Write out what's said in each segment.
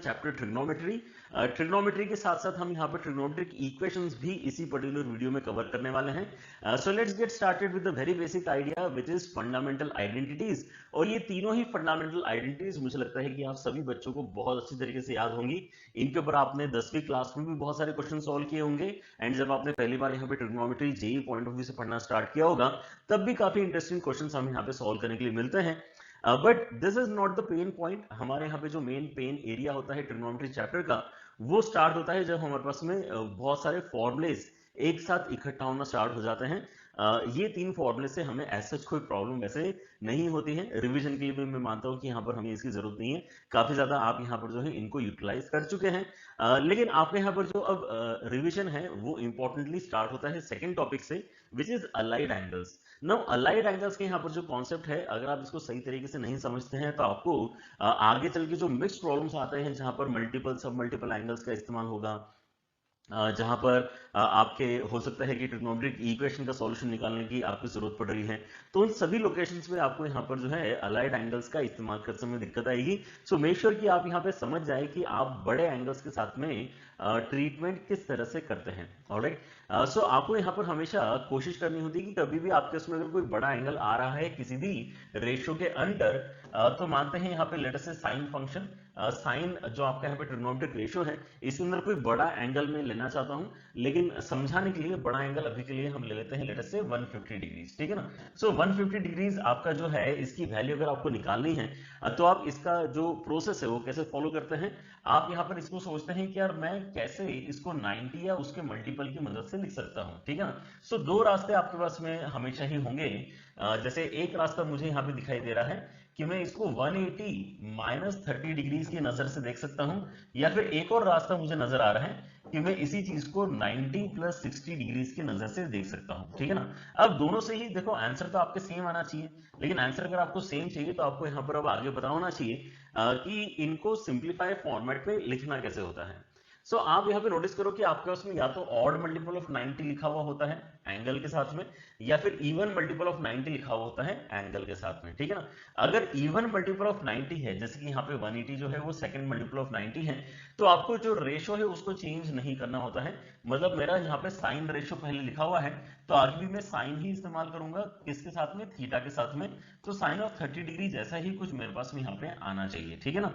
Chapter trigonometry. Trigonometry के साथ साथ हम यहाँ पर ट्रिग्नोमेट्रिक इक्वेशंस भी इसी पर्टिकुलर वीडियो में कवर करने वाले हैं। So let's get started with the very basic idea which is fundamental identities. और ये तीनों ही फंडामेंटल आइडेंटिटीज मुझे लगता है कि आप सभी बच्चों को बहुत अच्छी तरीके से याद होंगी। इनके ऊपर आपने 10वीं क्लास में भी बहुत सारे क्वेश्चन सॉल्व किए होंगे, एंड जब आपने पहली बार यहाँ पे trigonometry JEE point of view से पढ़ना स्टार्ट किया होगा तब भी काफी इंटरेस्टिंग क्वेश्चन हमें यहाँ पे सॉल्व करने के लिए मिलते हैं। But this is not the pain point. हमारे यहाँ पे जो मेन पेन एरिया होता है ट्रिग्नोमेट्री चैप्टर का, वो स्टार्ट होता है जब हमारे पास में बहुत सारे फॉर्मुलेस एक साथ इकट्ठा होना स्टार्ट हो जाते हैं। ये तीन फॉर्मुले से हमें ऐसा कोई प्रॉब्लम वैसे नहीं होती है। रिवीजन के लिए भी मैं मानता हूँ कि यहाँ पर हमें इसकी जरूरत नहीं है, काफी ज्यादा आप यहाँ पर जो है इनको यूटिलाइज कर चुके हैं। लेकिन आपके यहाँ पर जो अब रिवीजन है वो इंपॉर्टेंटली स्टार्ट होता है सेकेंड टॉपिक से, which is allied angles. Now allied angles के यहाँ पर जो कॉन्सेप्ट है, अगर आप इसको सही तरीके से नहीं समझते हैं तो आपको आगे चल के जो मिक्स्ड प्रॉब्लम्स आते हैं जहां पर मल्टीपल सब मल्टीपल एंगल्स का इस्तेमाल होगा, जहां पर आपके हो सकता है कि ट्रिग्नोमेट्रिक इक्वेशन का सॉल्यूशन निकालने की आपको जरूरत पड़ रही है, तो उन सभी लोकेशंस में आपको यहाँ पर जो है अलाइड एंगल्स का इस्तेमाल करते समय दिक्कत आएगी। सो मेक श्योर कि आप यहाँ पे समझ जाए कि आप बड़े एंगल्स के साथ में ट्रीटमेंट किस तरह से करते हैं। ऑलराइट, सो आपको यहाँ पर हमेशा कोशिश करनी होती है कि कभी भी आपके उसमें अगर कोई बड़ा एंगल आ रहा है किसी भी रेशियो के अंडर, तो मानते हैं यहाँ पे लेटर से साइन फंक्शन, साइन जो आपका यहाँ पे ट्रिग्नोमेट्रिक रेशियो है इसके अंदर कोई बड़ा एंगल में लेना चाहता हूं, लेकिन समझाने के लिए बड़ा एंगल अभी के लिए हम ले लेते हैं लेटर से 150 डिग्रीज, ठीक है ना। सो 150 डिग्रीज आपका जो है इसकी वैल्यू अगर आपको निकालनी है तो आप इसका जो प्रोसेस है वो कैसे फॉलो करते हैं। आप यहाँ पर इसको सोचते हैं कि यार मैं कैसे इसको 90 या उसके मल्टीपल की मदद से लिख सकता हूँ, ठीक है ना। सो दो रास्ते आपके पास में हमेशा ही होंगे। जैसे एक रास्ता मुझे यहाँ पे दिखाई दे रहा है कि मैं इसको 180 माइनस 30 डिग्रीज की नजर से देख सकता हूं, या फिर एक और रास्ता मुझे नजर आ रहा है कि मैं इसी चीज को 90 प्लस 60 डिग्रीज की नजर से देख सकता हूं, ठीक है ना। अब दोनों से ही देखो आंसर तो आपके सेम आना चाहिए, लेकिन आंसर अगर आपको सेम चाहिए तो आपको यहाँ पर अब आगे पता होना चाहिए कि इनको सिंप्लीफाई फॉर्मेट में लिखना कैसे होता है। सो आप यहाँ पे नोटिस करो कि आपके उसमें या तो ऑड मल्टीपल ऑफ 90 लिखा हुआ होता है एंगल के साथ में, या फिर इवन मल्टीपल ऑफ 90 लिखा हुआ होता है एंगल के साथ में, ठीक है ना। अगर इवन मल्टीपल ऑफ 90 है, जैसे कि यहाँ पे 180 जो है वो सेकंड मल्टीपल ऑफ 90 है, तो आपको जो रेशो है उसको चेंज नहीं करना होता है। मतलब मेरा यहाँ पे साइन रेशो पहले लिखा हुआ है तो आगे भी मैं साइन ही इस्तेमाल करूंगा, किसके साथ में, थीटा के साथ में। तो साइन ऑफ 30 डिग्री जैसा ही कुछ मेरे पास में यहाँ पे आना चाहिए, ठीक है ना।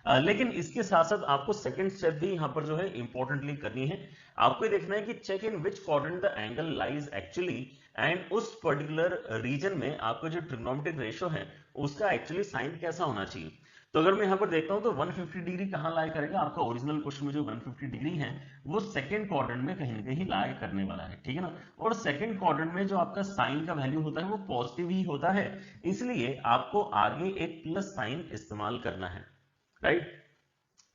लेकिन इसके साथ साथ आपको सेकंड स्टेप भी यहाँ पर जो है इंपॉर्टेंटली करनी है। आपको ये देखना है कि check in which quadrant the angle lies actually, and उस पर्टिकुलर रीजन में आपका जो ट्रिग्नोमेट्रिक रेशियो है उसका एक्चुअली साइन कैसा होना चाहिए। तो अगर मैं यहाँ पर देखता हूँ तो 150 डिग्री कहाँ लाई करेगा, आपका ओरिजिनल क्वेश्चन में जो 150 डिग्री है वो सेकंड क्वाड्रेंट में कहीं ना कहीं लाई करने वाला है, ठीक है ना। और सेकंड क्वाड्रेंट में जो आपका साइन का वैल्यू होता है वो पॉजिटिव ही होता है, इसलिए आपको आगे एक प्लस साइन इस्तेमाल करना है, राइट।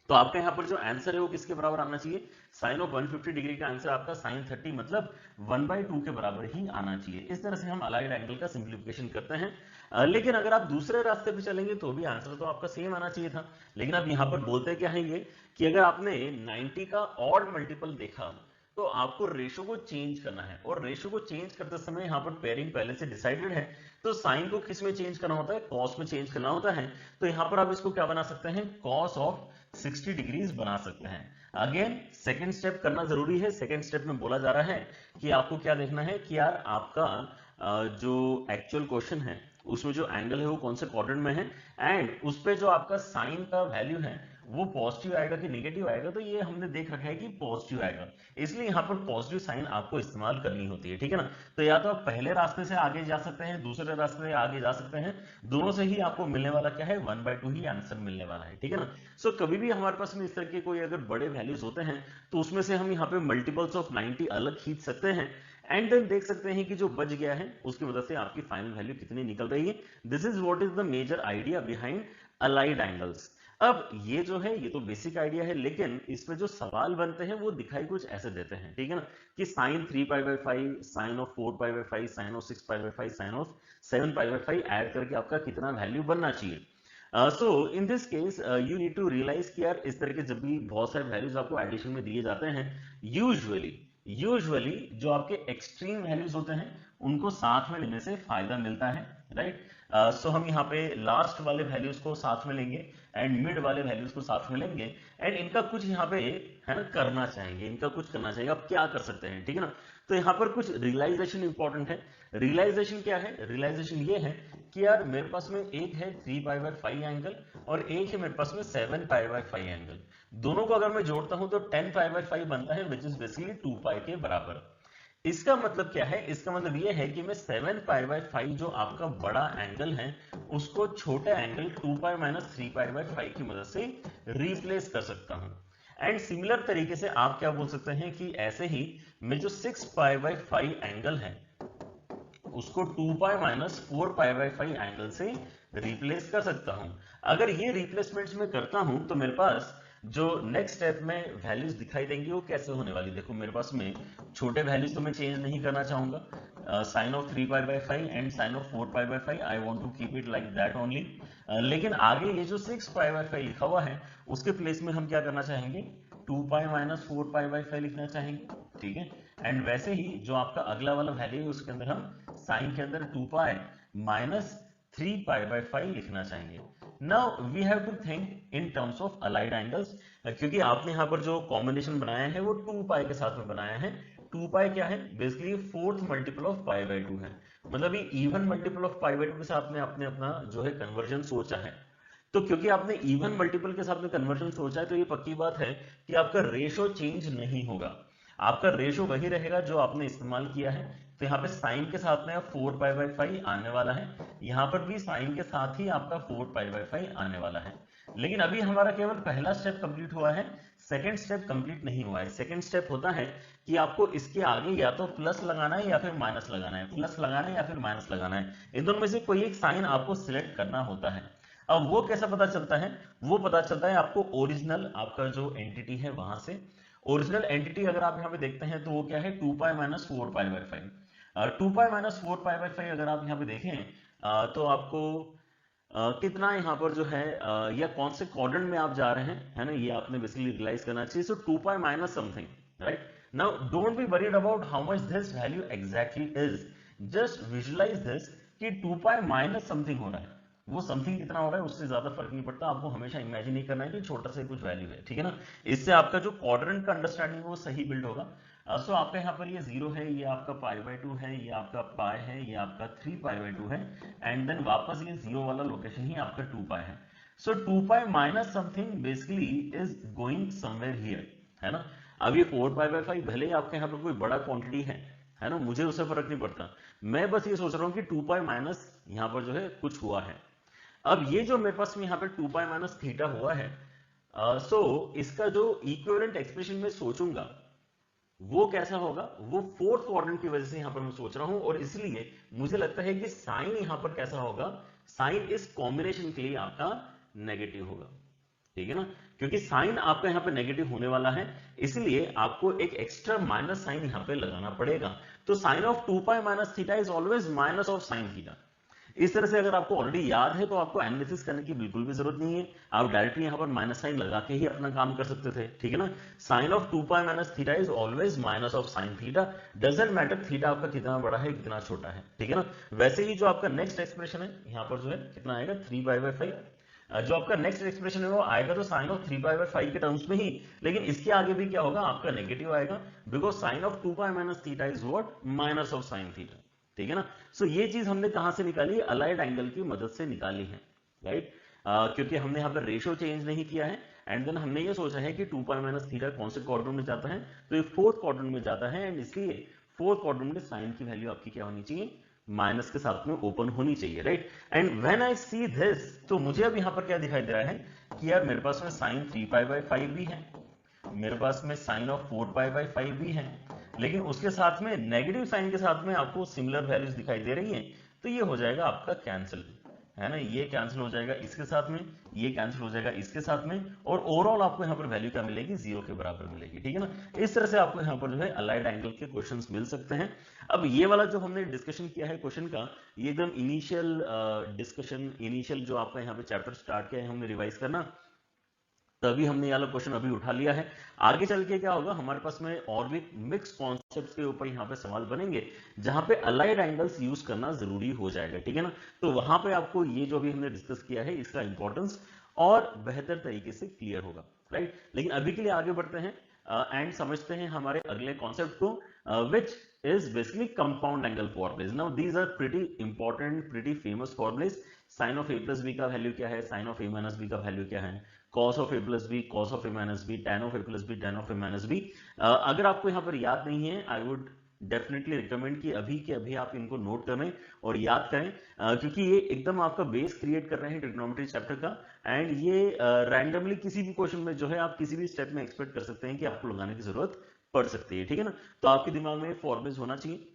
तो आपका यहाँ पर जो आंसर है वो किसके बराबर आना चाहिए, साइन ऑफ 150 डिग्री का आंसर आपका साइन 30 मतलब 1/2 के बराबर ही आना चाहिए। इस तरह से हम अलाइड एंगल का सिंप्लीफिकेशन करते हैं। लेकिन अगर आप दूसरे रास्ते पे चलेंगे तो भी आंसर तो आपका सेम आना चाहिए था, लेकिन आप यहाँ पर बोलते क्या है ये कि अगर आपने 90 का ऑड मल्टीपल देखा तो आपको रेशो को चेंज करना है, और रेशो को चेंज करते समय यहाँ पर पेयरिंग पहले से डिसाइडेड है, तो साइन को किस में चेंज करना होता है, कॉस में चेंज करना होता है। तो यहाँ पर आप इसको क्या बना सकते हैं, कॉस ऑफ 60 डिग्रीज बना सकते हैं। अगेन सेकंड स्टेप करना जरूरी है। सेकंड स्टेप में बोला जा रहा है कि आपको क्या देखना है कि यार आपका जो एक्चुअल क्वेश्चन है उसमें जो एंगल है वो कौन से क्वाड्रेंट में है, एंड उस पे जो आपका साइन का वैल्यू है वो पॉजिटिव आएगा कि नेगेटिव आएगा। तो ये हमने देख रखा है कि पॉजिटिव आएगा, इसलिए यहाँ पर पॉजिटिव साइन आपको इस्तेमाल करनी होती है, ठीक है ना। तो या तो आप पहले रास्ते से आगे जा सकते हैं, दूसरे रास्ते से आगे जा सकते हैं, दोनों से ही आपको मिलने वाला क्या है, 1/2 ही आंसर मिलने वाला है, ठीक है ना। सो कभी भी हमारे पास में इस तरह के कोई अगर बड़े वैल्यूज होते हैं तो उसमें से हम यहाँ पे मल्टीपल्स ऑफ 90 अलग खींच सकते हैं, एंड देन देख सकते हैं कि जो बच गया है उसकी वजह से आपकी फाइनल वैल्यू कितनी निकल रही है। This is what is the major idea behind allied angles. अब ये जो है ये तो बेसिक आइडिया है, लेकिन इसमें जो सवाल बनते हैं वो दिखाई कुछ ऐसे देते हैं, ठीक है ना, कि sine 3π/5, sine of 4π/5, sine of 6π/5, sine of 7π/5 add करके आपका कितना वैल्यू बनना चाहिए। So in this case you need to realise कि यार इस तरह के जब भी बहुत सारे वैल्यूज आपको एडिशन में दिए जाते हैं, यूजुअली जो आपके एक्सट्रीम वैल्यूज होते हैं उनको साथ में लेने से फायदा मिलता है, राइट। सो हम यहाँ पे लास्ट वाले वैल्यूज को साथ में लेंगे एंड मिड वाले वैल्यूज को साथ में लेंगे एंड इनका कुछ यहाँ पे है ना करना चाहेंगे, इनका कुछ करना चाहेंगे। अब क्या कर सकते हैं, ठीक है ना। तो यहाँ पर कुछ रियलाइजेशन इंपॉर्टेंट है। रियलाइजेशन क्या है, रियलाइजेशन ये है कि यार मेरे पास में एक है 3π/5 एंगल और एक है मेरे पास में 7π/5 एंगल। दोनों को अगर मैं जोड़ता हूं तो 10π/5 बनता है, विच इज बेसिकली 2π के बराबर। इसका मतलब क्या है, इसका मतलब ये है कि मैं 7π/5 जो आपका बड़ा एंगल है उसको छोटे एंगल 2π - 3π/5 की मदद से रिप्लेस कर सकता हूं। एंड सिमिलर तरीके से आप क्या बोल सकते हैं कि ऐसे ही मैं जो 6π/5 एंगल है उसको 2π - 4π/5 एंगल से रिप्लेस कर सकता हूं। अगर ये रिप्लेसमेंट्स में करता हूं तो मेरे पास जो नेक्स्ट स्टेप में वैल्यूज दिखाई देंगी वो कैसे होने वाली। देखो मेरे पास में छोटे वैल्यूज तो मैं चेंज नहीं करना चाहूंगा, sine of 3π/5 and sine of 4π/5 I want to keep it like that only. लेकिन आगे ये जो 6π/5 लिखा हुआ है उसके प्लेस में हम क्या करना चाहेंगे, 2π - 4π/5 लिखना चाहेंगे, ठीक है। एंड वैसे ही जो आपका अगला वाला वैल्यू है उसके अंदर हम साइन के अंदर 2π - 3π/5 लिखना चाहेंगे। Now we have to think in terms of allied angles, क्योंकि आपने यहाँ पर जो कॉम्बिनेशन बनाया है वो 2π के साथ में बनाया है। 2π क्या है, बेसिकली फोर्थ मल्टीपल ऑफ π/2 है, मतलब ये इवन मल्टीपल ऑफ π/2 के साथ में आपने अपना जो है कन्वर्जन सोचा है। तो क्योंकि आपने इवन मल्टीपल के साथ में कन्वर्जन सोचा है तो ये पक्की बात है कि आपका रेशो चेंज नहीं होगा, आपका रेशो वही रहेगा जो आपने इस्तेमाल किया है। तो यहाँ पे साइन के साथ में 4π/5 आने वाला है, यहाँ पर भी साइन के साथ ही आपका 4π/5 आने वाला है। लेकिन अभी हमारा केवल पहला स्टेप कंप्लीट हुआ है, सेकंड स्टेप कंप्लीट नहीं हुआ है। सेकंड स्टेप होता है कि आपको इसके आगे या तो प्लस लगाना है या फिर माइनस लगाना है, प्लस लगाना है या फिर माइनस लगाना है, इन दोनों में से कोई एक साइन आपको सिलेक्ट करना होता है। अब वो कैसा पता चलता है, वो पता चलता है आपको ओरिजिनल आपका जो एंटिटी है वहां से। ओरिजिनल एंटिटी अगर आप यहाँ पे देखते हैं तो वो क्या है, 2π - 4π/5। 2π - 4π/5 अगर आप यहाँ पे देखें तो आपको कितना यहाँ पर जो है या कौन से क्वाड्रेंट में आप जा रहे हैं, है ना, ये आपने बेसिकली रियलाइज करना चाहिए। So 2π - something, right. Now don't be worried about how much this value exactly is, just visualize this कि 2π - समथिंग हो रहा है, वो समथिंग कितना हो रहा है उससे ज्यादा फर्क नहीं पड़ता, आपको हमेशा इमेजिन नहीं करना है कि छोटा सा कुछ वैल्यू है, ठीक है ना। इससे आपका जो क्वाड्रेंट का अंडरस्टैंडिंग वो सही बिल्ड होगा। सो आपका यहाँ पर ये 0 है, ये आपका π/2 है, ये आपका पाई है, ये आपका 3π/2 है एंड देन वापस ये 0 वाला लोकेशन ही आपका 2π है। सो 2π - something basically is going somewhere here, है ना। अब ये 4π/5 भले ही आपके यहाँ पर कोई बड़ा क्वांटिटी है ना, मुझे उससे फर्क नहीं पड़ता, मैं बस ये सोच रहा हूँ कि 2π माइनस यहाँ पर जो है कुछ हुआ है। अब ये जो मेरे पास में यहाँ पे 2π - थीटा हुआ है, सो इसका जो इक्विवेलेंट एक्सप्रेशन में सोचूंगा वो कैसा होगा, वो फोर्थ क्वाड्रेंट की वजह से यहाँ पर मैं सोच रहा हूं और इसलिए मुझे लगता है कि साइन यहाँ पर कैसा होगा, साइन इस कॉम्बिनेशन के लिए आपका नेगेटिव होगा, ठीक है ना। क्योंकि साइन आपका यहाँ पे नेगेटिव होने वाला है इसलिए आपको एक एक्स्ट्रा माइनस साइन यहाँ पे लगाना पड़ेगा। तो sine of 2π - theta is always minus of sine theta. इस तरह से अगर आपको ऑलरेडी याद है तो आपको एनालिसिस करने की बिल्कुल भी जरूरत नहीं है, आप डायरेक्टली यहाँ पर माइनस साइन लगा के ही अपना काम कर सकते थे, ठीक है ना। Sine of 2π - theta is always minus of sine theta, doesn't matter theta आपका कितना बड़ा है कितना छोटा है, ठीक है ना। वैसे ही जो आपका नेक्स्ट एक्सप्रेशन है यहाँ पर जो है कितना आएगा, 3π/5, जो आपका नेक्स्ट एक्सप्रेशन है वो आएगा तो साइन ऑफ 3π/5 के टर्म्स में ही, लेकिन इसके आगे भी क्या होगा, आपका नेगेटिव आएगा, because sine of 2π - theta is what, minus of sine theta, ठीक है ना। सो ये चीज हमने कहां से निकाली, अलाइड एंगल की मदद से निकाली है, राइट। क्योंकि हमने यहाँ पर रेशियो चेंज नहीं किया है एंड देन हमने ये सोचा है कि 2π - थीटा कौन से क्वाड्रेंट में जाता है, तो ये फोर्थ क्वाड्रेंट में जाता है एंड इसलिए फोर्थ क्वाड्रेंट में साइन की वैल्यू आपकी क्या होनी चाहिए, माइनस के साथ में ओपन होनी चाहिए, right. And when I see this, तो मुझे अब यहाँ पर क्या दिखाई दे रहा है कि यार मेरे पास में साइन 3π/5 भी है, मेरे पास में साइन ऑफ 4π/5 भी है, लेकिन उसके साथ में नेगेटिव साइन के साथ में आपको सिमिलर वैल्यूज दिखाई दे रही हैं, तो ये हो जाएगा आपका कैंसिल, है ना। ये कैंसिल हो जाएगा इसके साथ में, ये कैंसिल हो जाएगा इसके साथ में और ओवरऑल आपको यहाँ पर वैल्यू क्या मिलेगी, 0 के बराबर मिलेगी, ठीक है ना। इस तरह से आपको यहाँ पर जो है अलाइड एंगल के क्वेश्चंस मिल सकते हैं। अब ये वाला जो हमने डिस्कशन किया है क्वेश्चन का, ये एकदम इनिशियल डिस्कशन, इनिशियल जो आपका यहाँ पे चैप्टर स्टार्ट किया है हमने रिवाइज करना, तभी हमने ये वाला क्वेश्चन अभी उठा लिया है। आगे चल के क्या होगा, हमारे पास में और भी मिक्स कॉन्सेप्ट्स के ऊपर यहाँ पे सवाल बनेंगे जहां पे अलाइड एंगल्स यूज करना जरूरी हो जाएगा, ठीक है ना। तो वहां पे आपको ये जो भी हमने डिस्कस किया है इसका इंपॉर्टेंस और बेहतर तरीके से क्लियर होगा, राइट। लेकिन अभी के लिए आगे बढ़ते हैं एंड समझते हैं हमारे अगले कॉन्सेप्ट को, विच is basically compound angle formulas. Now these are pretty important, pretty famous formulas. Sin of a plus b का वैल्यू क्या है, sin of a minus b का वैल्यू क्या है, cos of a plus b, cos of a minus b, tan of a plus b, tan of a minus b. अगर आपको यहाँ पर याद नहीं है, I would डेफिनेटली रिकमेंड कि अभी के अभी आप इनको नोट करें और याद करें, क्योंकि ये एकदम आपका बेस क्रिएट कर रहे हैं ट्रिग्नोमेट्री चैप्टर का। एंड ये रैंडमली किसी भी क्वेश्चन में जो है आप किसी भी स्टेप में एक्सपेक्ट कर सकते हैं कि आपको लगाने की जरूरत पढ़ सकती है, ठीक है ना। तो आपके दिमाग में फॉर्मुलेस होना चाहिए,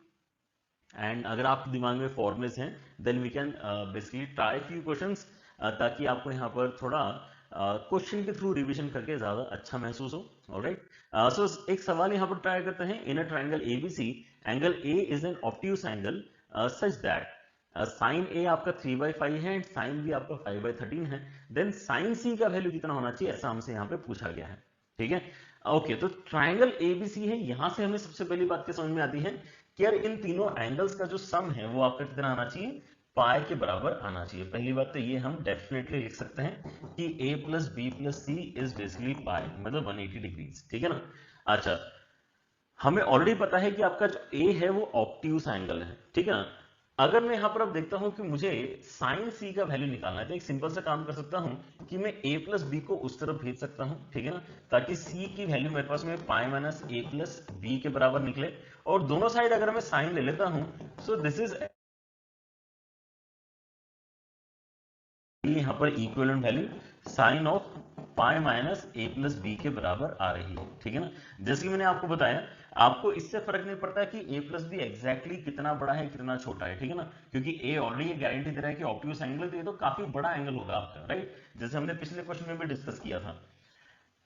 एंड अगर आपके दिमाग में फॉर्मुलेस हैं then we can basically try few questions, ताकि आपको यहाँ पर थोड़ा क्वेश्चन के थ्रू रिवीजन करके ज्यादा अच्छा महसूस हो। ऑलराइट, सो एक सवाल यहाँ पर ट्राई करते हैं। In a triangle ABC, angle A is an obtuse angle such that sine A आपका 3/5 है एंड साइन बी आपका 5/13 है, देन साइन सी का वैल्यू कितना होना चाहिए, ऐसा हमसे यहाँ पे पूछा गया है, ठीक है। ओके, तो ट्रायंगल एबीसी है, यहां से हमें सबसे पहली बात क्या समझ में आती है कि यार इन तीनों एंगल्स का जो सम है वो आपका कितना आना चाहिए, पाई के बराबर आना चाहिए। पहली बात तो ये हम डेफिनेटली लिख सकते हैं कि a plus B plus C is basically pi, मतलब 180 डिग्रीज, ठीक है ना। अच्छा, हमें ऑलरेडी पता है कि आपका जो a है वो ऑब्ट्यूस एंगल है, ठीक है ना। अगर मैं यहाँ पर अब देखता हूं कि मुझे साइन सी का वैल्यू निकालना है, तो एक सिंपल सा काम कर सकता हूं कि मैं a प्लस बी को उस तरफ भेज सकता हूं, ठीक है ना, ताकि c की वैल्यू मेरे पास में pi minus a plus B के बराबर निकले। और दोनों साइड अगर मैं साइन ले लेता हूं, सो दिस इज यहाँ पर equivalent value sine of pi minus A plus B के बराबर आ रही है, ठीक है ना। जैसे कि मैंने आपको बताया, आपको इससे फर्क नहीं पड़ता कि a प्लस बी एग्जैक्टली कितना बड़ा है कितना छोटा है, ठीक है ना, क्योंकि a ऑलरेडी गारंटी दे रहा है कि ऑब्ट्यूस एंगल, तो ये तो काफी बड़ा एंगल होगा आपका, राइट, जैसे हमने पिछले क्वेश्चन में भी डिस्कस किया था।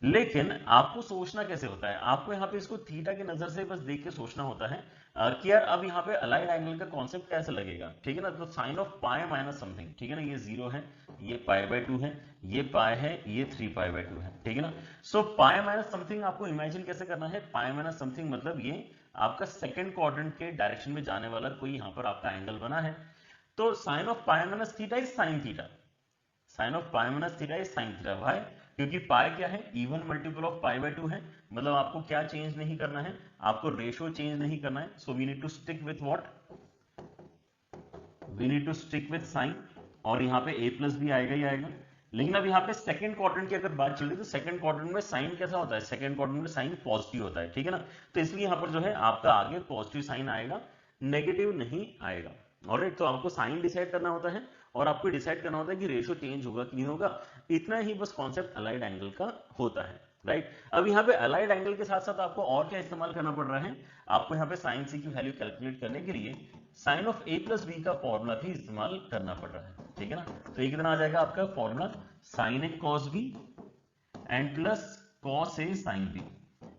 लेकिन आपको सोचना कैसे होता है, आपको यहाँ पे इसको थीटा की नजर से बस देख के सोचना होता है कि यार अब यहाँ पे अलाइड एंगल का कॉन्सेप्ट कैसे लगेगा, ठीक है ना। तो sine of pi minus something, ठीक है ना, ये 0 है, ये π/2 है, ये पाई है, ये 3π/2 है, ठीक है ना। सो पाई माइनस समथिंग आपको इमेजिन कैसे करना है, पाई माइनस समथिंग मतलब ये आपका सेकंड क्वाड्रेंट के डायरेक्शन में जाने वाला कोई यहाँ पर आपका एंगल बना है। तो sine of pi minus theta is sine theta, sine of pi minus theta is sine theta. Why? क्योंकि पाई क्या है, इवन मल्टीपल ऑफ π/2 है, मतलब आपको क्या चेंज नहीं करना है, आपको रेशियो चेंज नहीं करना है। So we need to stick with what, we need to stick with sine, और यहाँ पे a प्लस भी आएगा ही आएगा। लेकिन अब यहाँ पे सेकंड क्वाड्रेंट की अगर बात चले तो सेकंड क्वाड्रेंट में साइन कैसा होता है, सेकंड क्वाड्रेंट में साइन पॉजिटिव होता है, ठीक है ना। तो इसलिए यहाँ पर जो है आपका आगे पॉजिटिव साइन आएगा, नेगेटिव नहीं आएगा। ऑलराइट, तो आपको साइन डिसाइड करना होता है और आपको डिसाइड करना होता है कि रेशियो चेंज होगा कि नहीं होगा, इतना ही बस कॉन्सेप्ट अलाइड एंगल का होता है, राइट। अब यहाँ पे अलाइड एंगल के साथ साथ आपको और क्या इस्तेमाल करना पड़ रहा है, आपको यहाँ पे साइन सी की वैल्यू कैलकुलेट करने के लिए sine of a plus B का फॉर्मूला भी इस्तेमाल करना पड़ रहा है, ठीक है ना। तो ये कितना आ जाएगा आपका formula, sine a cos b and plus cos a sine b,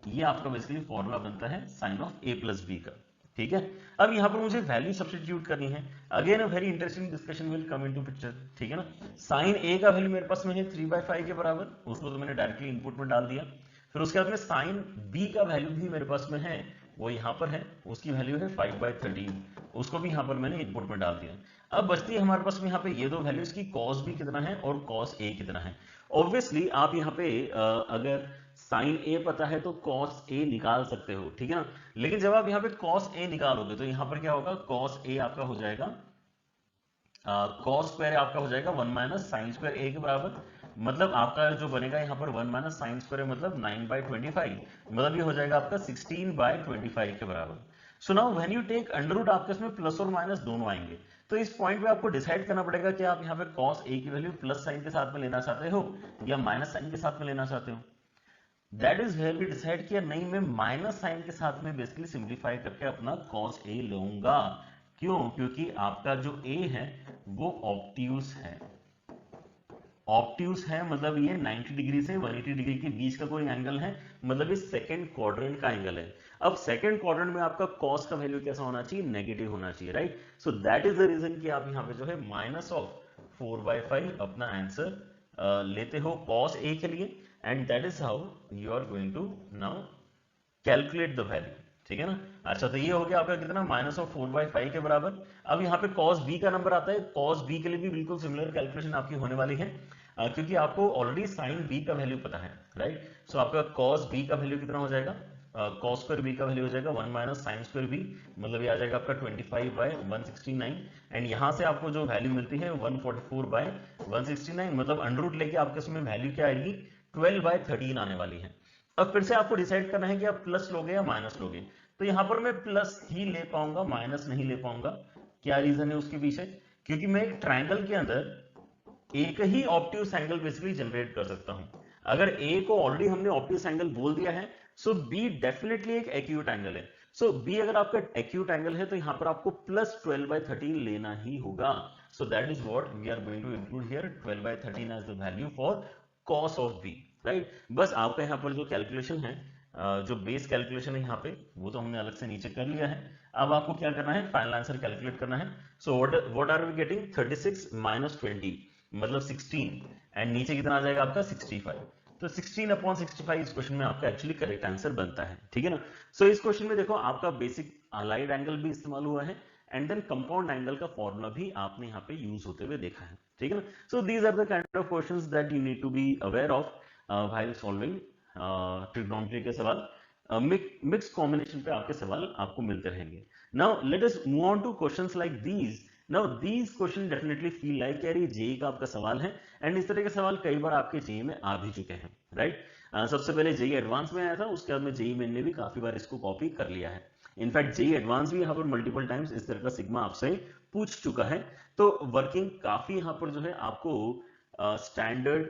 ये आपका बेसिकली फॉर्मूला बनता है sine of a plus B का, ठीक है। अब यहाँ पर मुझे वैल्यू सब्स्टिट्यूट करनी है, again a very interesting discussion will come into picture, ठीक है ना। साइन a का वैल्यू मेरे पास में है 3/5 के बराबर, उसको तो मैंने डायरेक्टली इनपुट में डाल दिया। फिर उसके बाद में साइन b का वैल्यू भी मेरे पास में है, वो यहाँ पर है, उसकी वैल्यू है 5/13, उसको भी यहाँ पर मैंने इनपुट में डाल दिया। अब बचती है हमारे पास में यहाँ पे ये दो वैल्यूज की, कॉस b कितना है और कॉस a कितना है। ऑब्वियसली आप यहाँ पे अगर साइन a पता है तो cos a निकाल सकते हो, ठीक है ना। लेकिन जब आप यहाँ पे cos a निकालोगे तो यहाँ पर क्या होगा, cos a आपका हो जाएगा cos स्क्वायर आपका हो जाएगा 1 माइनस साइन स्क्वायर a के बराबर, मतलब आपका जो बनेगा यहाँ पर 1 माइनस साइन स्क्वायर मतलब 9/25, मतलब ये हो जाएगा आपका 16/25 के बराबर। So now when you take under root, आपके इसमें प्लस और माइनस दोनों आएंगे, तो इस पॉइंट पे आपको डिसाइड करना पड़ेगा कि आप यहाँ पे cos a की वैल्यू प्लस साइन के साथ में लेना चाहते हो या माइनस साइन के साथ में लेना चाहते हो। That is where we decide किया नहीं, मैं माइनस साइन के साथ में बेसिकली सिंप्लीफाई करके अपना cos a लूंगा। क्यों? क्योंकि आपका जो a है वो ऑब्ट्यूस है, ऑब्ट्यूस है मतलब ये 90 डिग्री से 180 डिग्री के बीच का कोई एंगल है, मतलब ये सेकंड क्वाड्रेंट का एंगल है। अब सेकंड क्वाड्रेंट में आपका cos का वैल्यू कैसा होना चाहिए, नेगेटिव होना चाहिए, right. So that is the reason कि आप यहाँ पे जो है माइनस ऑफ 4/5 अपना आंसर लेते हो cos a के लिए, and that is how you are going to now calculate the value, ठीक है ना। अच्छा, तो ये हो गया आपका कितना, -4/5 के बराबर। अब यहाँ पे cos b का नंबर आता है, cos b के लिए भी बिल्कुल सिमिलर कैलकुलेशन आपकी होने वाली है, क्योंकि आपको ऑलरेडी sin b का वैल्यू पता है, राइट। सो आपका cos b का वैल्यू कितना हो जाएगा, cos स्क्वायर b का वैल्यू हो जाएगा 1 माइनस साइन स्क्वायर b, मतलब ये आ जाएगा आपका 25/169, एंड यहाँ से आपको जो वैल्यू मिलती है 144/169, मतलब अंडर रूट लेके आपके उसमें वैल्यू क्या आएगी, 12/13 आने वाली है। अब फिर से आपको डिसाइड करना है कि आप प्लस लोगे या माइनस लोगे, तो यहां पर मैं प्लस ही ले पाऊंगा, माइनस नहीं ले पाऊंगा। क्या रीजन है उसके पीछे, क्योंकि मैं एक ट्रायंगल के अंदर एक ही ऑब्ट्यूज एंगल बेसिकली जनरेट कर सकता हूं। अगर ए को ऑलरेडी हमने ऑब्ट्यूज एंगल बोल दिया है, सो बी डेफिनेटली एक एक्यूट एंगल है। सो बी अगर आपका एक्यूट एंगल है तो यहां पर आपको प्लस 12/13 लेना ही होगा। So that is what we are going to include here, 12/13 as the value for cos of b, right. बस आपका यहाँ पर जो कैलकुलेशन है, जो बेस कैलकुलेशन है यहाँ पे, वो तो हमने अलग से नीचे कर लिया है। अब आपको क्या करना है, फाइनल आंसर कैलकुलेट करना है। So what are we getting, 36 - 20 मतलब 16, एंड नीचे कितना आ जाएगा आपका 65। तो 16/65 इस क्वेश्चन में आपका एक्चुअली करेक्ट आंसर बनता है, ठीक है ना। सो इस क्वेश्चन में देखो आपका बेसिक अलाइड एंगल भी इस्तेमाल हुआ है, एंड देन कंपाउंड एंगल का फॉर्मूला भी आपने यहाँ पे यूज होते हुए देखा है, ठीक है ना। So these are the kind of questions that you need to be aware of while solving trigonometry के सवाल। मिक्स कॉम्बिनेशन पे आपके सवाल आपको मिलते रहेंगे। Now let us move on two questions like these. Now these question definitely feel like यार ये जेई का आपका सवाल है, एंड इस तरह के सवाल कई बार आपके जेई में आ भी चुके हैं, राइट। सबसे पहले जेई एडवांस में आया था, उसके बाद में जेई मेन ने भी काफी बार इसको कॉपी कर लिया है। इनफैक्ट जेई एडवांस भी यहाँ पर मल्टीपल टाइम्स इस तरह का सिग्मा आपसे पूछ चुका है। तो वर्किंग काफी यहाँ पर जो है आपको स्टैंडर्ड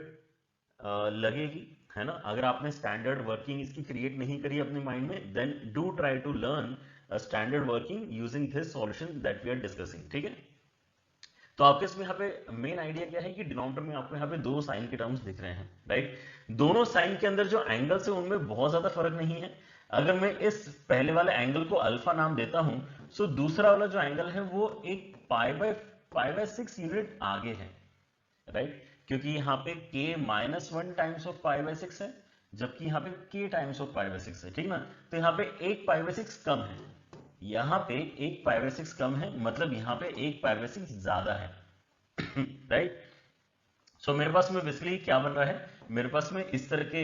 लगेगी, है ना। अगर आपने स्टैंडर्ड वर्किंग इसकी क्रिएट नहीं करी अपने माइंड में, then do try to learn standard working using this solution that we are discussing, ठीक है। तो आपके इसमें यहाँ पे मेन आइडिया क्या है कि डिनोमिनेटर में आपको यहाँ पे दो साइन के टर्म्स दिख रहे हैं, राइट। दोनों साइन के अंदर जो एंगल्स है उनमें बहुत ज्यादा फर्क नहीं है। अगर मैं इस पहले वाले एंगल को अल्फा नाम देता हूं, सो दूसरा वाला जो एंगल है वो एक पाई/6 यूनिट आगे है, राइट। क्योंकि यहाँ पे k -1 टाइम्स ऑफ पाई/6 है, जबकि यहाँ पे k टाइम्स ऑफ पाई/6 है, ठीक ना। तो यहाँ पे एक पाई/6 कम है, यहाँ पे एक पाई/6 कम है, मतलब यहाँ पे एक पाई/6 ज्यादा है, राइट। सो मेरे पास में बेसिकली क्या बन रहा है, मेरे पास में इस तरह के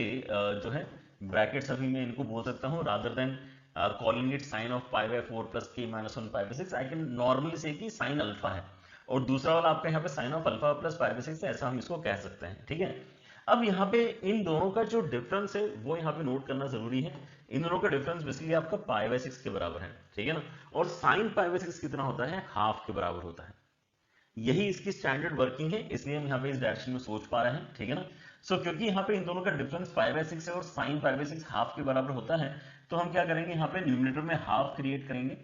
जो है ब्रैकेट्स अभी मैं इनको बोल सकता हूँ, rather than calling it sine of पाई/4 प्लस k -1 पाई/6, आई कैन नॉर्मली से कि साइन अल्फा है, और दूसरा वाला आपका यहाँ पे साइन ऑफ अल्फा प्लस पाई/6 है, ऐसा हम इसको कह सकते हैं, ठीक है। अब यहाँ पे इन दोनों का जो डिफरेंस है वो यहाँ पे नोट करना जरूरी है। इन दोनों का डिफरेंस बेसिकली आपका पाई/6 के बराबर है, ठीक है ना। और साइन पाई/6 कितना होता है, हाफ के बराबर होता है। यही इसकी स्टैंडर्ड वर्किंग है, इसलिए हम यहाँ पे इस डायरेक्शन में सोच पा रहे हैं, ठीक है ना। सो क्योंकि यहाँ पे इन दोनों का डिफरेंस पाई/6 है और साइन पाई/6 हाफ के बराबर होता है, तो हम क्या करेंगे, यहाँ पे न्यूमरेटर में हाफ क्रिएट करेंगे,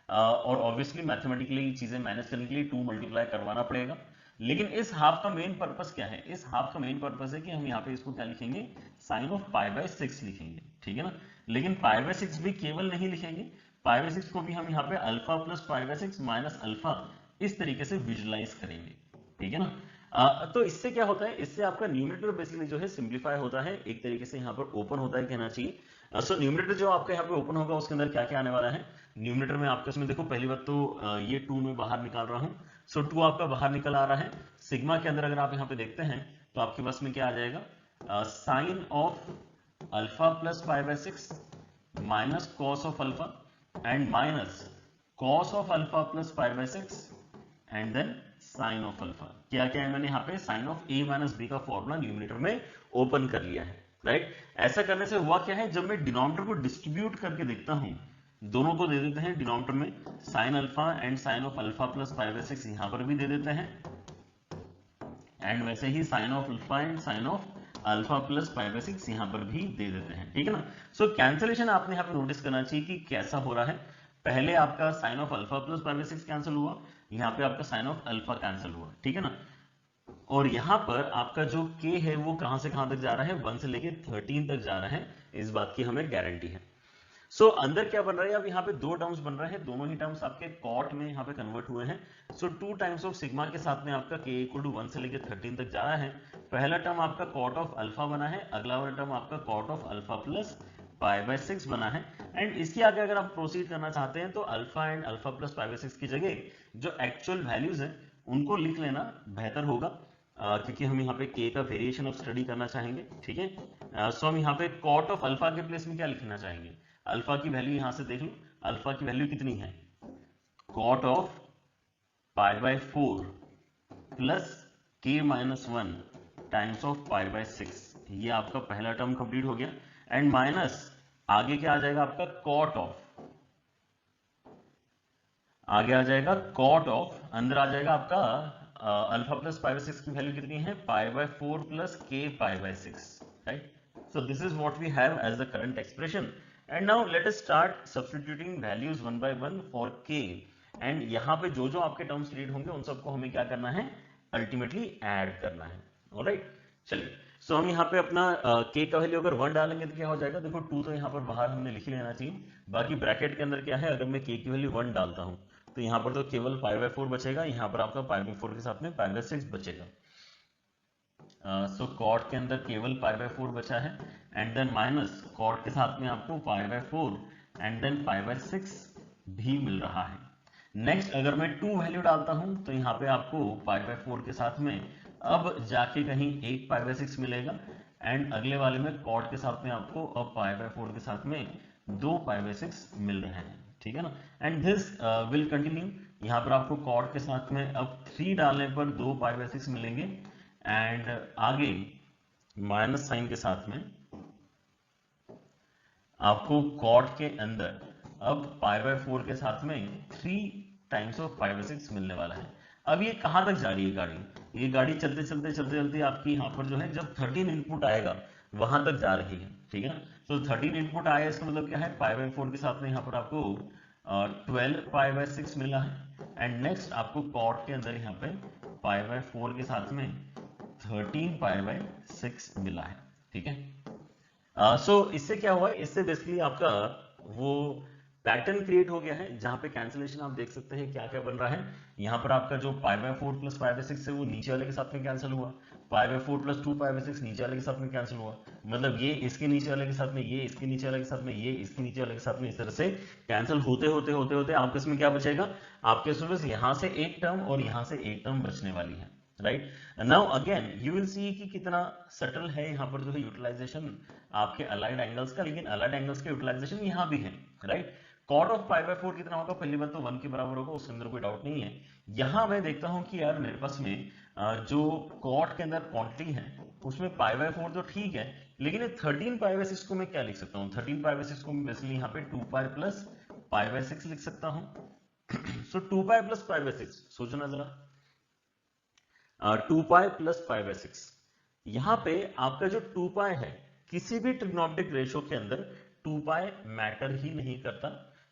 और ऑब्वियसली मैथमेटिकली चीजें मैनेज करने के लिए 2 मल्टीप्लाई करवाना पड़ेगा। लेकिन इस हाफ का मेन पर्पस क्या है, इस हाफ का मेन पर्पस है कि हम यहाँ पे इसको क्या लिखेंगे, साइन ऑफ पाई/6 लिखेंगे, ठीक है ना। लेकिन पाई/6 भी केवल नहीं लिखेंगे, पाई/6 को भी हम यहाँ पे अल्फा प्लस पाई/6 माइनस अल्फा इस तरीके से विजुलाइज करेंगे, ठीक है ना। तो इससे क्या होता है, इससे आपका न्यूमरेटर बेसिकली जो है सिंप्लीफाई होता है, एक तरीके से यहाँ पर ओपन होता है कहना चाहिए। सो न्यूमरेटर जो आपका यहाँ पे ओपन होगा उसके अंदर क्या क्या आने वाला है, न्यूमरेटर में आपके उसमें देखो पहली बात तो ये 2 में बाहर निकाल रहा हूँ, सो 2 आपका बाहर निकल आ रहा है। सिग्मा के अंदर अगर आप यहाँ पे देखते हैं तो आपके पास में क्या आ जाएगा, साइन ऑफ अल्फा प्लस पाई/6 minus cos of alpha and minus cos of alpha plus पाई/6 and then sine of alpha. क्या क्या है, मैंने यहाँ पे sine of a minus b का फॉर्मूला न्यूमरेटर में ओपन कर लिया है, राइट। ऐसा करने से हुआ क्या है, जब मैं डिनोमिनेटर को डिस्ट्रीब्यूट करके देखता हूं, दोनों को दे देते हैं डिनोमिनेटर में sine alpha and sine of alpha plus पाई/6 यहां पर भी दे देते हैं, एंड वैसे ही sine of alpha and sine of alpha plus पाई/6 यहां पर भी दे देते हैं, ठीक है ना। सो कैंसिलेशन आपने यहाँ पे नोटिस करना चाहिए कि कैसा हो रहा है। पहले आपका साइन ऑफ अल्फा प्लस पाई/6 कैंसिल हुआ, यहाँ पे आपका साइन ऑफ अल्फा कैंसिल हुआ, ठीक है ना। और यहाँ पर आपका जो k है वो कहां से कहां तक जा रहा है, 1 से लेके 13 तक जा रहा है, इस बात की हमें गारंटी है। सो अंदर क्या बन रहा है, अब यहाँ पे दो टर्म्स बन रहे हैं, दोनों ही टर्म्स आपके कॉट में यहाँ पे कन्वर्ट हुए हैं। सो 2 टाइम्स ऑफ सिग्मा के साथ में आपका k इक्वल टू 1 से लेकर 13 तक जा रहा है। पहला टर्म आपका कॉट ऑफ अल्फा बना है, अगला वाला टर्म आपका cot of alpha plus pi by 6 बना है। एंड इसके आगे अगर आप प्रोसीड करना चाहते हैं तो alpha and alpha plus pi by 6 की जगह जो एक्चुअल वैल्यूज हैं उनको लिख लेना बेहतर होगा, क्योंकि हम यहाँ पे k का वेरिएशन ऑफ स्टडी करना चाहेंगे, ठीक है। सो हम यहाँ पे कॉट ऑफ अल्फा के प्लेस में क्या लिखना चाहेंगे, अल्फा की वैल्यू यहाँ से देख लो, अल्फा की वैल्यू कितनी है, cot of pi by 4 plus k minus 1 times of pi by 6। ये आपका पहला टर्म कंप्लीट हो गया। एंड माइनस आगे क्या आ जाएगा आपका कॉट ऑफ, आगे आ जाएगा कॉट ऑफ, अंदर आ जाएगा आपका अल्फा प्लस पाई बाय 6 की वैल्यू कितनी है, पाई by 4 plus k pi by 6, right. So this is what we have as the current expression. And now let us start substituting values one by one for k. And यहाँ पे जो जो आपके terms create होंगे उन सबको हमें क्या करना है, अल्टीमेटली ऐड करना है। ऑलराइट, चलिए। सो हम यहाँ पे अपना k का वैल्यू अगर 1 डालेंगे तो क्या हो जाएगा, देखो 2 तो यहाँ पर बाहर हमने लिख लेना चाहिए, बाकी ब्रैकेट के अंदर क्या है, अगर मैं k की वैल्यू 1 डालता हूँ तो यहाँ पर तो केवल पाई बाय 4 बचेगा, यहाँ पर आपका पाई बाय 4 के साथ में पाई बाय 6 बचेगा। सो कॉट के अंदर केवल पाई बाय 4 बचा है, एंड देन माइनस कॉट के साथ में आपको pi by 4 and then pi by 6 भी मिल रहा है। नेक्स्ट अगर मैं 2 वैल्यू डालता हूं तो यहाँ पे आपको पाई बाय 4 के साथ में अब जाके कहीं 1 पाई बाय 6 मिलेगा, एंड अगले वाले में कॉट के साथ में आपको अब पाई बाय 4 के साथ में 2 पाई बाय 6 मिल रहे हैं, ठीक है ना। एंड दिस विल कंटिन्यू, यहाँ पर आपको कॉट के साथ में अब 3 डालने पर 2 पाई बाय 6 मिलेंगे, एंड आगे माइनस साइन के साथ में आपको कॉट के अंदर अब पाई बाय 4 के साथ में 3 टाइम्स ऑफ पाई बाय 6 मिलने वाला है। अब ये कहां तक जा रही है गाड़ी, ये गाड़ी चलते चलते चलते चलते आपकी यहाँ पर जो है जब 13 इनपुट आएगा वहां तक जा रही है, ठीक है ना। तो 13 इनपुट आया, इसका मतलब क्या है, पाई बाय 4 के साथ में यहाँ पर आपको 12 पाई बाय 6 मिला है, एंड नेक्स्ट आपको कॉट के अंदर यहाँ पे पाई बाय 4 के साथ में 13 पाई बाय 6 मिला है, ठीक है। सो इससे क्या हुआ है, इससे बेसिकली आपका वो पैटर्न क्रिएट हो गया है जहां पे कैंसिलेशन आप देख सकते हैं क्या क्या बन रहा है। यहाँ पर आपका जो पाई बाय 4 प्लस पाई बाय 6 है वो नीचे वाले के साथ में कैंसिल हुआ, पाई बाय 4 प्लस 2 पाई बाय 6 नीचे वाले के साथ में कैंसिल हुआ, मतलब ये इसके नीचे वाले के साथ में, ये इसके नीचे वाले के साथ में, ये इसके नीचे वाले के साथ में, इस तरह से कैंसिल होते होते होते होते आपके इसमें क्या बचेगा, आपके इसमें बस यहाँ से एक टर्म और यहाँ से एक टर्म बचने वाली है, right. Now again you will see कि कितना सटल है यहाँ पर जो है यूटिलाइजेशन आपके अलाइड एंगल्स का, लेकिन अलाइड एंगल्स का यूटिलाइजेशन यहाँ भी है, right. Cot of pi by 4 कितना होगा, पहली बात तो 1 के बराबर होगा, उसके अंदर कोई डाउट नहीं है। यहां मैं देखता हूं कि यार मेरे पास में जो कॉट के अंदर क्वांटिटी है उसमें पाई बाय 4 तो ठीक है, लेकिन ये 13 पाई बाय 6 को मैं क्या लिख सकता हूँ, 13 पाई बाय 6 को मैं बेसिकली यहाँ पे 2 पाई प्लस पाई बाय 6 लिख सकता हूँ। सो 2 पाई प्लस पाई बाय 6, सोचना जरा, 2 पाई प्लस पाई बाय 6, यहाँ पे आपका जो 2 पाई है किसी भी ट्रिग्नोमेट्रिक रेशियो के अंदर 2 पाई मैटर ही नहीं करता,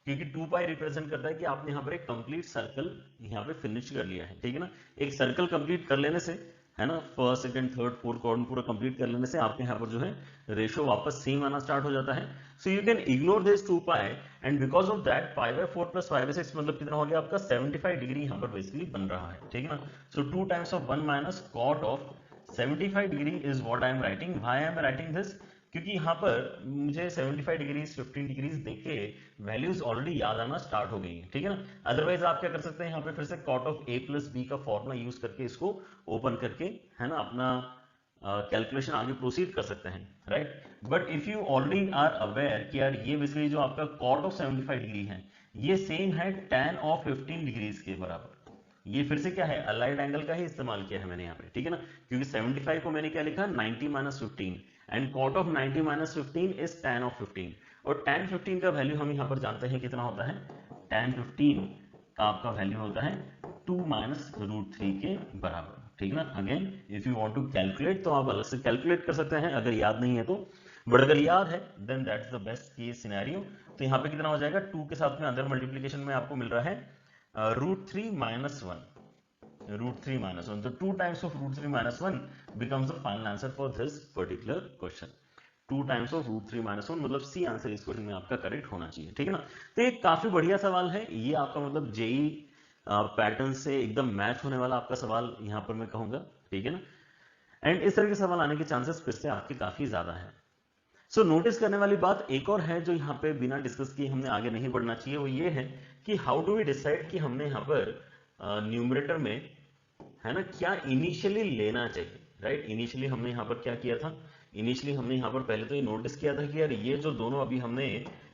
क्योंकि 2 पाई रिप्रेजेंट करता है कि आपने यहाँ पर एक कंप्लीट सर्कल यहाँ पे फिनिश कर लिया है, ठीक है ना। एक सर्कल कंप्लीट कर लेने से, है ना, first second third fourth corner पूरा कंप्लीट कर लेने से आपके यहाँ पर जो है रेशियो वापस सेम आना स्टार्ट हो जाता है। So you can ignore this 2 pi, and because of that pi by 4 plus pi by 6 मतलब कितना हो गया आपका 75 डिग्री यहाँ पर बेसिकली बन रहा है, ठीक है ना। So 2 times of 1 minus cot of 75 degree is what I am writing. Why I am writing this, क्योंकि यहाँ पर मुझे 75 डिग्रीज 15 डिग्रीज देख के वैल्यूज ऑलरेडी याद आना स्टार्ट हो गई है, ठीक है ना। अदरवाइज आप क्या कर सकते हैं, यहाँ पे फिर से cot of a plus B का फॉर्मूला यूज करके इसको ओपन करके, है ना, अपना कैलकुलेशन आगे प्रोसीड कर सकते हैं, right. But if you already are aware कि यार ये बेसिकली जो आपका कॉट ऑफ 75 डिग्री है ये सेम है tan ऑफ 15 डिग्रीज के बराबर। ये फिर से क्या है, अलाइड एंगल का ही इस्तेमाल किया है मैंने यहाँ पे, ठीक है ना, क्योंकि 75 को मैंने क्या लिखा 90 minus 15, and cot of 90 minus 15 is tan of 15, और tan 15 का वैल्यू हम यहाँ पर जानते हैं कितना होता है, tan 15 का आपका वैल्यू होता है 2 माइनस रूट 3 के बराबर, ठीक है ना। Again if you want to calculate तो आप अलग से कैलकुलेट कर सकते हैं अगर याद नहीं है तो, बट अगर याद है then that's the best case scenario. तो यहाँ पे कितना हो जाएगा, 2 के साथ में अंदर मल्टीप्लीकेशन में आपको मिल रहा है root 3 minus 1, root 3 minus 1. So 2 times of root 3 minus 1 becomes the final answer for this particular question. 2 times of root 3 minus 1, मतलब सी आंसर इस क्वेश्चन में आपका करेक्ट होना चाहिए, ठीक है ना। तो ये काफी बढ़िया सवाल है, ये आपका मतलब जेई पैटर्न से एकदम मैच होने वाला आपका सवाल यहाँ पर मैं कहूंगा, ठीक है ना। एंड इस तरह के सवाल आने के चांसेस फिर से आपके काफी ज्यादा है। सो नोटिस करने वाली बात एक और है जो यहाँ पे बिना डिस्कस किए हमने आगे नहीं बढ़ना चाहिए, वो ये है कि हाउ डू वी डिसाइड कि हमने यहाँ पर न्यूमरेटर में, है ना, क्या इनिशियली लेना चाहिए, राइट। इनिशियली हमने यहाँ पर क्या किया था, इनिशियली हमने यहाँ पर पहले तो ये नोटिस किया था कि यार ये जो दोनों अभी हमने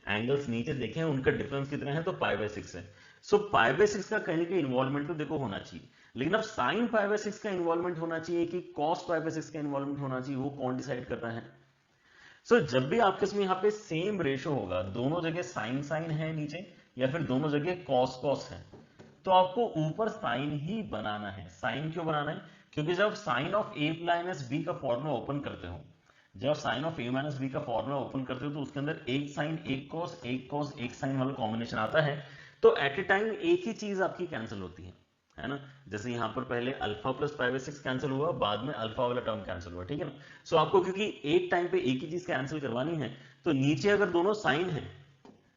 एंगल्स नीचे देखे हैं उनका डिफरेंस कितना है, तो π/6 है। सो π/6 का कहीं ना कहीं इन्वॉल्वमेंट तो देखो होना चाहिए, लेकिन अब साइन π/6 का इन्वॉल्वमेंट होना चाहिए कि कॉस π/6 का इन्वॉल्वमेंट होना चाहिए, वो कौन डिसाइड करता है। सो जब भी आपके इसमें यहाँ पे सेम रेशो होगा, दोनों जगह साइन साइन है नीचे या फिर दोनों जगह कॉस कॉस है, तो आपको ऊपर साइन ही बनाना है। साइन क्यों बनाना है, क्योंकि जब sine of a minus B का फॉर्मूला ओपन करते हो, जब sine of a minus B का फॉर्मूला ओपन करते हो तो उसके अंदर एक साइन एक कॉस एक साइन वाला कॉम्बिनेशन आता है, तो एट ए टाइम एक ही चीज आपकी कैंसिल होती है ना। जैसे यहाँ पर पहले अल्फा प्लस π/6 कैंसिल हुआ, बाद में अल्फा वाला टर्म कैंसिल हुआ, ठीक है ना। सो आपको क्योंकि एक टाइम पे एक ही चीज कैंसिल करवानी है, तो नीचे अगर दोनों साइन है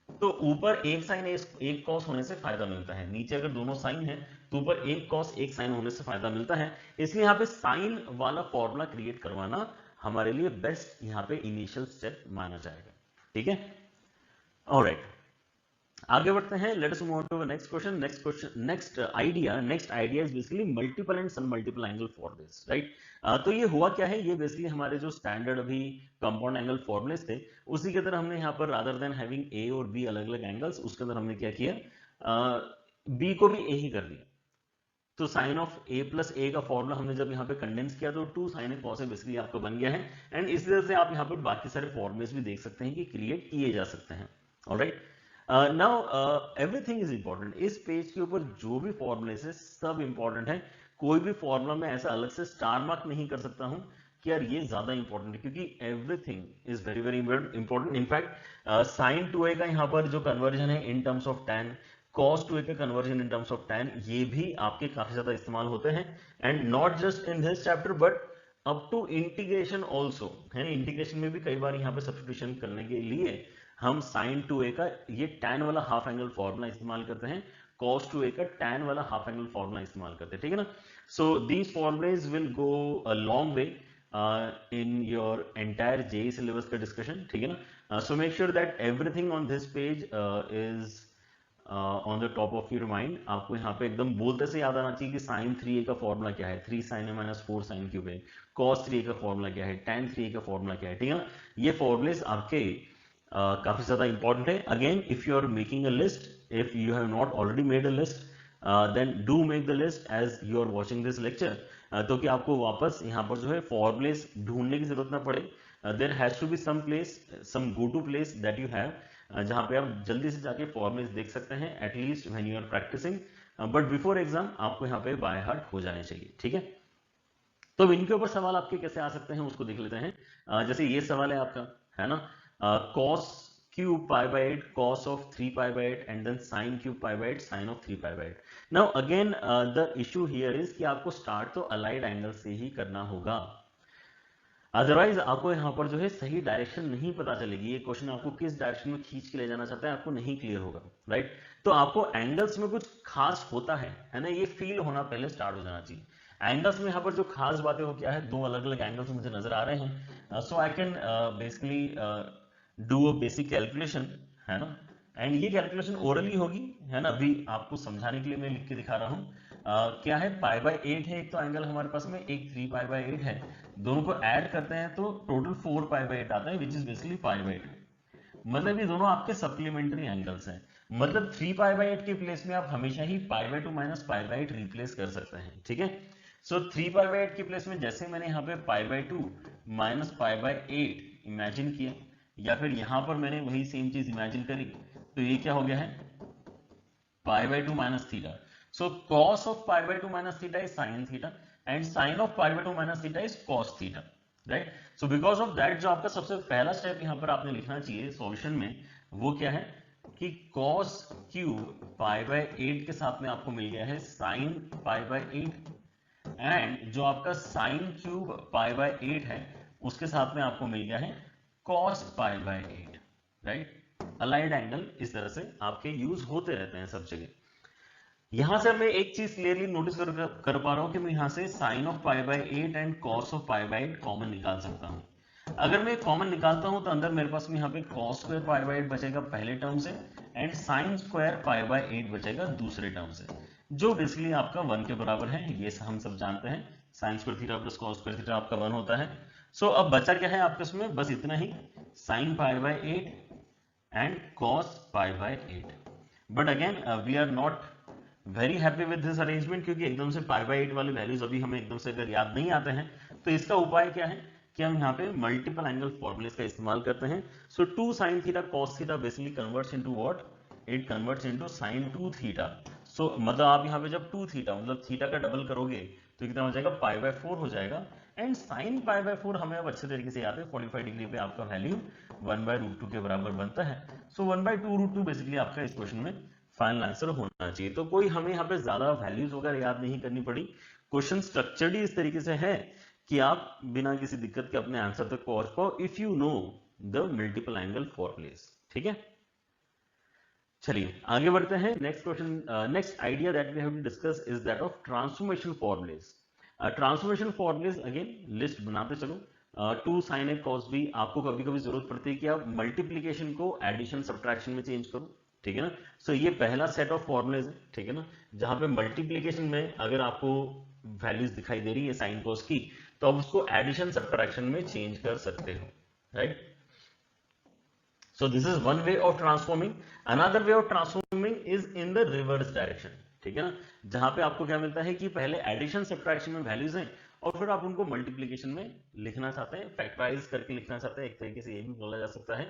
तो ऊपर एक साइन एक कॉस होने से फायदा मिलता है, नीचे अगर दोनों साइन है तो ऊपर एक कॉस एक साइन होने से फायदा मिलता है। इसलिए यहाँ पे साइन वाला फॉर्मूला क्रिएट करवाना हमारे लिए बेस्ट यहाँ पे इनिशियल स्टेप माना जाएगा, ठीक है। ऑलराइट, आगे बढ़ते हैं, let us move on to the next question. Next idea is basically multiple and sum multiple angle for this, right. तो ये हुआ क्या है, ये बेसिकली हमारे जो स्टैंडर्ड अभी कंपाउंड एंगल फॉर्मुलेस थे उसी के तरह हमने यहाँ पर रादर देन हैविंग ए और बी अलग अलग एंगल्स, उसके अंदर हमने क्या किया, बी को भी ए ही कर दिया। तो साइन ऑफ a प्लस ए का फॉर्मूला हमने जब यहाँ पे कंडेंस किया तो 2 sin cos बेसिकली आपका बन गया है। एंड इस तरह से आप यहाँ पर बाकी सारे फॉर्मुलेस भी देख सकते हैं कि क्रिएट किए जा सकते हैं। Alright, now everything is important. इस पेज के ऊपर जो भी फॉर्मुलेस है सब इंपॉर्टेंट है, कोई भी फॉर्मूला में ऐसा अलग से स्टार मार्क नहीं कर सकता हूं कि यार ये ज्यादा इंपॉर्टेंट है, क्योंकि everything is very very important. In fact sine 2a का यहाँ पर जो कन्वर्जन है in terms of tan, cos 2a का conversion in terms of tan, ये भी आपके काफी ज्यादा इस्तेमाल होते हैं। And not just in this chapter but up to integration also, है ना। इंटीग्रेशन में भी कई बार यहाँ पे सब्स्टिट्यूशन करने के लिए हम sin 2a का ये tan वाला हाफ एंगल फॉर्मूला इस्तेमाल करते हैं, cos 2a का tan वाला हाफ एंगल फॉर्मूला इस्तेमाल करते हैं, ठीक है ना। So these formulas will go a long way in your entire JEE syllabus का discussion, ठीक है ना। So make sure that everything on this page is on the top of your mind। आपको यहाँ पे एकदम बोलते से याद आना चाहिए कि sin 3a का फॉर्मूला क्या है, 3 sin a minus 4 sin cube a, cos 3a का फॉर्मूला क्या है, tan 3a का फॉर्मूला क्या है, ठीक है ना। ये फॉर्मुलेस आपके काफी ज्यादा इंपॉर्टेंट है। Again if you are making a list, if you have not already made a list, then do make the list as you are watching this lecture, तो कि आपको वापस यहाँ पर जो है फॉर्मुलेस ढूंढने की जरूरत ना पड़े। There has to be some place, some go to place that you have, जहां पे आप जल्दी से जाके फॉर्मुलेस देख सकते हैं at least when you are practicing, but before exam आपको यहाँ पे बाय हार्ट हो जाने चाहिए, ठीक है। तो इनके ऊपर सवाल आपके कैसे आ सकते हैं उसको देख लेते हैं। जैसे ये सवाल है आपका, है ना, cos cube π/8 cos of 3π/8 and then sin cube π/8 sin of 3π/8। now again the issue here is कि आपको स्टार्ट तो अलाइड एंगल से ही करना होगा, अदरवाइज आपको यहाँ पर जो है सही डायरेक्शन नहीं पता चलेगी, ये क्वेश्चन आपको किस डायरेक्शन में खींच के ले जाना चाहता है आपको नहीं क्लियर होगा, राइट। तो आपको एंगल्स में कुछ खास होता है ना, ये फील होना पहले स्टार्ट हो जाना चाहिए। एंगल्स में यहाँ पर जो खास बातें वो क्या है, दो अलग अलग एंगल्स मुझे नजर आ रहे हैं, so I can basically do a basic calculation, है ना। एंड ये कैलकुलेशन ओरली होगी, है ना, अभी आपको समझाने के लिए मैं लिख के दिखा रहा हूँ। क्या है, π/8 है एक तो एंगल हमारे पास में, एक 3π/8 है, दोनों को ऐड करते हैं तो टोटल 4π/8 आता है, विच इज बेसिकली π/2। मतलब ये दोनों आपके सप्लीमेंट्री एंगल्स हैं, मतलब 3π/8 के प्लेस में आप हमेशा ही π/2 माइनस π/8 रिप्लेस कर सकते हैं, ठीक है। सो 3π/8 के प्लेस में जैसे मैंने यहाँ पे π/2 माइनस π/8 इमेजिन किया, या फिर यहाँ पर मैंने वही सेम चीज इमेजिन करी, तो ये क्या हो गया है, π/2 minus theta. So cos of π/2 minus theta is sin theta and sin of π/2 minus theta is cos theta, right। so because of that जो आपका सबसे पहला स्टेप यहाँ पर आपने लिखना चाहिए सॉल्यूशन में, वो क्या है कि cos क्यूब π/8 के साथ में आपको मिल गया है sin π/8, एंड जो आपका sin क्यूब π/8 है उसके साथ में आपको मिल गया है cos pi by 8, right. Allied angle इस तरह से आपके यूज होते रहते हैं सब जगह। यहां से मैं एक चीज क्लियरली नोटिस कर पा रहा हूं कि मैं यहां से sine of pi by 8 and cos of pi by 8 common निकाल सकता हूं। अगर मैं कॉमन निकालता हूं तो अंदर मेरे पास में यहाँ पे कॉस स्क्वायर पाई बाय 8 बचेगा पहले टर्म से, and sine square pi by 8 बचेगा दूसरे टर्म से, जो बेसिकली आपका 1 के बराबर है। ये हम सब जानते हैं, sign square theta plus cos square theta आपका 1 होता है। सो अब बचा क्या है आपके इसमें, बस इतना ही, sine pi by 8 and cos pi by 8। But again we are not very happy with this arrangement, क्योंकि एकदम से पाई बाय 8 वाले वैल्यूज अभी हमें एकदम से अगर याद नहीं आते हैं, तो इसका उपाय क्या है कि हम यहाँ पे मल्टीपल एंगल फॉर्मूलेस का इस्तेमाल करते हैं। So 2 sin theta cos theta basically converts into what, it converts into sin 2 theta. So मतलब आप यहाँ पे जब 2 थीटा मतलब थीटा का डबल करोगे तो कितना हो जाएगा, पाई बाय 4 हो जाएगा। एंड साइन पाई बाय 4 हमें अब अच्छे तरीके से याद है, 45 डिग्री पे आपका वैल्यू 1/√2 के बराबर बनता है। सो 1/2√2 बेसिकली आपका इस क्वेश्चन में फाइनल आंसर होना चाहिए। तो कोई हमें यहाँ पे ज्यादा वैल्यूज वगैरह याद नहीं करनी पड़ी। क्वेश्चन स्ट्रक्चर्ड ही इस तरीके से है कि आप बिना किसी दिक्कत के अपने आंसर तक पहुंच पाओ if you know the multiple angle formulas. ठीक है, चलिए आगे बढ़ते हैं। Next question, next idea that we have to discuss is that of transformation formulas. Transformation formulas again list बनाते चलो। 2 sin a cos b, आपको कभी कभी जरूरत पड़ती है कि आप मल्टीप्लीकेशन को एडिशन सब्ट्रैक्शन में चेंज करो, ठीक है ना। सो ये पहला सेट ऑफ फॉर्मूलेज है, ठीक है ना, जहां पे मल्टीप्लीकेशन में अगर आपको वैल्यूज दिखाई दे रही है साइन कॉस की, तो आप उसको एडिशन सब्ट्रैक्शन में चेंज कर सकते हो, right. So this is one way of transforming. Another way of transforming is in the reverse direction. ठीक है ना, जहां पे आपको क्या मिलता है कि पहले एडिशन सब्ट्रैक्शन में वैल्यूज हैं और फिर आप उनको मल्टीप्लीकेशन में लिखना चाहते हैं, फैक्टराइज करके लिखना चाहते हैं, एक तरीके से ये भी बोला जा सकता है।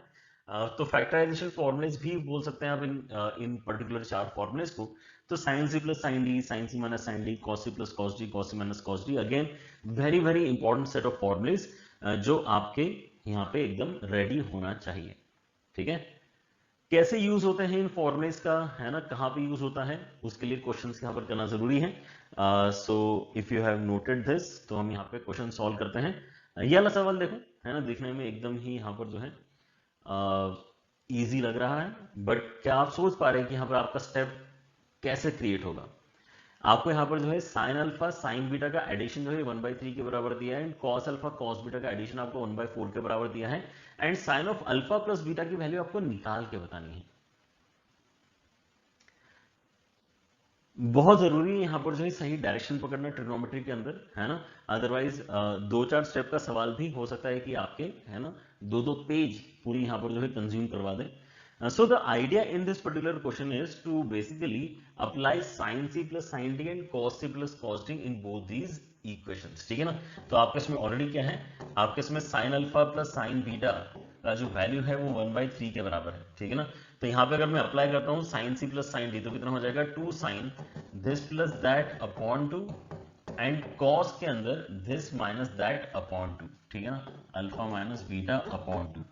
तो फैक्टराइजेशन फॉर्मुलेज भी बोल सकते हैं आप इन पर्टिकुलर 4 फॉर्मुलेज को। तो sine C plus sine D, sine C minus sine D, cos C plus cos D, cos C minus cos D, again very very important set of formulas जो आपके यहाँ पे एकदम रेडी होना चाहिए। ठीक है, कैसे यूज होते हैं इन फॉर्मुलेस का, है ना, कहाँ पे यूज होता है, उसके लिए क्वेश्चंस यहाँ पर करना जरूरी है। So if you have noted this, तो हम यहाँ पे क्वेश्चन सॉल्व करते हैं। ये वाला सवाल देखो, है ना, दिखने में एकदम ही यहाँ पर जो है इजी लग रहा है, बट क्या आप सोच पा रहे हैं कि यहाँ पर आपका स्टेप कैसे क्रिएट होगा। आपको यहाँ पर जो है साइन अल्फा साइन बीटा का एडिशन जो है 1/3 के बराबर दिया है, and cos alpha cos beta का एडिशन आपको 1/4 के बराबर दिया है, and sine of alpha plus beta की वैल्यू आपको निकाल के बतानी है। बहुत जरूरी है यहाँ पर जो है सही डायरेक्शन पकड़ना ट्रिग्नोमेट्री के अंदर, है ना, अदरवाइज 2-4 स्टेप का सवाल भी हो सकता है कि आपके, है ना, 2-2 पेज पूरी यहाँ पर जो है कंज्यूम करवा दे। So the idea in this particular question is to basically apply sin c plus sin d and cos c plus cos d in both these equations, ठीक है ना। तो आपके इसमें ऑलरेडी क्या है, आपके इसमें sin alpha plus sin beta का जो वैल्यू है वो 1/3 के बराबर है, ठीक है ना। तो यहाँ पे अगर मैं अप्लाई करता हूँ sin c plus sin d, तो कितना हो जाएगा 2 sin this plus that upon 2 and cos के अंदर this माइनस दैट अपॉन 2, ठीक है ना, अल्फा माइनस बीटा अपॉन 2,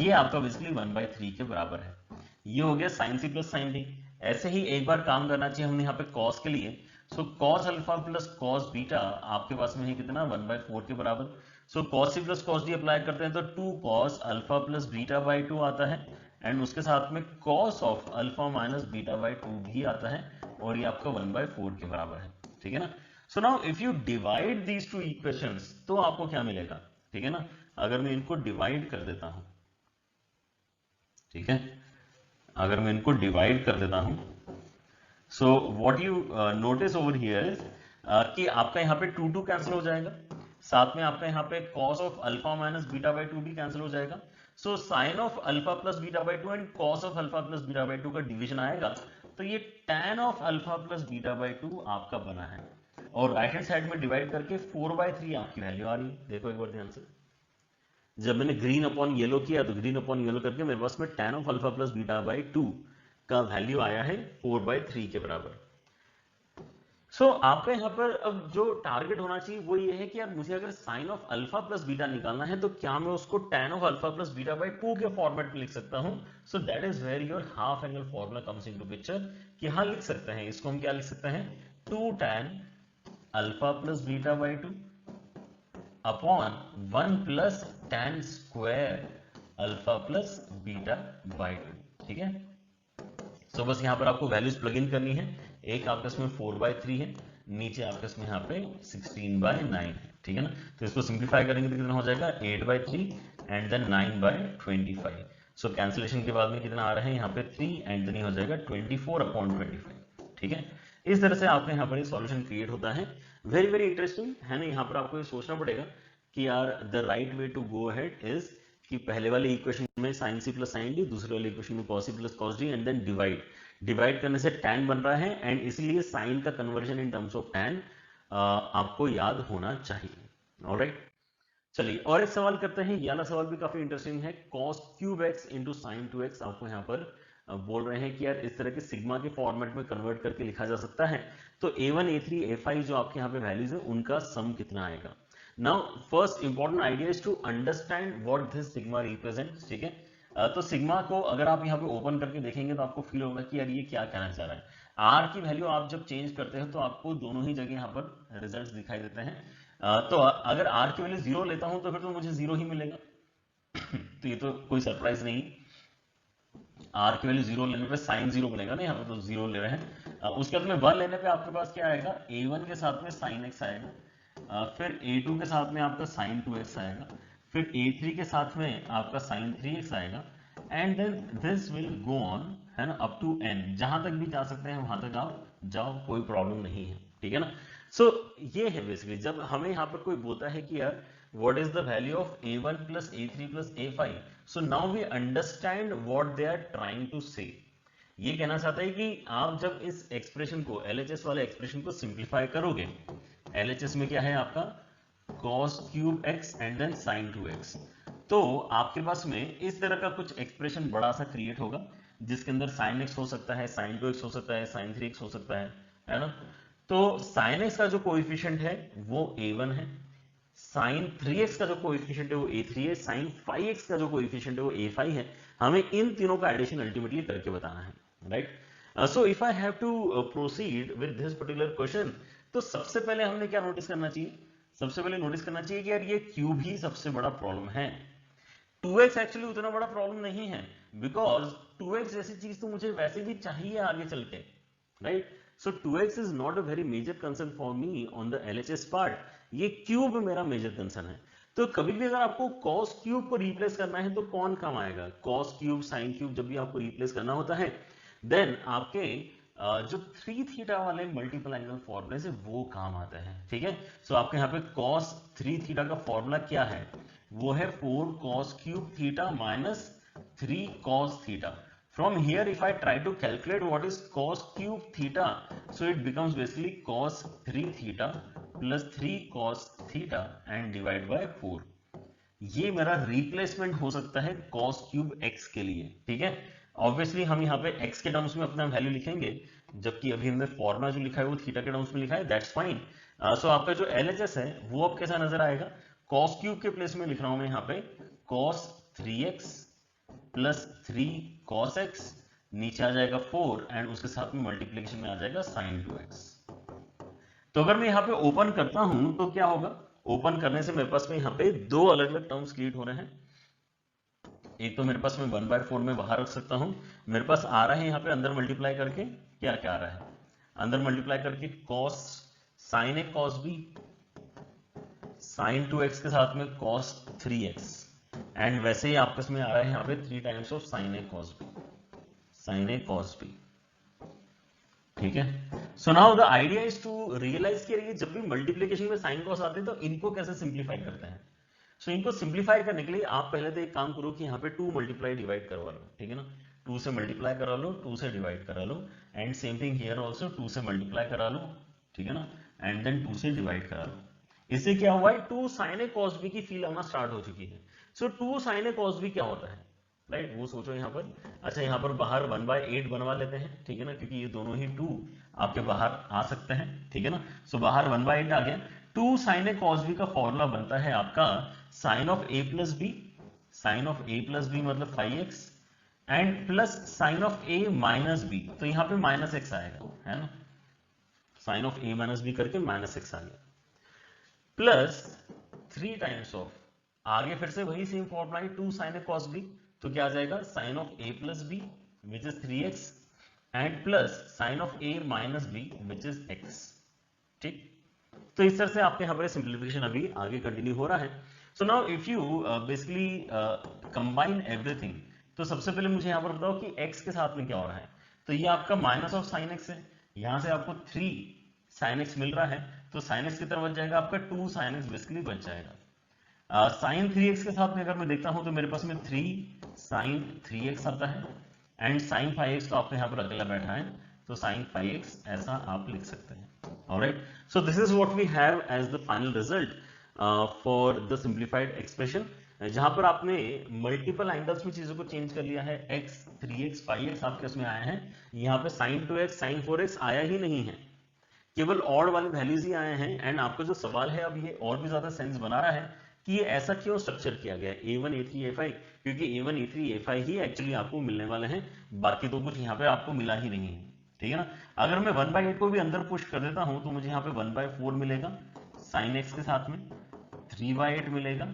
ये आपका बेसिकली 1/3 के बराबर है। ये हो गया sin c plus sin d। ऐसे ही एक बार काम करना चाहिए हमने यहाँ पे cos के लिए। सो cos alpha plus cos beta आपके पास में है कितना, 1/4 के बराबर। सो cos c plus cos d apply करते हैं तो 2 cos alpha plus beta by 2 आता है, एंड उसके साथ में cos of alpha minus beta by 2 भी आता है, और ये आपका 1/4 के बराबर है, ठीक है ना। So now if you divide these two equations, तो आपको क्या मिलेगा, ठीक है ना। अगर मैं इनको डिवाइड कर देता हूं, ठीक है, अगर मैं इनको डिवाइड कर देता हूं, so what you notice over here is कि आपका यहाँ पे 2 कैंसिल हो जाएगा, साथ में आपका यहाँ पे cos of alpha minus beta by 2 भी कैंसिल हो जाएगा। सो sine of alpha plus beta by 2 and cos of alpha plus beta by 2 का डिवीजन आएगा, तो ये tan of alpha plus beta by 2 आपका बना है, और राइट हैंड साइड में डिवाइड करके 4/3 आपकी वैल्यू आ रही है। देखो एक बार ध्यान से, जब मैंने ग्रीन अपॉन येलो किया तो ग्रीन अपॉन येलो करके मेरे पास में tan of alpha plus beta by 2 का वैल्यू आया है 4/3 के बराबर। सो आपका यहाँ पर अब जो टारगेट होना चाहिए वो ये है कि यार मुझे अगर sine of alpha plus beta निकालना है तो क्या मैं उसको tan of alpha plus beta by 2 के फॉर्मेट में लिख सकता हूं। So that is where your half angle formula comes into picture, कि हाँ लिख सकते हैं इसको। हम क्या लिख सकते हैं, 2 tan alpha plus beta by 2 upon 1 plus tan square alpha plus beta by 2, ठीक है। सो बस यहाँ पर आपको वैल्यूज प्लग इन करनी है। एक आपका इसमें 4/3 है, नीचे आपका इसमें यहाँ पे 16/9 है, ठीक है ना। तो इसको सिंप्लीफाई करेंगे तो कितना हो जाएगा 8/3 एंड देन 9/25। सो कैंसिलेशन के बाद में कितना आ रहा है यहाँ पे 3 एंड देन हो जाएगा 24/25, ठीक है। इस तरह से आपके यहाँ पर सॉल्यूशन क्रिएट होता है। वेरी वेरी इंटरेस्टिंग है ना। यहाँ पर आपको ये सोचना पड़ेगा कि यार the right way to go ahead is कि पहले वाले इक्वेशन में sin c plus sin d, दूसरे वाले इक्वेशन में cos c plus cos d and then divide करने से tan बन रहा है एंड इसलिए sin का conversion in terms of tan आपको याद होना चाहिए। ऑलराइट, चलिए और एक सवाल करते हैं। ये वाला सवाल भी काफी इंटरेस्टिंग है। cos cube x into sine 2x आपको यहाँ पर बोल रहे हैं कि यार इस तरह के सिग्मा के फॉर्मेट में कन्वर्ट करके लिखा जा सकता है। तो a1 a3 a5 जो आपके यहाँ पे वैल्यूज है उनका सम कितना आएगा। Now first important idea is to understand what this sigma represents, ठीक है। तो सिग्मा को अगर आप यहाँ पे ओपन करके देखेंगे तो आपको फील होगा कि यार ये क्या कहना चाह रहा है। आर की वैल्यू आप जब चेंज करते हो तो आपको दोनों ही जगह यहाँ पर रिजल्ट दिखाई देते हैं। तो अगर आर की वैल्यू 0 लेता हूं तो फिर तो मुझे 0 ही मिलेगा। तो ये तो कोई सरप्राइज नहीं। आर की वैल्यू 0 लेने पे साइन 0 बनेगा ना, यहाँ पे तो 0 ले रहे हैं। उसके बाद में 1 लेने पे आपके पास क्या आएगा, a1 के साथ में साइन x आएगा, फिर a2 के साथ में आपका साइन 2x आएगा, फिर a3 के साथ में आपका साइन 3x आएगा and then this will go on, है ना, अप टू n। जहां तक भी जा सकते हैं वहां तक आप जाओ, कोई प्रॉब्लम नहीं है, ठीक है ना। सो ये है बेसिकली जब हमें यहाँ पर कोई बोलता है कि यार what is the value of a1 plus a3 plus a5, so now we understand what they are trying to say। ये कहना चाहता है कि आप जब इस एक्सप्रेशन को LHS वाले एक्सप्रेशन को सिंप्लीफाई करोगे, LHS में क्या है आपका cos cube x and then sin 2x, तो आपके पास में इस तरह का कुछ एक्सप्रेशन बड़ा सा क्रिएट होगा जिसके अंदर sin x हो सकता है, sin 2x हो सकता है, sin 3x हो सकता है ना। तो sin x का जो कोएफिशिएंट है वो a1 है, sin 3x का जो कोएफिशिएंट है वो a3 है, sin 5x का जो कोएफिशिएंट है वो a5 है। हमें इन तीनों का एडिशन अल्टीमेटली करके बताना है, right. So if I have to proceed with this particular question, तो सबसे पहले हमने क्या नोटिस करना चाहिए, सबसे पहले नोटिस करना चाहिए कि यार ये क्यूब ही सबसे बड़ा प्रॉब्लम है। 2x एक्चुअली उतना बड़ा प्रॉब्लम नहीं है, बिकॉज 2x जैसी चीज तो मुझे वैसे भी चाहिए आगे चल के, right. So 2x is not a very major concern for me on the LHS part, ये क्यूब मेरा मेजर कंसर्न है। तो कभी भी अगर आपको cos क्यूब को रिप्लेस करना है तो कौन काम आएगा, cos क्यूब sin क्यूब जब भी आपको रिप्लेस करना होता है देन आपके जो 3 थीटा वाले मल्टीपल एंगल फॉर्मूले से वो काम आता है, ठीक है। सो आपके यहाँ पे cos 3 थीटा का फॉर्मूला क्या है, वो है 4 cos cube theta minus 3 cos theta. From here, if I try to calculate what is cos cube theta, so it becomes basically cos 3 theta plus 3 cos theta and divide by 4। ये मेरा replacement हो सकता है cos cube x के लिए, ठीक है। Obviously हम यहाँ पे x के टर्म्स में अपना वैल्यू लिखेंगे, जबकि अभी हमने फॉर्मूला जो लिखा है वो थीटा के टर्म्स में लिखा है, दैट्स फाइन। सो आपका जो LHS है वो अब कैसा नजर आएगा, cos क्यूब के प्लेस में लिख रहा हूं मैं यहाँ पे cos 3x plus 3 cos x, नीचे आ जाएगा 4 एंड उसके साथ में मल्टीप्लिकेशन में आ जाएगा sin 2x। तो अगर मैं यहाँ पे ओपन करता हूं तो क्या होगा, ओपन करने से मेरे पास में यहाँ पे दो अलग अलग टर्म्स क्रिएट हो रहे हैं। एक तो मेरे पास में 1/4 में बाहर रख सकता हूं, मेरे पास आ रहा है यहाँ पे अंदर मल्टीप्लाई करके क्या क्या आ रहा है, अंदर मल्टीप्लाई करके cos sin a cos b, sin 2x के साथ में cos 3x एंड वैसे ही आपस में आ रहा है यहाँ पे 3 times of sin a cos b, sin a cos b, ठीक है। So now the idea is to realise कि जब भी मल्टीप्लिकेशन में साइन कॉस आते हैं तो इनको कैसे सिंप्लीफाई करते हैं। सो इनको सिंप्लीफाई करने के लिए आप पहले तो एक काम करो कि यहाँ पे 2 मल्टीप्लाई डिवाइड करवा लो, ठीक है ना, 2 से मल्टीप्लाई करा लो, 2 से डिवाइड करा लो and same thing here also 2 से मल्टीप्लाई करा लो, ठीक है ना, एंड देन 2 से डिवाइड करा लो। इससे क्या हुआ है, 2 sin a cos b की फील आना स्टार्ट हो चुकी है। So 2 sin a cos b क्या होता है, राइट, वो सोचो यहाँ पर। अच्छा यहाँ पर बाहर 1/8 बनवा लेते हैं, ठीक है ना, क्योंकि ये दोनों ही 2 आपके बाहर आ सकते हैं, ठीक है ना। सो बाहर 1/8 आ गया। 2 sin a cos b का फॉर्मूला बनता है आपका sin of a plus b, sin of a plus b मतलब 5x and plus sin of a minus b, तो यहाँ पे माइनस x आएगा, है ना, sin of a minus b करके माइनस x आ गया, प्लस 3 टाइम्स ऑफ आगे फिर से वही सेम फॉर्मूला है, 2 sin a cos b, तो क्या आ जाएगा sin of a plus b which is 3x and plus sin of a minus b which is x। ठीक, तो इस तरह से आपके यहाँ पर सिंप्लीफिकेशन अभी आगे कंटिन्यू हो रहा है। So now if you basically combine everything, तो सबसे पहले मुझे यहाँ पर बताओ कि x के साथ में क्या हो रहा है। तो ये आपका माइनस ऑफ साइन एक्स है, यहाँ से आपको 3 साइन एक्स मिल रहा है, तो साइन एक्स की तरफ बच जाएगा आपका 2 साइन एक्स बेसिकली बच जाएगा। साइन 3x के साथ में अगर मैं देखता हूं तो मेरे पास में 3 साइन 3x आता है एंड साइन 5x तो आपके यहाँ पर अकेला बैठा है, तो साइन 5x ऐसा आप लिख सकते हैं। Alright, so this is what we have as the final result for the simplified expression, जहां पर आपने मल्टीपल एंगल्स में चीजों को चेंज कर लिया है। x 3x 5x आपके उसमें आया है, यहाँ पे sin 2x sin 4x आया ही नहीं है, केवल ऑड वाले वैल्यूज ही आए हैं। एंड आपका जो सवाल है अब ये और भी ज्यादा सेंस बना रहा है कि ये ऐसा क्यों स्ट्रक्चर किया गया है A1 A3 A5, क्योंकि A1 A3 A5 ही एक्चुअली आपको मिलने वाले हैं, बाकी तो कुछ यहाँ पे आपको मिला ही नहीं है। ठीक है ना, अगर मैं 1/8 को भी अंदर पुश कर देता हूं तो मुझे यहाँ पे 1/4 मिलेगा sin x के साथ में, 3/8 मिलेगा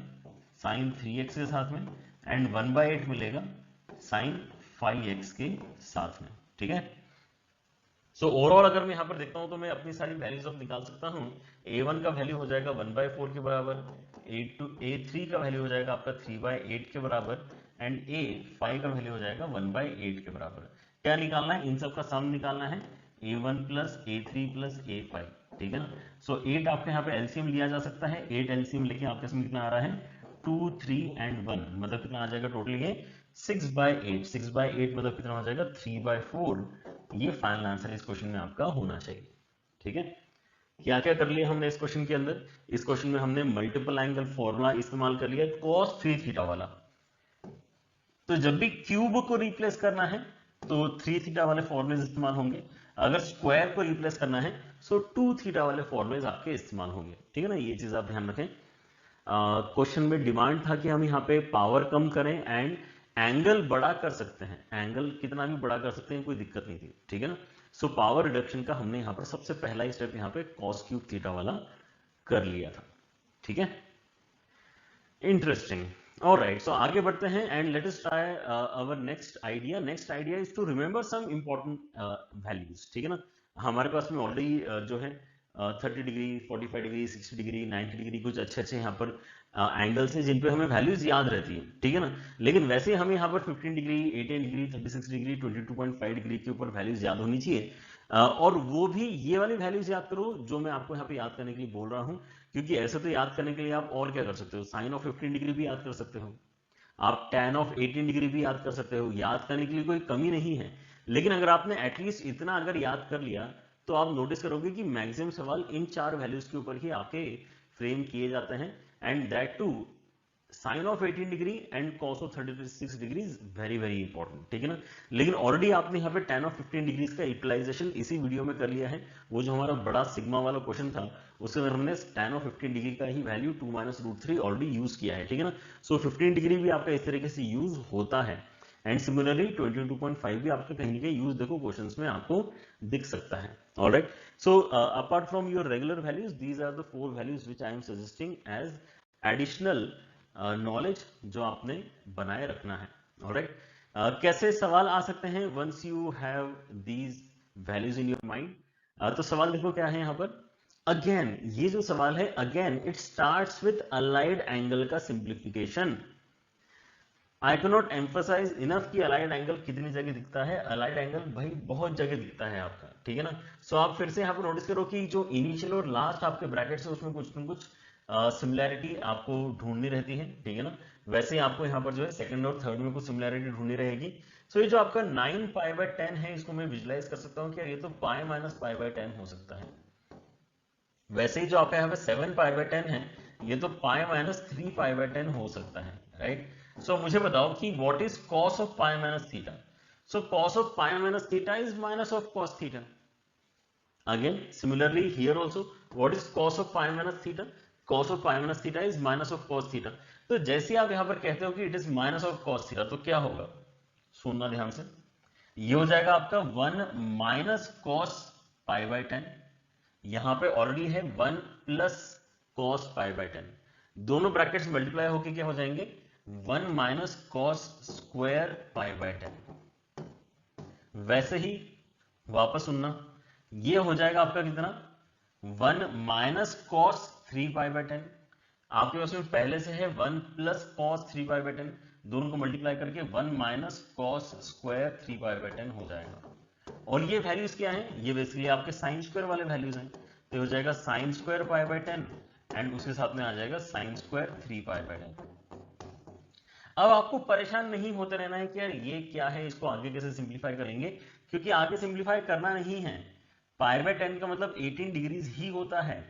sin 3x के साथ में एंड 1/8 मिलेगा sin 5x के साथ में। ठीक है, सो ओवरऑल अगर मैं यहाँ पर देखता हूँ तो मैं अपनी सारी वैल्यूज अब निकाल सकता हूँ। A1 का वैल्यू हो जाएगा 1/4 के बराबर, A3 का वैल्यू हो जाएगा आपका 3/8 के बराबर एंड A5 का वैल्यू हो जाएगा 1/8 के बराबर। क्या निकालना है, इन सब का सम निकालना है, A1 plus A3 plus A5। ठीक है ना, सो 8 आपके यहाँ पे एलसीएम लिया जा सकता है, 8 एलसीएम लेके आपके इसमें कितना आ रहा है 2 3 एंड 1, मतलब कितना आ जाएगा टोटल ये 6/8, 6/8 मतलब कितना हो जाएगा 3/4। ये फाइनल आंसर इस क्वेश्चन में आपका होना चाहिए। ठीक है, क्या क्या कर लिया हमने इस क्वेश्चन के अंदर, इस क्वेश्चन में हमने मल्टीपल एंगल फॉर्मूला इस्तेमाल कर लिया cos 3 थीटा वाला। तो जब भी क्यूब को रिप्लेस करना है तो 3 थीटा वाले फॉर्मूले इस्तेमाल होंगे, अगर स्क्वायर को रिप्लेस करना है तो 2 थीटा वाले फॉर्मूले आपके इस्तेमाल होंगे। ठीक है ना, ये चीज आप ध्यान रखें। क्वेश्चन में डिमांड था कि हम यहाँ पे पावर कम करें एंड एंगल बड़ा कर सकते हैं, एंगल कितना भी बड़ा कर सकते हैं, कोई दिक्कत नहीं थी। ठीक है ना, सो पावर रिडक्शन का हमने यहाँ पर सबसे पहला स्टेप यहाँ पे cos क्यूब थीटा वाला कर लिया था। ठीक है, इंटरेस्टिंग। ऑलराइट, सो आगे बढ़ते हैं and let us try our next idea. Next idea is to remember some important values. ठीक है ना, हमारे पास में ऑलरेडी जो है 30 डिग्री 45 डिग्री 60 डिग्री 90 डिग्री कुछ अच्छे यहाँ पर एंगल्स हैं जिन पे हमें वैल्यूज याद रहती है। ठीक है ना, लेकिन वैसे हमें यहाँ पर 15 डिग्री 18 डिग्री 36 डिग्री 22.5 डिग्री के ऊपर वैल्यूज याद होनी चाहिए। और वो भी ये वाली वैल्यूज याद करो जो मैं आपको यहाँ पे याद करने के लिए बोल रहा हूँ, क्योंकि ऐसे तो याद करने के लिए आप और क्या कर सकते हो, साइन ऑफ 15 डिग्री भी याद कर सकते हो, आप tan ऑफ 18 डिग्री भी याद कर सकते हो, याद करने के लिए कोई कमी नहीं है। लेकिन अगर आपने एटलीस्ट इतना अगर याद कर लिया तो आप नोटिस करोगे कि मैक्सिमम सवाल इन 4 वैल्यूज के ऊपर ही आपके फ्रेम किए जाते हैं and that too sine of 18 degree and cos of 36 degree very very important. ठीक है ना, लेकिन ऑलरेडी आपने यहाँ पे tan ऑफ 15 डिग्री का यूटिलाइजेशन इसी वीडियो में कर लिया है। वो जो हमारा बड़ा सिग्मा वाला क्वेश्चन था उसके अंदर हमने tan ऑफ 15 डिग्री का ही वैल्यू 2 - √3 ऑलरेडी यूज किया है। ठीक है ना, सो 15 डिग्री भी आपका इस तरीके से यूज होता है एंड सिमिलरली 22.5 भी आपका कहीं ना कहीं यूज देखो क्वेश्चंस में आपको दिख सकता है। Alright, so apart from your regular values these are the 4 values which I am suggesting as additional knowledge जो आपने बनाए रखना है। ऑलराइट, कैसे सवाल आ सकते हैं once you have these values in your mind. तो सवाल देखो क्या है यहाँ पर, अगेन ये जो सवाल है again it starts with allied angle का simplification. I can not emphasise enough कि अलाइड एंगल कितनी जगह दिखता है, अलाइड एंगल भाई बहुत जगह दिखता है आपका। ठीक है ना, सो आप फिर से यहाँ पर नोटिस करो कि जो इनिशियल और लास्ट आपके ब्रैकेट्स है उसमें कुछ न कुछ सिमिलैरिटी आपको ढूंढनी रहती है। ठीक है ना, वैसे ही आपको यहाँ पर जो है सेकंड और थर्ड में कुछ सिमिलैरिटी ढूंढनी रहेगी। सो ये जो आपका 9π/10 है इसको मैं विजुलाइज कर सकता हूँ कि ये तो π - π/10 हो सकता है। वैसे ही जो आपका यहाँ पे 7π/10 है ये तो π - 3π/10 हो सकता है। राइट, सो मुझे बताओ कि what is cos of π - theta. So cos of π - theta is minus of cos theta. Again, similarly here also, what is cos of pi minus theta? Cos of pi minus theta is minus of cos theta. तो जैसे आप यहाँ पर कहते हो कि it is minus of cos theta, तो क्या होगा, सुनना ध्यान से, ये हो जाएगा आपका 1 minus cos pi/10, यहाँ पे ऑलरेडी है 1 plus cos pi/10, दोनों ब्रैकेट्स मल्टीप्लाई होके क्या हो जाएंगे 1 minus cos square pi by 10। वैसे ही वापस सुनना, ये हो जाएगा आपका कितना 1 माइनस कॉस 3 पाई बाय 10। आपके पास में पहले से है 1 प्लस कॉस 3 पाई बाय 10, दोनों को मल्टीप्लाई करके 1 minus cos square 3 pi by 10 हो जाएगा। और ये वैल्यूज क्या है, ये बेसिकली आपके साइन स्क्वायर वाले वैल्यूज हैं, तो हो जाएगा sine square pi by 10 and उसके साथ में आ जाएगा साइन स्क्वायर 3 पाई बाय 10। अब आपको परेशान नहीं होते रहना है कि यार ये क्या है, इसको आगे कैसे सिंप्लीफाई करेंगे, क्योंकि आगे सिंप्लीफाई करना नहीं है। पाई बाय 10 का मतलब 18 डिग्रीज ही होता है।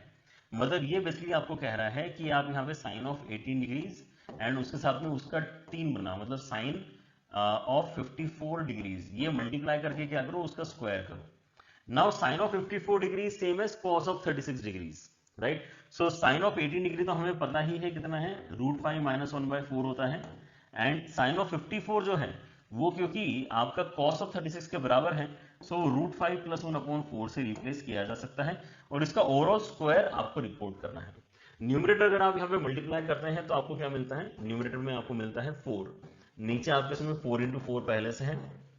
मतलब ये बेसिकली आपको कह रहा है कि आप यहाँ पे साइन ऑफ 18 डिग्रीज एंड उसके साथ में उसका 3 बना, मतलब साइन ऑफ 54 डिग्रीज, ये मल्टीप्लाई करके क्या करो उसका स्क्वायर करो। Now sine of 54 degree same as cos of 36 degrees, right. So sine of 18 degree तो हमें पता ही है कितना है, √5 माइनस 1/4 होता है। एंड साइन ऑफ 54 जो है वो क्योंकि आपका कॉस ऑफ 36 के बराबर है, सो √5 प्लस 1/4 से रिप्लेस किया जा सकता है और इसका ओवरऑल स्क्वायर आपको रिपोर्ट करना है। न्यूमरेटर अगर आप यहाँ पे मल्टीप्लाई करते हैं तो आपको क्या मिलता है, न्यूमरेटर में आपको मिलता है 4, नीचे आपके इसमें 4 इंटू 4 पहले से है,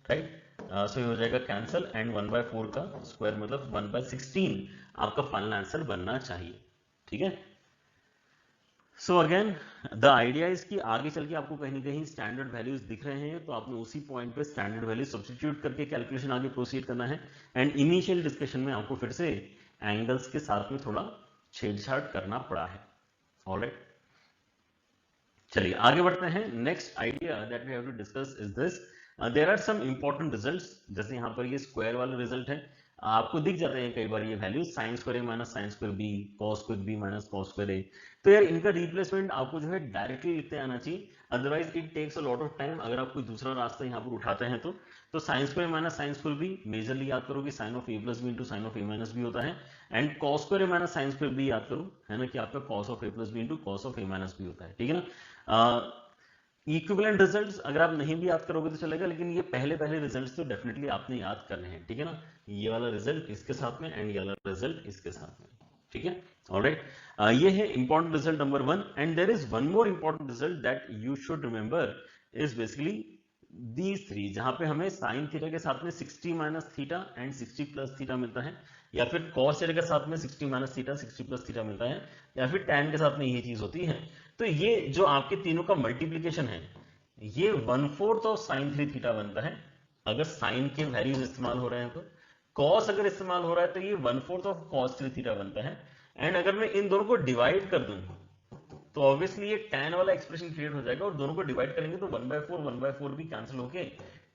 राइट। सो ये हो जाएगा कैंसिल एंड 1/4 का स्क्वायर मतलब 1/16 आपका फाइनल आंसर बनना चाहिए, ठीक है। So again the idea is कि आगे चल के आपको कहीं ना कहीं स्टैंडर्ड वैल्यूज दिख रहे हैं तो आपने उसी पॉइंट पे स्टैंडर्ड वैल्यू सब्स्टिट्यूट करके कैलकुलेशन आगे प्रोसीड करना है। एंड इनिशियल डिस्कशन में आपको फिर से एंगल्स के साथ में थोड़ा छेड़छाड़ करना पड़ा है। ऑलराइट, चलिए आगे बढ़ते हैं। Next idea that we have to discuss is this, there are some important results. जैसे यहाँ पर ये स्क्वायर वाला रिजल्ट है, आपको दिख जाते हैं कई बार ये values sine square A minus sine square B, cos square B minus cos square A. तो यार इनका रिप्लेसमेंट आपको जो है डायरेक्टली लिखते आना चाहिए, otherwise it takes a lot of time. अगर आप कोई दूसरा रास्ता यहाँ पर उठाते हैं तो sine square minus sine square B majorly याद करो कि sine of A plus B into sine of A minus B होता है। And cos square A minus sine square B याद करो, है ना, कि आपका cos of A plus B into cos of A minus B होता है, ठीक है ना। इक्विवेलेंट रिजल्ट्स अगर आप नहीं भी याद करोगे तो चलेगा, लेकिन ये पहले रिजल्ट्स तो डेफिनेटली आपने याद करने हैं, ठीक है ना। ये वाला रिजल्ट इसके साथ में एंड ये वाला रिजल्ट इसके साथ में, ठीक है। ऑलराइट, ये है important result number 1 and there is one more important result that you should remember is basically these 3, जहां पे हमें साइन थीटा के साथ में 60 minus theta and 60 plus theta मिलता है, या फिर कॉस थीटा के साथ में 60 माइनस थीटा 60 प्लस थीटा मिलता है, या फिर टैन के साथ में यही चीज होती है। तो ये जो आपके तीनों का मल्टीप्लीकेशन है ये 1/4 ऑफ साइन 3 थीटा बनता है अगर साइन के वैल्यूज इस्तेमाल हो रहे हैं तो। कॉस अगर इस्तेमाल हो रहा है तो ये 1/4 ऑफ कॉस 3 थीटा बनता है। एंड अगर मैं इन दोनों को डिवाइड कर दूं तो ऑब्वियसली ये tan वाला एक्सप्रेशन क्रिएट हो जाएगा, और दोनों को डिवाइड करेंगे तो 1/4 भी कैंसिल होके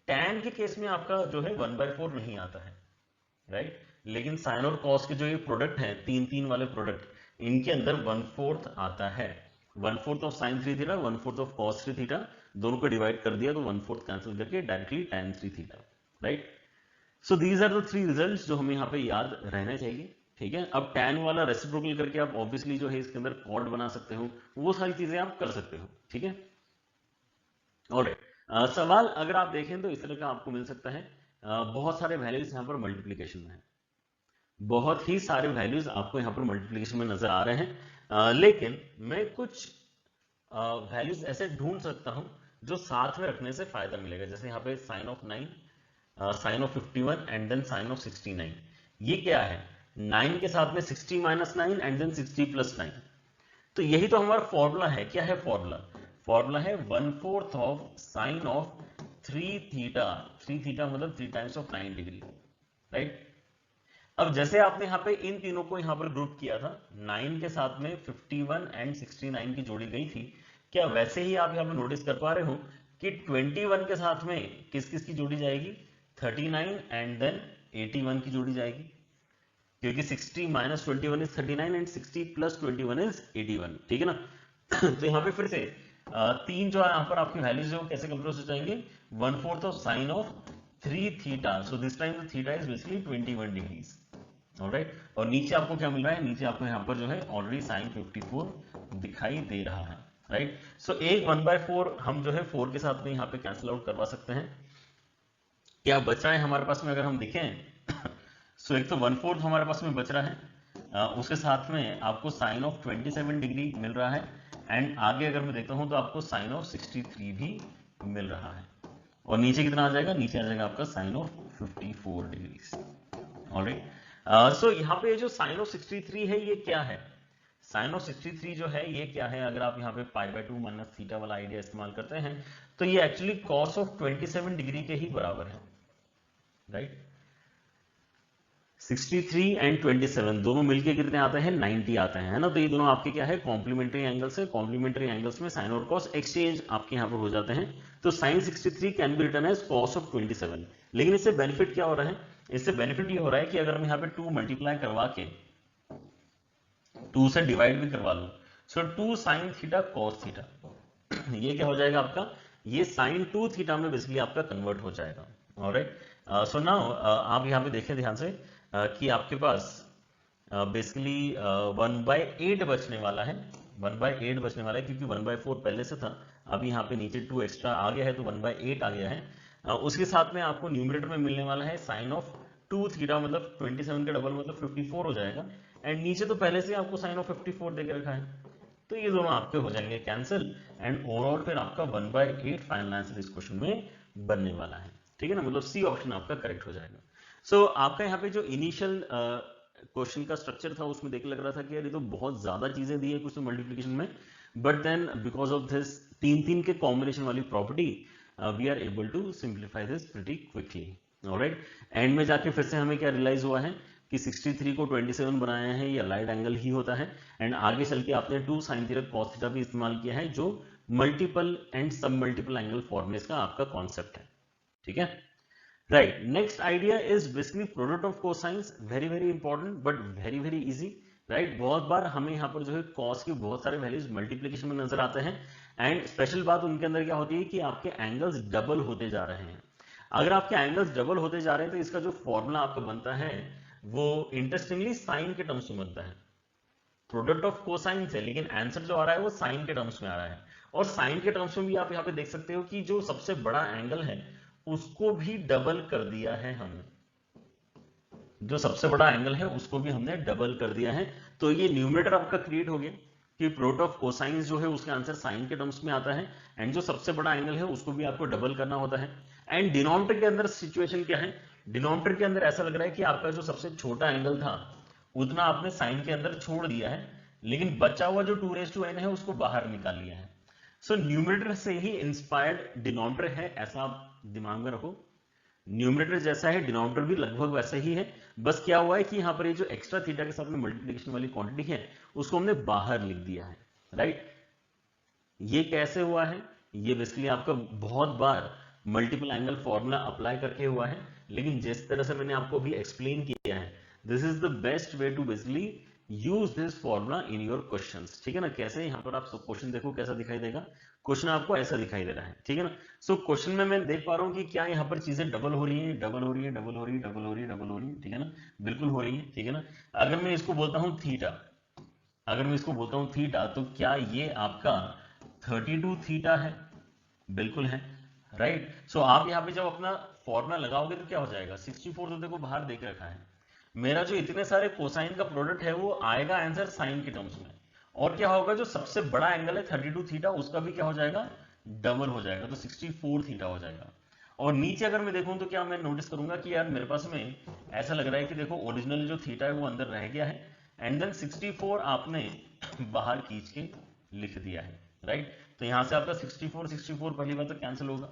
tan के केस में आपका जो है 1/4 नहीं आता है, राइट। लेकिन साइन और कॉस के जो ये प्रोडक्ट है 3 वाले प्रोडक्ट, इनके अंदर 1/4 आता है। 1/4 of sine 3 theta 1/4 of cos 3 theta, दोनों को डिवाइड कर दिया तो 1/4 कैंसिल करके directly tan 3 theta, right. So these are the 3 results जो हमें यहाँ पे याद रहना चाहिए, ठीक है। अब tan वाला रेसिप्रोकल करके आप ऑब्वियसली जो है इसके अंदर कॉर्ड बना सकते हो, वो सारी चीजें आप कर सकते हो, ठीक है। ऑलराइट, सवाल अगर आप देखें तो इस तरह का आपको मिल सकता है। बहुत सारे वैल्यूज यहाँ पर मल्टीप्लीकेशन में है, बहुत ही सारे वैल्यूज आपको यहाँ पर मल्टीप्लीकेशन में नजर आ रहे हैं, लेकिन मैं कुछ वैल्यूज ऐसे ढूंढ सकता हूं जो साथ में रखने से फायदा मिलेगा। जैसे यहाँ पे sine of 9, sine of 51 and then sine of 69। ये क्या है, 9 के साथ में 60 माइनस 9 एंड देन 60 प्लस 9। तो यही तो हमारा फॉर्मूला है। क्या है फॉर्मूला, फॉर्मूला है 1/4 of sign of 3 theta. 3 theta मतलब 3 टाइम्स ऑफ 9 डिग्री, राइट। अब जैसे आपने यहाँ पे इन तीनों को यहाँ पर ग्रुप किया था, 9 के साथ में 51 एंड 69 की जोड़ी गई थी, क्या वैसे ही आप यहाँ पे नोटिस कर पा रहे हो कि 21 के साथ में किस किस की जोड़ी जाएगी, 39 एंड देन 81 की जोड़ी जाएगी, क्योंकि 60 minus 21 is 39 and 60 plus 21 is 81, ठीक है ना। तो यहाँ पे फिर से तीन जो है यहाँ पर आपकी वैल्यूज जो कैसे कंप्यूटर हो जाएंगे, 1/4 of sign of 3 theta, so this time the theta is basically 21 degrees, alright. और नीचे आपको क्या मिल रहा है, नीचे आपको यहाँ पर जो है ऑलरेडी साइन 54 दिखाई दे रहा है, राइट। सो एक 1/4 हम जो है 4 के साथ में यहाँ पे कैंसिल आउट करवा सकते हैं। क्या बच रहा है हमारे पास में अगर हम देखें सो एक तो 1/4 हमारे पास में बच रहा है, उसके साथ में आपको साइन ऑफ 27 डिग्री मिल रहा है एंड आगे अगर मैं देखता हूं तो आपको साइन ऑफ 63 भी मिल रहा है, और नीचे कितना आ जाएगा, नीचे आ जाएगा आपका साइन ऑफ 54 डिग्री। ऑलराइट, सो यहाँ पे जो साइन ऑफ 63 है ये क्या है, साइन ऑफ 63 जो है ये क्या है, अगर आप यहाँ पे π/2 माइनस थीटा वाला आइडिया इस्तेमाल करते हैं तो ये एक्चुअली कॉस ऑफ 27 डिग्री के ही बराबर है, राइट। 63 एंड 27 दोनों मिलके कितने आते हैं, 90 आते हैं, है ना। तो ये दोनों आपके क्या है, कॉम्प्लीमेंट्री एंगल्स है। कॉम्प्लीमेंट्री एंगल्स में साइन और कॉस एक्सचेंज आपके यहाँ पर हो जाते हैं। तो sine 63 can be written as cos of 27। लेकिन इससे बेनिफिट क्या हो रहा है, इससे बेनिफिट ये हो रहा है कि अगर हम यहाँ पे 2 मल्टीप्लाई करवा के 2 से डिवाइड भी करवा लो, सो 2 साइन थीटा कॉस थीटा, ये क्या हो जाएगा आपका, ये साइन 2 थीटा में बेसिकली आपका कन्वर्ट हो जाएगा। ऑलराइट, सो नाउ आप यहाँ पे देखें ध्यान से कि आपके पास बेसिकली 1/8 बचने वाला है, 1/8 बचने वाला है, क्योंकि 1/4 पहले से था, अभी यहाँ पे नीचे 2 एक्स्ट्रा आ गया है तो 1/8 आ गया है। उसके साथ में आपको न्यूमरेटर में मिलने वाला है साइन ऑफ 2 थीटा, मतलब 27 का डबल मतलब 54 हो जाएगा। एंड नीचे तो पहले से आपको साइन ऑफ 54 देके रखा है, तो ये दोनों आपके हो जाएंगे कैंसिल, एंड ओवरऑल फिर आपका 1/8 फाइनल आंसर इस क्वेश्चन में बनने वाला है, ठीक है ना। मतलब सी ऑप्शन आपका करेक्ट हो जाएगा। सो आपका यहाँ पे जो इनिशियल क्वेश्चन का स्ट्रक्चर था उसमें देख लग रहा था कि यार ये तो बहुत ज्यादा चीजें दी है कुछ तो मल्टीप्लिकेशन में, but then because of this 3 के कॉम्बिनेशन वाली property we are able to simplify this pretty quickly. Alright, and में जाके फिर से हमें क्या रियलाइज हुआ है कि 63 को 27 बनाया है, ये लाइट एंगल ही होता है। एंड आगे चल के आपने 2 साइन थीटा कॉस थीटा भी इस्तेमाल किया है, जो मल्टीपल एंड सब मल्टीपल एंगल फॉर्मेस का आपका कॉन्सेप्ट है, ठीक है। Right, next idea is basically product of cosines, very very important but very very easy, right. बहुत बार हमें यहाँ पर जो है कॉस के बहुत सारे वैल्यूज मल्टीप्लिकेशन में नजर आते हैं, एंड स्पेशल बात उनके अंदर क्या होती है कि आपके एंगल्स डबल होते जा रहे हैं। अगर आपके एंगल्स डबल होते जा रहे हैं तो इसका जो फॉर्मूला आपका बनता है वो इंटरेस्टिंगली साइन के टर्म्स में बनता है, प्रोडक्ट ऑफ कोसाइन से, लेकिन आंसर जो आ रहा है वो साइन के टर्म्स में आ रहा है। और साइन के टर्म्स में भी आप यहाँ पे देख सकते हो कि जो सबसे बड़ा एंगल है उसको भी डबल कर दिया है हमने, जो सबसे बड़ा एंगल है उसको भी हमने डबल कर दिया है। तो ये न्यूमरेटर आपका क्रिएट हो गया कि प्रोडक्ट ऑफ कोसाइन जो है उसका आंसर साइन के टर्म्स में आता है, एंड जो सबसे बड़ा एंगल है उसको भी आपको डबल करना होता है। एंड डिनोमिनेटर के अंदर सिचुएशन क्या है, डिनोमिनेटर के अंदर ऐसा लग रहा है कि आपका जो सबसे छोटा एंगल था उतना आपने साइन के अंदर छोड़ दिया है, लेकिन बचा हुआ जो 2n है उसको बाहर निकाल लिया है। सो न्यूमरेटर से ही इंस्पायर्ड डिनोमिनेटर है, ऐसा आप दिमाग में रखो। न्यूमरेटर जैसा है डिनोमिनेटर भी लगभग वैसा ही है, बस क्या हुआ है कि यहाँ पर ये जो एक्स्ट्रा थीटा के साथ में मल्टीप्लिकेशन वाली क्वांटिटी है उसको हमने बाहर लिख दिया है, राइट। ये कैसे हुआ है, ये बेसिकली आपका बहुत बार मल्टीपल एंगल फॉर्मूला अप्लाई करके हुआ है, लेकिन जिस तरह से मैंने आपको अभी एक्सप्लेन किया है, this is the best way to basically use this formula in your questions, ठीक है ना। कैसे, यहाँ पर आप क्वेश्चन देखो कैसा दिखाई देगा, क्वेश्चन आपको ऐसा दिखाई दे रहा है, ठीक है ना। सो क्वेश्चन में मैं देख पा रहा हूँ कि क्या यहाँ पर चीजें डबल हो रही है, डबल हो रही है, डबल हो रही है, डबल हो रही है, डबल हो रही है, ठीक है ना, बिल्कुल हो रही है, ठीक है ना। अगर मैं इसको बोलता हूँ थीटा, अगर मैं इसको बोलता हूँ थीटा, तो क्या ये आपका 32 थीटा है, बिल्कुल है, राइट। सो आप यहाँ पे जब अपना फॉर्मूला लगाओगे तो क्या हो जाएगा, 64 तो देखो बाहर देख रखा है, मेरा जो इतने सारे कोसाइन का प्रोडक्ट है वो आएगा आंसर साइन के टर्म्स में, और क्या होगा जो सबसे बड़ा एंगल है 32 थीटा उसका भी क्या हो जाएगा, डबल हो जाएगा, तो 64 थीटा हो जाएगा। और नीचे अगर मैं देखूं तो क्या मैं नोटिस करूंगा कि यार मेरे पास में ऐसा लग रहा है कि देखो ओरिजिनल जो थीटा है वो अंदर रह गया है, एंड देन 64 आपने बाहर खींच के लिख दिया है, राइट। तो यहां से आपका 64 पहली बार तो कैंसिल होगा,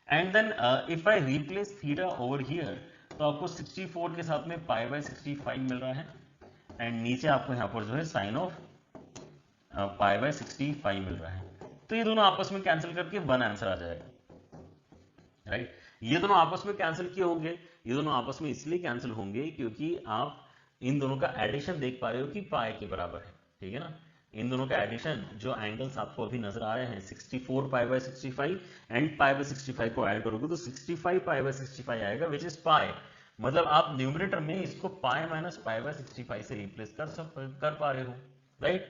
and then if I replace theta over here तो आपको 64 के साथ में π/65 मिल रहा है, एंड नीचे आपको यहाँ पर जो है साइन ऑफ π/65 मिल रहा है। तो ये दोनों आपस में कैंसिल करके 1 आंसर आ जाएगा, राइट। ये दोनों आपस में कैंसिल किए होंगे, ये दोनों आपस में इसलिए कैंसिल होंगे क्योंकि आप इन दोनों का एडिशन देख पा रहे हो कि पाई के बराबर है, ठीक है ना। इन दोनों का एडिशन जो एंगल्स आपको अभी नजर आ रहे हैं 64 π/65 एंड π/65 को ऐड करोगे तो 65 π/65 आएगा, विच इज पाई। मतलब आप न्यूमरेटर में इसको पाई माइनस π/65 से रिप्लेस कर पा रहे हो, राइट।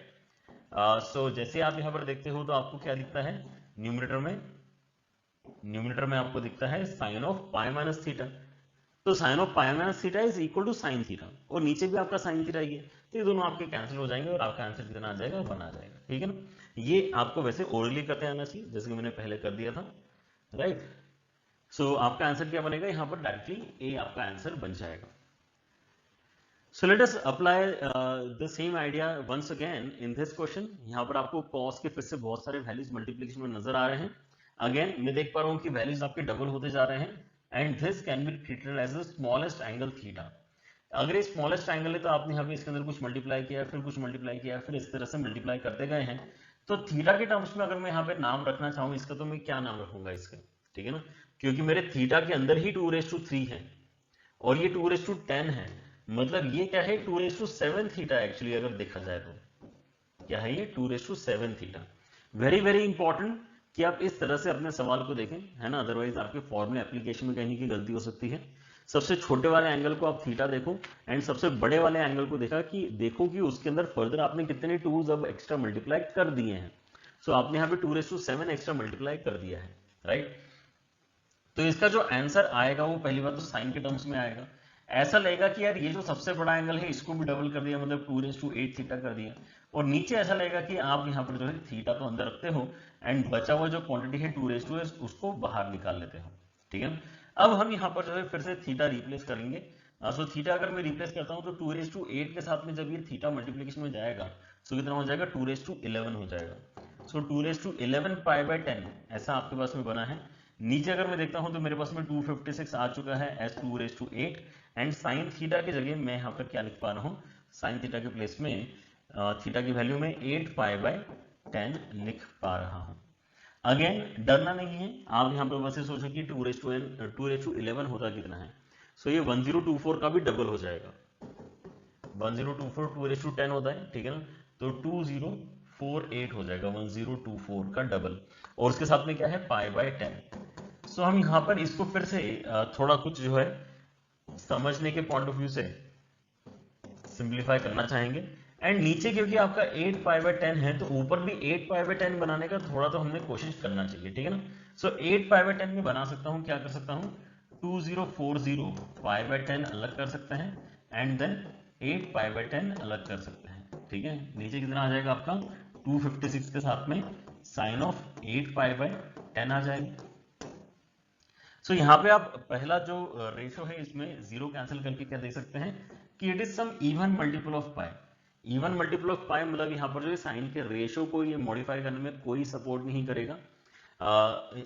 सो जैसे आप यहाँ पर देखते हो तो आपको क्या दिखता है न्यूमरेटर में आपको दिखता है sine of pi minus theta, तो sine of pi minus theta is equal to sine theta, और नीचे भी आपका साइन थीटा ही है, तो ये दोनों आपके कैंसिल हो जाएंगे और आपका आंसर कितना आ जाएगा, 1 आ जाएगा, ठीक है ना। ये आपको वैसे ओरली करते आना चाहिए, जैसे कि मैंने पहले कर दिया था, राइट। सो आपका आंसर क्या बनेगा यहाँ पर, डायरेक्टली ए आपका आंसर बन जाएगा। So let us apply the same idea once again in this question। यहाँ पर आपको cos के फिर से बहुत सारे वैल्यूज मल्टीप्लिकेशन में नजर आ रहे हैं। अगेन मैं देख पा रहा हूँ कि वैल्यूज आपके डबल होते जा रहे हैं and this can be treated as the smallest angle theta. अगर ये स्मॉलेस्ट एंगल है तो आपने यहाँ पे इसके अंदर कुछ मल्टीप्लाई किया, फिर कुछ मल्टीप्लाई किया, फिर इस तरह से मल्टीप्लाई करते गए हैं। तो थीटा के टर्म्स में अगर मैं यहाँ पे नाम रखना चाहूँ इसका, तो मैं क्या नाम रखूंगा इसका, ठीक है ना, क्योंकि मेरे थीटा के अंदर ही 2�3 है और ये 2⁰10 है, मतलब ये क्या है 2�7 थीटा एक्चुअली अगर देखा जाए तो क्या है ये 2�7 थीटा। वेरी वेरी इंपॉर्टेंट कि आप इस तरह से अपने सवाल को देखें, है ना, अदरवाइज आपके फॉर्मूला एप्लीकेशन में कहीं की गलती हो सकती है। सबसे छोटे वाले एंगल को आप थीटा देखो एंड सबसे बड़े वाले एंगल को देखो कि उसके अंदर फर्दर आपने कितने टूज अब एक्स्ट्रा मल्टीप्लाई कर दिए हैं। सो आपने यहाँ पे 2�7 एक्स्ट्रा मल्टीप्लाई कर दिया है, राइट। तो इसका जो आंसर आएगा वो पहली बात तो साइन के टर्म्स में आएगा। ऐसा लगेगा कि यार ये जो सबसे बड़ा एंगल है इसको भी डबल कर दिया, मतलब 2�8 थीटा कर दिया, और नीचे ऐसा लगेगा कि आप यहाँ पर जो है थीटा तो अंदर रखते हो एंड बचा हुआ जो क्वांटिटी है 2⁻² उसको बाहर निकाल लेते हो, ठीक है। अब हम यहाँ पर जो है फिर से थीटा रिप्लेस करेंगे। सो थीटा अगर मैं रिप्लेस करता हूँ तो 2�8 के साथ में जब ये थीटा मल्टीप्लीकेशन में जाएगा सो कितना हो जाएगा 2�11 हो जाएगा। सो 2�11 π/10 ऐसा आपके पास में बना है। नीचे अगर मैं देखता हूं तो मेरे पास में 256 आ चुका है एस 2⁸ एंड साइन थीटा की जगह मैं यहाँ पर क्या लिख पा रहा हूँ, साइन थीटा के प्लेस में थीटा की वैल्यू में 8 π/10 लिख पा रहा हूँ। अगेन डरना नहीं है, आप यहाँ पर बस ये सोचो कि 2�11 होता कितना है। सो ये 1024 का भी डबल हो जाएगा, 1024 2�10 होता है, ठीक है ना, तो 2048 हो जाएगा 1024 का डबल, और उसके साथ में क्या है π/10। सो हम यहाँ पर इसको फिर से थोड़ा कुछ जो है समझने के पॉइंट ऑफ व्यू से सिंप्लीफाई करना चाहेंगे एंड नीचे क्योंकि आपका 8 π/10 है तो ऊपर भी 8 π/10 बनाने का थोड़ा तो हमने कोशिश करना चाहिए, ठीक है ना। सो 8 π/10 में बना सकता हूँ, क्या कर सकता हूँ 2040 π/10 अलग कर सकते हैं एंड देन 8 π/10 अलग कर सकते हैं, ठीक है। नीचे कितना आ जाएगा आपका 256 के साथ में साइन ऑफ 8 π/10 आ जाएगा। सो यहाँ पे आप पहला जो रेशो है इसमें जीरो कैंसिल करके क्या देख सकते हैं कि it is some even multiple of pi. Even multiple of pi मतलब यहाँ पर जो साइन के रेशो को ये मॉडिफाई करने में कोई सपोर्ट नहीं करेगा।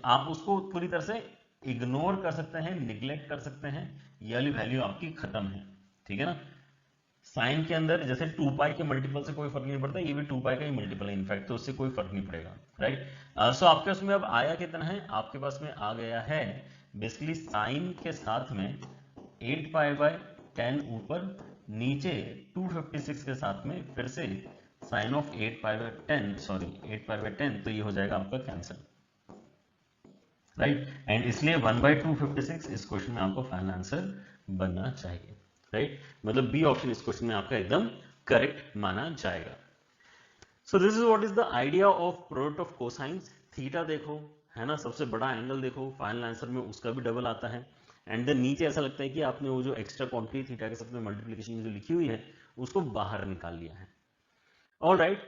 आप उसको पूरी तरह से इग्नोर कर सकते हैं, निग्लेक्ट कर सकते हैं, ये वाली वैल्यू आपकी खत्म है, ठीक है ना। साइन के अंदर जैसे 2π के मल्टीपल से कोई फर्क नहीं पड़ता, ये भी 2π का ही मल्टीपल है इनफैक्ट, तो उससे कोई फर्क नहीं पड़ेगा, राइट। सो आपके उसमें अब आया कितना है, आपके पास में आ गया है बेसिकली साइन के साथ में 8π/10 ऊपर, नीचे 256 के साथ में फिर से साइन ऑफ 8π/10 सॉरी 8π/10, तो ये हो जाएगा आपका कैंसिल, राइट। एंड इसलिए 1/256 इस क्वेश्चन में आपको फाइनल आंसर बनना चाहिए, राइट। मतलब बी ऑप्शन इस क्वेश्चन में आपका एकदम करेक्ट माना जाएगा। सो this is what is the idea of product of cosines. Theta देखो, है ना, सबसे बड़ा एंगल देखो, फाइनल आंसर में उसका भी डबल आता है एंड देन नीचे ऐसा लगता है कि आपने वो जो एक्स्ट्रा क्वांटिटी थीटा के साथ में मल्टीप्लिकेशन में जो लिखी हुई है उसको बाहर निकाल लिया है। All right,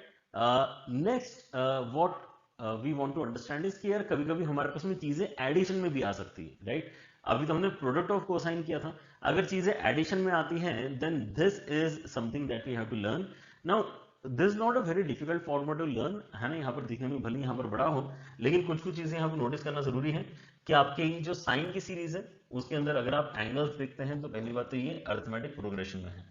next what we want to understand is कि यार कभी कभी हमारे पास में चीजें एडिशन में भी आ सकती है, राइट। अभी तो हमने प्रोडक्ट ऑफ कोसाइन किया था, अगर चीजें एडिशन में आती हैं then this is something that we have to learn. Now this is not a very difficult formula to learn, है ना। यहाँ पर दिखने में भले यहाँ पर बड़ा हो लेकिन कुछ कुछ चीजें यहाँ पर नोटिस करना जरूरी है कि आपके जो साइन की सीरीज है उसके अंदर अगर आप एंगल्स देखते हैं तो पहली बात तो ये अरिथमेटिक प्रोग्रेशन में है।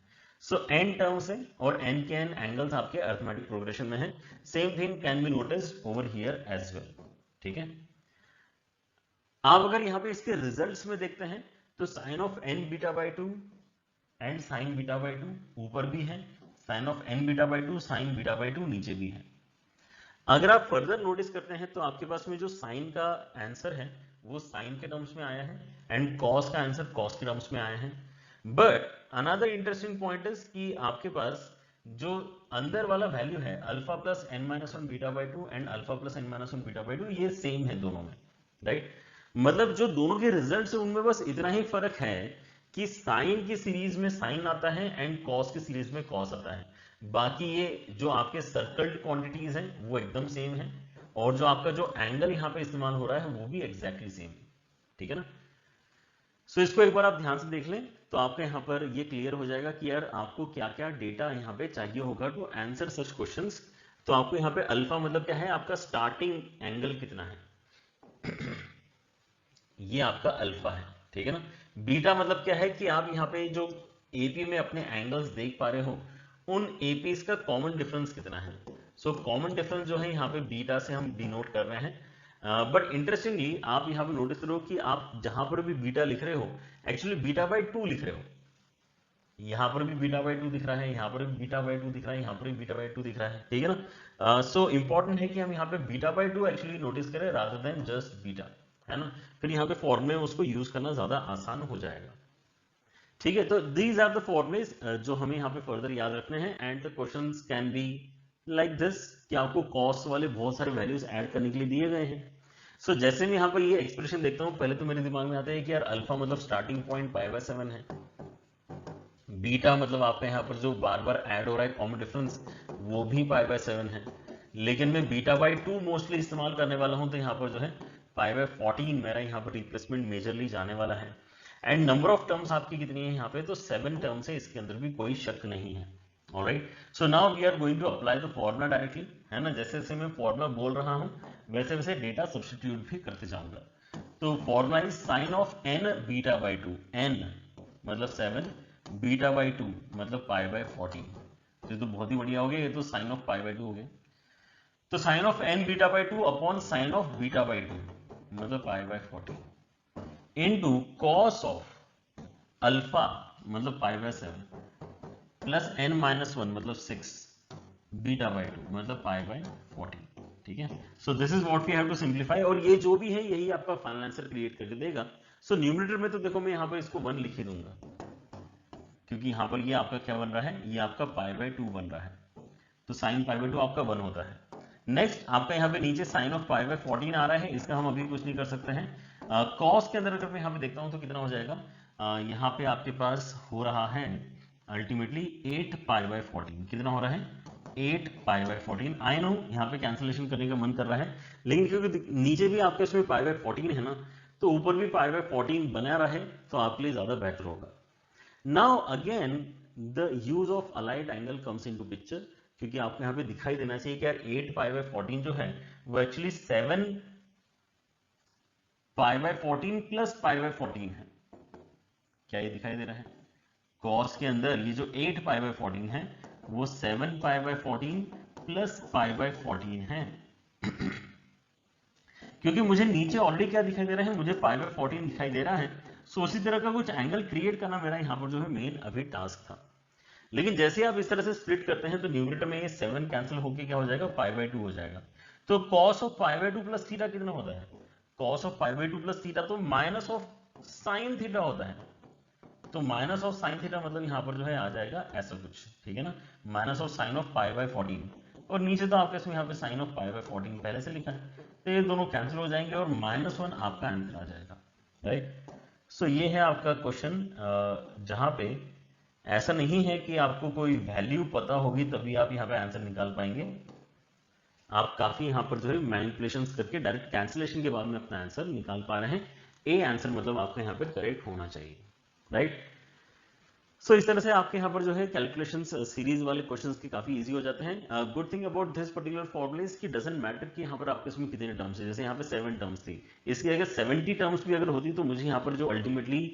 सो n टर्म्स है और n के n एंगल्स आपके अरिथमेटिक प्रोग्रेशन में है। Same thing can be noticed over here as well, ठीक है। आप अगर यहाँ पे इसके रिजल्ट्स में देखते हैं तो sine of n β/2 and sine β/2 ऊपर भी है, साइन ऑफ n β/2 साइन β/2 नीचे भी है। अगर आप फर्दर नोटिस करते हैं तो आपके पास में जो साइन का आंसर है वो साइन के टर्म्स में आया है एंड कॉस का आंसर कॉस के टर्म्स में आया है। But another interesting point is कि आपके पास जो अंदर वाला वैल्यू है alpha plus n-1 β/2 and alpha plus n-1 β/2 ये सेम है दोनों में, राइट। मतलब जो दोनों के रिजल्ट है उनमें बस इतना ही फर्क है कि साइन की सीरीज में साइन आता है एंड कॉस की सीरीज में कॉस आता है। बाकी ये जो आपके सर्कल्ड क्वांटिटीज हैं वो एकदम सेम है, और जो आपका जो एंगल यहाँ पे इस्तेमाल हो रहा है वो भी एग्जैक्टली सेम है, ठीक है ना। सो इसको एक बार आप ध्यान से देख लें तो आपके यहाँ पर ये क्लियर हो जाएगा कि यार आपको क्या क्या डेटा यहाँ पे चाहिए होगा टू आंसर सच क्वेश्चंस। तो आपको यहाँ पे अल्फा मतलब क्या है, आपका स्टार्टिंग एंगल कितना है, ये आपका अल्फा है, ठीक है ना। बीटा मतलब क्या है कि आप यहाँ पे जो एपी में अपने एंगल्स देख पा रहे हो उन एपीज का कॉमन डिफरेंस कितना है। सो कॉमन डिफरेंस जो है यहाँ पे बीटा से हम डिनोट कर रहे हैं। बट इंटरेस्टिंगली आप यहाँ पे नोटिस करो कि आप जहां पर भी बीटा लिख रहे हो एक्चुअली बीटा बाई 2 लिख रहे हो। यहाँ पर भी बीटा बाई 2 दिख रहा है, यहाँ पर भी बीटा बाई 2 दिख रहा है, यहाँ पर भी बीटा बाई 2 दिख रहा है, ठीक है ना। सो इंपॉर्टेंट है कि हम यहाँ पे बीटा बाई 2 एक्चुअली नोटिस करें रादर देन जस्ट बीटा, है ना। फिर यहाँ पे फॉर्मूले में उसको यूज करना ज्यादा आसान हो जाएगा, ठीक है। तो दीज आर द फॉर्मूलेज जो हमें यहाँ पे फर्दर याद रखने हैं, and the questions can be like this कि आपको कॉस वाले बहुत सारे वैल्यूज ऐड करने के लिए दिए गए हैं। सो जैसे मैं यहाँ पर ये एक्सप्रेशन देखता हूँ पहले तो मेरे दिमाग में आता है कि यार अल्फा मतलब स्टार्टिंग पॉइंट π/7 है, बीटा मतलब आपका यहाँ पर जो बार बार ऐड हो रहा है कॉमन डिफरेंस वो भी π/7 है, लेकिन मैं बीटा बाई 2 मोस्टली इस्तेमाल करने वाला हूँ तो यहाँ पर जो है π/14 मेरा यहाँ पर रिप्लेसमेंट मेजरली जाने वाला है। एंड नंबर ऑफ टर्म्स आपकी कितनी है यहाँ पे, तो 7 टर्म्स है, इसके अंदर भी कोई शक नहीं है। Alright, so now we are going to apply the formula directly, है ना। जैसे जैसे मैं फॉर्मूला बोल रहा हूँ वैसे वैसे डेटा सब्स्टिट्यूट भी करते जाऊंगा। तो formula is sine of n beta by 2, n मतलब 7, बीटा बाई 2 मतलब π/14। ये तो बहुत ही बढ़िया हो गया, ये तो साइन ऑफ π/2 हो गया। तो sine of n beta by 2 upon sine of beta by 2 मतलब π/14 इनटू कॉस ऑफ अल्फा मतलब π/7 प्लस n-1 मतलब 6 बीटा बाई 2 मतलब π/14, ठीक है। So this is what we have to simplify, और ये जो भी है यही आपका फाइनल आंसर क्रिएट करके देगा। सो न्यूमरेटर में तो देखो मैं यहाँ पर इसको 1 लिख ही दूंगा, क्योंकि यहाँ पर ये आपका क्या बन रहा है, ये आपका π/2 बन रहा है, तो साइन π/2 आपका 1 होता है। नेक्स्ट आपका यहाँ पे नीचे साइन ऑफ π/14 आ रहा है, इसका हम अभी कुछ नहीं कर सकते हैं। कॉस के अंदर अगर मैं यहाँ पे देखता हूँ तो कितना हो जाएगा, यहाँ पे आपके पास हो रहा है अल्टीमेटली 8 π/14, कितना हो रहा है 8 π/14। आई नो यहाँ पे कैंसिलेशन करने का मन कर रहा है, लेकिन क्योंकि नीचे भी आपके इसमें π/14 है ना, तो ऊपर भी π/14 बना रहे तो आपके लिए ज्यादा बेटर होगा। Now again the use of allied angle comes into picture, क्योंकि आपको यहाँ पे दिखाई देना चाहिए कि यार 8 π/14 जो है वो एक्चुअली 7 π/14 प्लस π/14 है। क्या ये दिखाई दे रहा है, कॉस के अंदर ये जो 8 π/14 है वो 7 π/14 प्लस π/14 है। क्योंकि मुझे नीचे ऑलरेडी क्या दिखाई दे रहा है, मुझे π/14 दिखाई दे रहा है, सो उसी तरह का कुछ एंगल क्रिएट करना मेरा यहाँ पर जो है मेन अभी टास्क था। लेकिन जैसे आप इस तरह से स्प्लिट करते हैं तो न्यूमरेटर में ये 7 कैंसिल होकर क्या हो जाएगा, π/2 हो जाएगा। तो cos ऑफ π/2 प्लस थीटा कितना होता है, cos ऑफ π/2 प्लस थीटा तो माइनस ऑफ साइन थीटा होता है। तो माइनस ऑफ साइन थीटा मतलब यहाँ पर जो है आ जाएगा ऐसा कुछ, ठीक है ना, माइनस ऑफ साइन ऑफ π/14, और नीचे तो आपके इसमें यहाँ पे साइन ऑफ π/14 पहले से लिखा है, तो ये दोनों कैंसिल हो जाएंगे और -1 आपका आंसर आ जाएगा, राइट। सो ये है आपका क्वेश्चन, जहां पे ऐसा नहीं है कि आपको कोई वैल्यू पता होगी तभी आप यहाँ पे आंसर निकाल पाएंगे। आप काफी यहाँ पर जो है मैनिपुलेशंस करके डायरेक्ट कैंसिलेशन के बाद में अपना आंसर निकाल पा रहे हैं। ए आंसर मतलब आपका यहाँ पे करेक्ट होना चाहिए, राइट। सो इस तरह से आपके यहाँ पर जो है कैलकुलेशंस सीरीज वाले क्वेश्चंस के काफी इजी हो जाते हैं। Good thing about this particular formula is कि डजंट मैटर कि यहाँ पर आपके इसमें कितने टर्म्स है, जैसे यहाँ पे 7 टर्म्स थी, इसकी अगर 70 टर्म्स भी अगर होती तो मुझे यहाँ पर जो अल्टीमेटली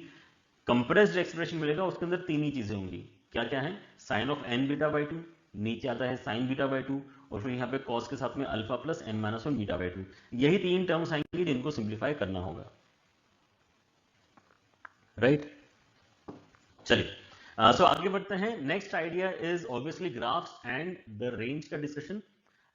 कंप्रेस्ड एक्सप्रेशन मिलेगा उसके अंदर 3 ही चीजें होंगी। क्या क्या है, sine of n beta by 2, नीचे आता है साइन बीटा बाई 2, और फिर यहाँ पे कॉस के साथ में alpha plus n-1 beta by 2, यही 3 टर्म्स आएंगी जिनको सिंप्लीफाई करना होगा, राइट। चलिए सो आगे बढ़ते हैं। Next idea is obviously graphs and the range का डिस्कशन।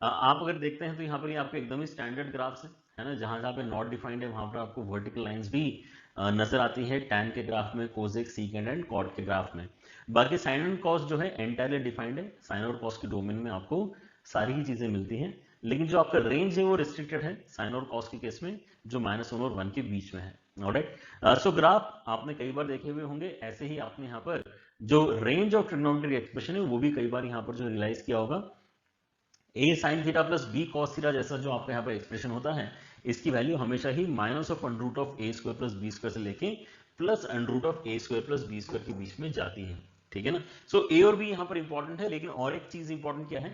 आप अगर देखते हैं तो यहाँ पर ये आपके एकदम ही स्टैंडर्ड ग्राफ्स है ना, जहां जहां पे नॉट डिफाइंड है वहां पर आपको वर्टिकल लाइंस भी नजर आती है, टैन के ग्राफ में, कोसेक, सीकेंड एंड कॉट के ग्राफ में। बाकी साइन एंड कॉस जो है एंटायरली डिफाइंड है, साइन और कॉस के डोमेन में आपको सारी ही चीजें मिलती हैं, लेकिन जो आपका रेंज है वो रिस्ट्रिक्टेड है साइन और कॉस के केस में, जो -1 और 1 के बीच में है। ऑलराइट, सो ग्राफ आपने कई बार देखे हुए होंगे, ऐसे ही आपने यहाँ पर जो रेंज ऑफ ट्रिग्नोमेट्रिक एक्सप्रेशन है वो भी कई बार यहाँ पर जो रियलाइज किया होगा, a sin theta plus b cos theta जैसा जो आपका यहाँ पर एक्सप्रेशन होता है, इसकी वैल्यू हमेशा ही minus of under root of a square plus b square से लेके plus under root of a square plus b square के बीच में जाती है, ठीक है ना। सो a और b यहाँ पर इंपॉर्टेंट है, लेकिन और एक चीज इंपॉर्टेंट क्या है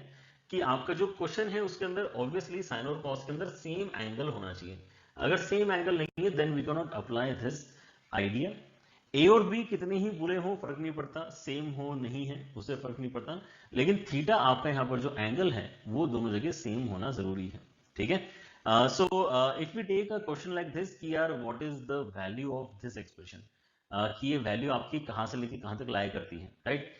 कि आपका जो क्वेश्चन है उसके अंदर ऑब्वियसली साइन और कॉस के अंदर सेम एंगल होना चाहिए। अगर सेम एंगल नहीं है then we can not apply this idea. A और बी कितने ही बुरे हो फर्क नहीं पड़ता, सेम हो नहीं है उससे फर्क नहीं पड़ता, लेकिन थीटा आपका यहाँ पर जो एंगल है वो दोनों जगह सेम होना जरूरी है, ठीक है। So if we take a question like this कि यार what is the value of this expression, कि ये वैल्यू आपकी कहाँ से लेके कहाँ तक लाई करती है, राइट।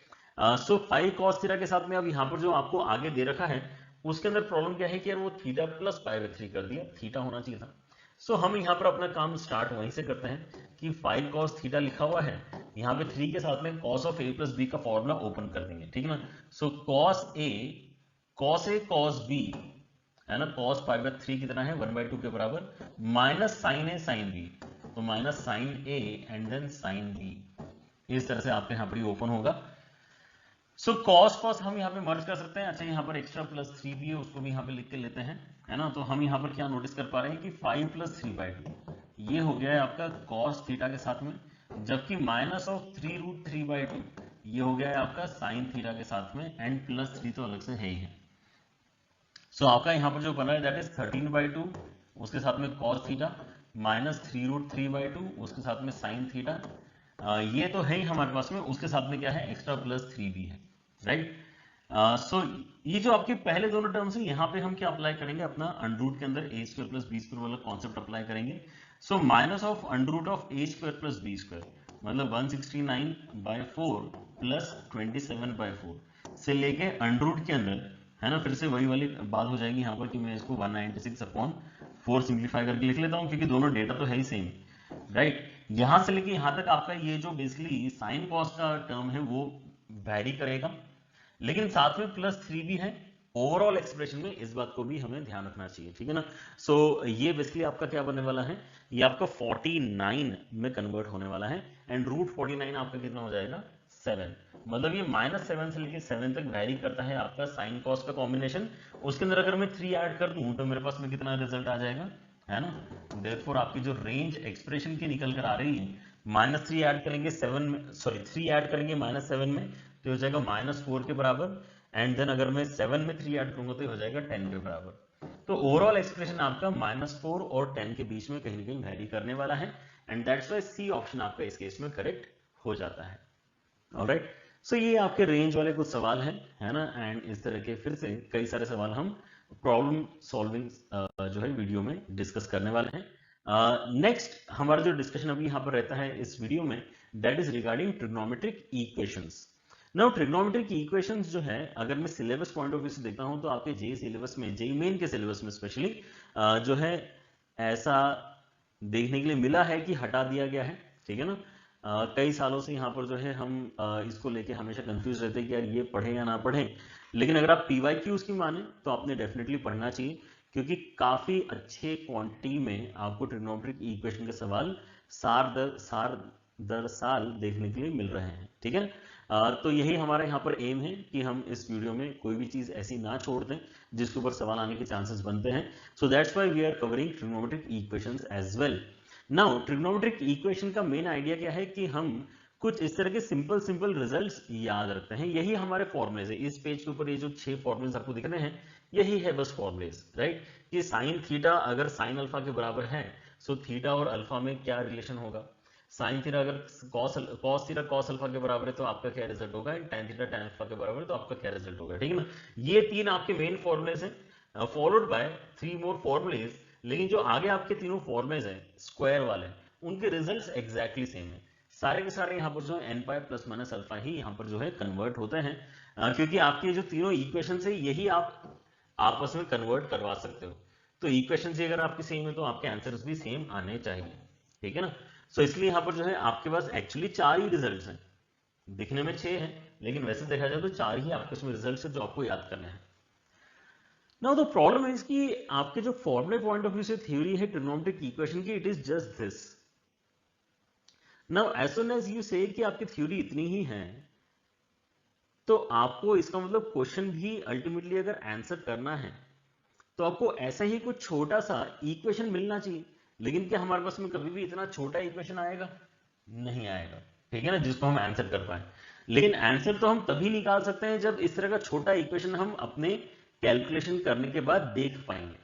सो 5 cos थीटा के साथ में अब यहाँ पर जो आपको आगे दे रखा है उसके अंदर प्रॉब्लम क्या है कि यार वो थीटा प्लस पाई बाई 3 कर दिया, थीटा होना चाहिए था। सो हम यहाँ पर अपना काम स्टार्ट वहीं से करते हैं कि 5 cos थीटा लिखा हुआ है, यहाँ पे 3 के साथ में cos of a plus b का फॉर्मूला ओपन कर देंगे, ठीक है ना। सो cos a cos b है ना, cos पाई बाई 3 कितना है 1/2 के बराबर, minus sine a sine b, तो minus sine a and then sine b, इस तरह से आपके यहाँ पर ओपन होगा। सो cos हम यहाँ पे मर्ज कर सकते हैं। अच्छा यहाँ पर एक्स्ट्रा प्लस 3 भी है, उसको भी यहाँ पे लिख के लेते हैं, है ना। तो हम यहाँ पर क्या नोटिस कर पा रहे हैं कि 5 प्लस 3/2 ये हो गया है आपका cos थीटा के साथ में, जबकि माइनस ऑफ 3 रूट 3/2 ये हो गया है आपका साइन थीटा के साथ में, एंड प्लस 3 तो अलग से है ही है। सो आपका यहाँ पर जो बना है दैट इज 13/2, उसके साथ में cos थीटा माइनस 3 रूट 3/2 उसके साथ में साइन थीटा, ये तो है ही हमारे पास में, उसके साथ में क्या है एक्स्ट्रा प्लस 3 भी है, राइट। सो ये जो आपके पहले दोनों टर्म्स है यहाँ पे हम क्या अप्लाई करेंगे, अपना अंडर रूट के अंदर a square plus b square वाला कॉन्सेप्ट अप्लाई करेंगे। So minus of under root of a square plus b square मतलब 169/4 प्लस 27/4 से लेके अंडर रूट के अंदर, है ना, फिर से वही वाली बात हो जाएगी यहाँ पर कि मैं इसको 196/4 सिंप्लीफाई करके लिख लेता हूँ क्योंकि दोनों डेटा तो है ही सेम, राइट। यहां से लेके यहां तक आपका ये जो बेसिकली साइन कॉस का टर्म है वो वैरी करेगा, लेकिन साथ में प्लस 3 भी है। ओवरऑल एक्सप्रेशन में इस बात को भी हमें ध्यान रखना चाहिए, ठीक है ना। सो ये बेसिकली आपका क्या बनने वाला है, ये आपका 49 में कन्वर्ट होने वाला है, एंड रूट 49 आपका कितना हो जाएगा 7, मतलब ये -7 से लेके 7 तक वैरी करता है आपका साइन कॉस का कॉम्बिनेशन। उसके अंदर अगर मैं 3 ऐड कर दूं तो मेरे पास में कितना रिजल्ट आ जाएगा, है ना। देयरफॉर आपकी जो रेंज एक्सप्रेशन की निकल कर आ रही है, -3 ऐड करेंगे 7 में, सॉरी 3 ऐड करेंगे -7 में तो हो जाएगा -4 के बराबर, एंड देन अगर मैं 7 में 3 ऐड करूंगा तो हो जाएगा 10 के बराबर। तो ओवरऑल एक्सप्रेशन आपका -4 और 10 के बीच में कहीं ना कहीं वैरी करने वाला है, and that's why C option आपका इस केस में करेक्ट हो जाता है। ऑलराइट, सो ये आपके रेंज वाले कुछ सवाल हैं, है ना, एंड इस तरह के फिर से कई सारे सवाल हम प्रॉब्लम सॉल्विंग जो है वीडियो में डिस्कस करने वाले हैं। नेक्स्ट हमारा जो डिस्कशन अभी यहाँ पर रहता है इस वीडियो में, that is regarding trigonometric equations. Now trigonometric equations जो है अगर मैं सिलेबस पॉइंट ऑफ व्यू से देखता हूँ तो आपके जेई सिलेबस में, जेई मेन के सिलेबस में स्पेशली जो है ऐसा देखने के लिए मिला है कि हटा दिया गया है, ठीक है ना। कई सालों से यहाँ पर जो है हम इसको लेके हमेशा कंफ्यूज रहते हैं कि यार ये पढ़े या ना पढ़े, लेकिन अगर आप PYQs की माने तो आपने डेफिनेटली पढ़ना चाहिए, क्योंकि काफी अच्छे क्वांटिटी में आपको ट्रिग्नोमेट्रिक इक्वेशन के सवाल साल दर साल देखने के लिए मिल रहे हैं, ठीक है। तो यही हमारा यहाँ पर एम है कि हम इस वीडियो में कोई भी चीज ऐसी ना छोड़ दें जिसके ऊपर सवाल आने के चांसेस बनते हैं। So that's why we are covering trigonometric equations as well. Now trigonometric equation का मेन आइडिया क्या है कि हम कुछ इस तरह के सिंपल रिजल्ट्स याद रखते हैं, यही हमारे फॉर्मुलेज है। इस पेज के ऊपर ये जो 6 फॉर्मुलेज आपको दिख रहे हैं यही है बस फॉर्मुलेज, राइट। कि साइन थीटा अगर साइन अल्फा के बराबर है सो थीटा और अल्फा में क्या रिलेशन होगा, साइन थीटा अगर कॉस थीटा कॉस अल्फा के बराबर है तो आपका क्या रिजल्ट होगा, tan थीटा tan अल्फा के बराबर है तो आपका क्या रिजल्ट होगा, ठीक है ना। ये 3 आपके मेन फॉर्मुलेज हैं, फॉलोड बाय 3 मोर फॉर्मुलेज। लेकिन जो आगे आपके तीनों फॉर्मुलेज हैं स्क्वायर वाले, उनके रिजल्ट्स एग्जैक्टली सेम है, सारे के सारे यहाँ पर जो है n pi plus minus alpha ही यहाँ पर जो है कन्वर्ट होते हैं, क्योंकि आपके जो तीनों इक्वेशन है यही आप आपस में कन्वर्ट करवा सकते हो। तो इक्वेशन अगर आपकी सेम है तो आपके आंसर्स भी सेम आने चाहिए, ठीक है ना। सो इसलिए यहाँ पर जो है आपके पास एक्चुअली 4 ही रिजल्ट्स हैं, दिखने में 6 हैं लेकिन वैसे देखा जाए तो 4 ही आपके उसमें रिजल्ट्स हैं जो आपको याद करने हैं। नाउ द प्रॉब्लम है कि आपके जो फॉर्मूले पॉइंट ऑफ व्यू से थ्योरी है ट्रिग्नोमेट्रिक इक्वेशन की, it is just this. Now as soon as you say कि आपकी थ्योरी इतनी ही है तो आपको इसका मतलब क्वेश्चन भी अल्टीमेटली अगर आंसर करना है तो आपको ऐसा ही कुछ छोटा सा इक्वेशन मिलना चाहिए। लेकिन क्या हमारे पास में कभी भी इतना छोटा इक्वेशन आएगा? नहीं आएगा, ठीक है ना, जिसको हम आंसर कर पाए। लेकिन आंसर तो हम तभी निकाल सकते हैं जब इस तरह का छोटा इक्वेशन हम अपने कैलकुलेशन करने के बाद देख पाएंगे।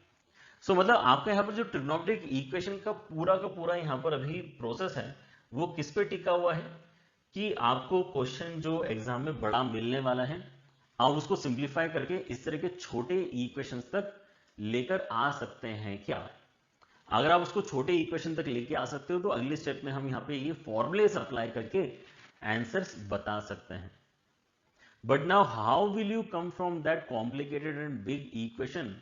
सो मतलब आपका यहाँ पर जो ट्रिग्नोमेट्रिक इक्वेशन का पूरा यहाँ पर अभी प्रोसेस है वो किस पे टिका हुआ है कि आपको क्वेश्चन जो एग्जाम में बड़ा मिलने वाला है आप उसको सिंप्लीफाई करके इस तरह के छोटे इक्वेशंस तक लेकर आ सकते हैं क्या? अगर आप उसको छोटे इक्वेशन तक लेके आ सकते हो तो अगले स्टेप में हम यहाँ पे ये फॉर्मूलेस अप्लाई करके आंसर्स बता सकते हैं। But now how will you come from that complicated and big equation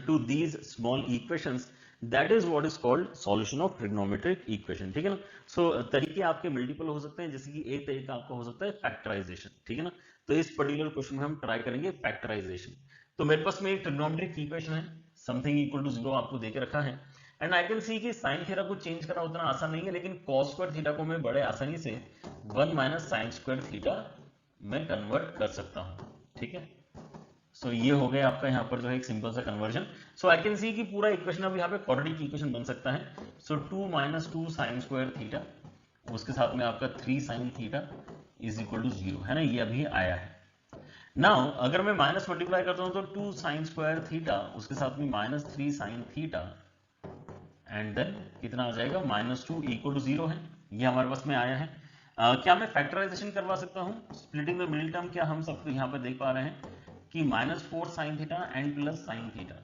to these small equations? That is what is called solution of trigonometric equation, ठीक है ना। सो तरीके आपके मल्टीपल हो सकते हैं, जैसे कि एक तरीका आपका हो सकता है फैक्टराइजेशन, ठीक है ना। तो इस पर्टिकुलर क्वेश्चन में हम ट्राई करेंगे फैक्टराइजेशन। तो मेरे पास में एक ट्रिग्नोमेट्रिक इक्वेशन है, समथिंग इक्वल टू 0 आपको देके रखा है, एंड आई कैन सी कि साइन थीटा को चेंज करना उतना आसान नहीं है, लेकिन कॉस स्क्वायर थीटा को मैं बड़े आसानी से 1 माइनस साइन स्क्वायर थीटा में कन्वर्ट कर सकता हूं, ठीक है। सो ये हो गया आपका यहाँ पर जो है एक सिंपल सा conversion. So I can see कि पूरा इक्वेशन अब यहाँ पे क्वाड्रेटिक इक्वेशन बन सकता है। So 2 minus 2 sine square theta उसके साथ में आपका 3 sine theta is equal to 0, है ना, ये अभी आया है। नाउ अगर मैं माइनस मल्टीप्लाई करता हूँ तो 2 साइन स्क्वायर थीटा उसके साथ में minus 3 sine theta and then कितना आ जाएगा -2 इक्वल टू 0 है, ये हमारे पास में आया है। क्या मैं फैक्टराइजेशन करवा सकता हूँ? स्प्लिटिंग द मिडिल टर्म क्या हम सब यहाँ पे देख पा रहे हैं कि -4 sign theta and plus sine theta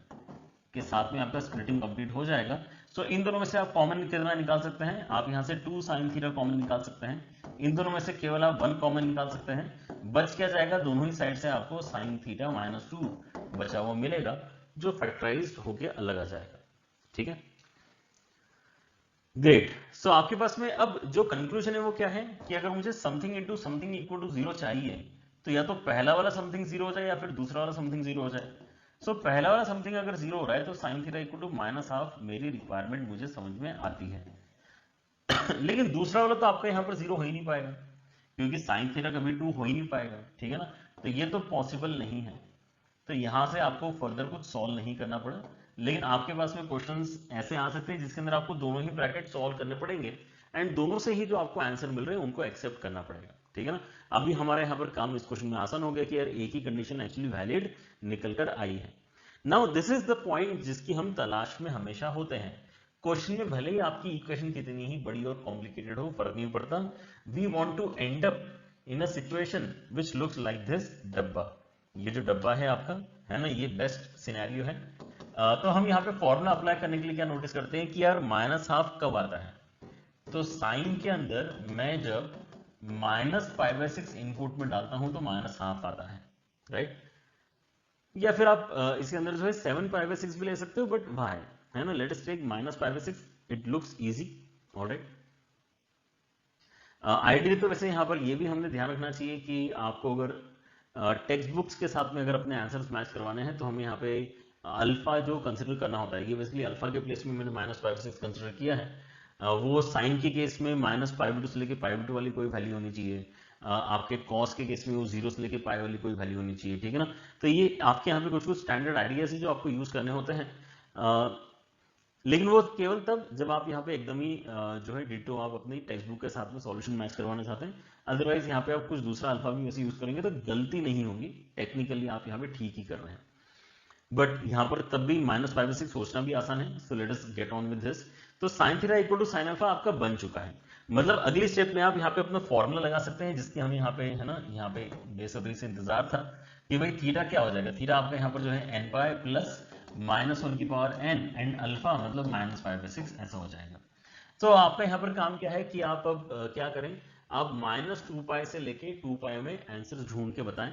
के साथ में आपका स्प्लिटिंग कंप्लीट हो जाएगा। सो इन दोनों में से आप कॉमन कितना निकाल सकते हैं? आप यहाँ से 2 साइन थीटा कॉमन निकाल सकते हैं, इन दोनों में से केवल आप 1 कॉमन निकाल सकते हैं। बच क्या जाएगा? दोनों ही साइड से आपको साइन थीटा -2 बचा हुआ मिलेगा जो फैक्टराइज्ड होकर अलग आ जाएगा, ठीक है। ग्रेट। सो आपके पास में अब जो कंक्लूजन है वो क्या है कि अगर मुझे something into something equal to 0 चाहिए तो या तो पहला वाला समथिंग 0 हो जाए या फिर दूसरा वाला समथिंग 0 हो जाए। सो पहला वाला समथिंग अगर 0 हो रहा है तो sine theta equal to -half मेरी रिक्वायरमेंट मुझे समझ में आती है। लेकिन दूसरा वाला तो आपका यहाँ पर 0 हो ही नहीं पाएगा क्योंकि साइन थीटा कभी 2 हो ही नहीं पाएगा, ठीक है ना। तो ये तो पॉसिबल नहीं है, तो यहां से आपको फर्दर कुछ सॉल्व नहीं करना पड़ा। लेकिन आपके पास में क्वेश्चंस ऐसे आ सकते हैं जिसके अंदर आपको दोनों ही ब्रैकेट सॉल्व करने पड़ेंगे एंड दोनों से ही जो आपको आंसर मिल रहे हैं उनको एक्सेप्ट करना पड़ेगा, ठीक है ना। अभी हमारे यहाँ पर काम इस क्वेश्चन में आसान हो गया कि यार एक ही कंडीशन एक्चुअली वैलिड निकल कर आई है। Now this is the point जिसकी हम तलाश में हमेशा होते हैं। क्वेश्चन में भले ही आपकी इक्वेशन कितनी ही बड़ी और कॉम्प्लिकेटेड हो, फर्क नहीं पड़ता, we want to end up in a situation which looks like this डब्बा। ये जो डब्बा है आपका, है ना, ये बेस्ट सिनेरियो है। तो हम यहाँ पे फॉर्मूला अप्लाई करने के लिए क्या नोटिस करते हैं कि यार -हाफ कब आता है? तो साइन के अंदर मैं जब -π/6 इनपुट में डालता हूं तो -हाफ आता है, राइट। या फिर आप इसके अंदर जो है 7π/6 भी ले सकते हो, बट वाई, है ना, let us take -π/6, it looks easy, alright. Ideally तो वैसे यहाँ पर ये भी हमने ध्यान रखना चाहिए कि आपको अगर टेक्स्ट बुक्स के साथ में अगर अपने आंसर्स मैच करवाने हैं तो हमें यहाँ पे अल्फा जो कंसिडर करना होता है, ये बेसिकली अल्फा के प्लेस में मैंने -π/6 कंसिडर किया है। वो साइन के केस में -π/2 से लेके π/2 वाली कोई वैल्यू होनी चाहिए, आपके कॉस के केस में वो 0 से लेके पाई वाली कोई वैल्यू होनी चाहिए, ठीक है ना। तो ये आपके यहाँ पे कुछ कुछ स्टैंडर्ड आइडियाज है जो आपको यूज करने होते हैं, लेकिन वो केवल तब जब आप यहाँ पे एकदम ही जो है डिटो आप अपनी टेक्स्ट बुक के साथ में सॉल्यूशन मैच करवाना चाहते हैं। अदरवाइज यहाँ पे आप कुछ दूसरा अल्फा भी वैसे यूज करेंगे तो गलती नहीं होगी, टेक्निकली आप यहाँ पे ठीक ही कर रहे हैं। बट यहाँ पर तब भी -π/6 सोचना भी आसान है। So let us get on with this. तो sine theta equal to sine alpha आपका बन चुका है। मतलब अगली स्टेप में आप यहाँ पे अपना फॉर्मूला लगा सकते हैं जिसकी हम यहाँ पे, है ना, यहाँ पे बेसब्री से इंतजार था कि भाई थीटा क्या हो जाएगा। थीटा आपका यहाँ पर जो है nπ plus -1n and alpha मतलब -π/6 ऐसा हो जाएगा। तो आपका यहाँ पर काम क्या है कि आप अब क्या करें, आप -2π से लेके 2π में आंसर ढूंढ के बताएं।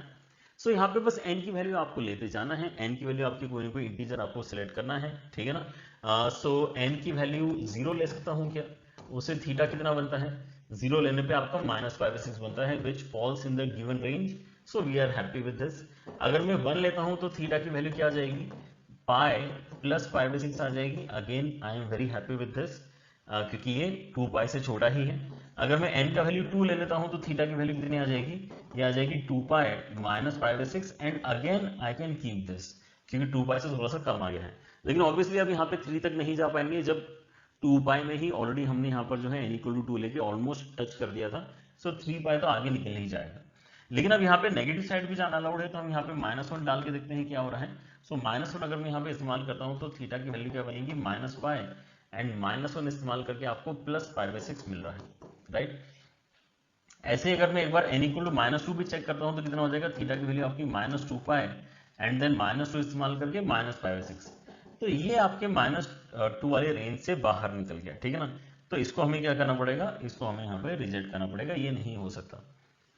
सो यहाँ पे बस n की वैल्यू आपको लेते जाना है, n की वैल्यू आपकी कोई ना कोई इंटीजर आपको सिलेक्ट करना है, ठीक है ना। सो n की वैल्यू 0 ले सकता हूँ क्या, उसे थीटा कितना बनता है, 0 लेने पे आपका -π/6 बनता है which falls in the given range. So we are happy with this. अगर मैं 1 लेता हूँ तो थीटा की वैल्यू क्या आ जाएगी, पाई प्लस π/6 आ जाएगी। Again I am very happy with this क्योंकि ये 2π से छोटा ही है। अगर मैं n का वैल्यू 2 ले लेता हूं तो थीटा की वैल्यू कितनी आ जाएगी, ये आ जाएगी 2 pi minus pi by 6 and again I can keep this, क्योंकि 2 पाई से थोड़ा सा कम आ गया है। लेकिन ऑब्वियसली अब यहाँ पे 3 तक नहीं जा पाएंगे, जब 2 पाई में ही ऑलरेडी हमने यहाँ पर जो है n इक्वल टू 2 लेके ऑलमोस्ट टच कर दिया था, सो 3 पाई तो आगे निकल ही जाएगा। लेकिन अब यहाँ पे नेगेटिव साइड भी जाना अलाउड है, तो हम यहाँ पे -1 डाल के देखते हैं क्या हो रहा है। सो -1 अगर मैं यहाँ पे इस्तेमाल करता हूँ तो थीटा की वैल्यू क्या बनेगी, माइनस पाई एंड -1 इस्तेमाल करके आपको प्लस पाई बाई 6 मिल रहा है, राइट। ऐसे ही अगर मैं एक बार n इक्वल टू -2 भी चेक करता हूँ तो कितना हो जाएगा, थीटा की वैल्यू आपकी -2 पाई एंड देन -2 इस्तेमाल करके माइनस पाई बाई 6। तो ये आपके -2 वाले रेंज से बाहर निकल गया, ठीक है ना। तो इसको हमें क्या करना पड़ेगा, इसको हमें यहाँ पे रिजेक्ट करना पड़ेगा, ये नहीं हो सकता,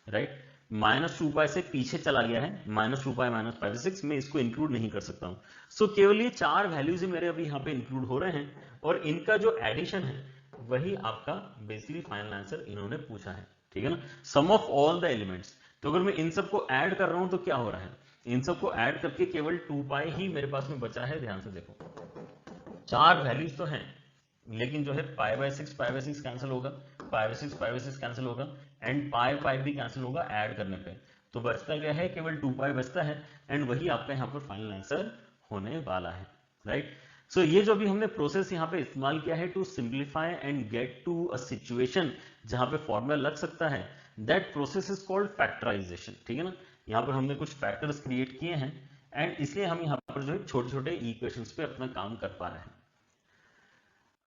राइट। -2 पाई से पीछे चला गया है, -2 पाई माइनस पाई बाई 6 में इसको इंक्लूड नहीं कर सकता हूँ। सो केवल ये 4 वैल्यूज ही मेरे अभी यहाँ पे इंक्लूड हो रहे हैं और इनका जो एडिशन है वही आपका बेसिकली फाइनल आंसर इन्होंने पूछा है, ठीक है ना, सम ऑफ ऑल द एलिमेंट्स। तो अगर मैं इन सबको ऐड कर रहा हूं तो क्या हो रहा है, इन सबको ऐड करके केवल 2 पाई ही मेरे पास में बचा है। ध्यान से देखो, 4 वैल्यूज तो हैं, लेकिन जो है पाई बाई 6 कैंसिल होगा, पाई बाई 6 कैंसिल होगा एंड पाई भी कैंसिल होगा ऐड करने पे, तो बचता क्या है, केवल 2 पाई बचता है एंड वही आपका यहाँ पर फाइनल आंसर होने वाला है, राइट। सो ये जो भी हमने प्रोसेस यहाँ पे इस्तेमाल किया है to simplify and get to a situation जहां पे फॉर्मूला लग सकता है, that process is called factorization, ठीक है ना। यहाँ पर हमने कुछ फैक्टर्स क्रिएट किए हैं एंड इसलिए हम यहाँ पर जो है छोटे छोटे इक्वेशंस पे अपना काम कर पा रहे हैं।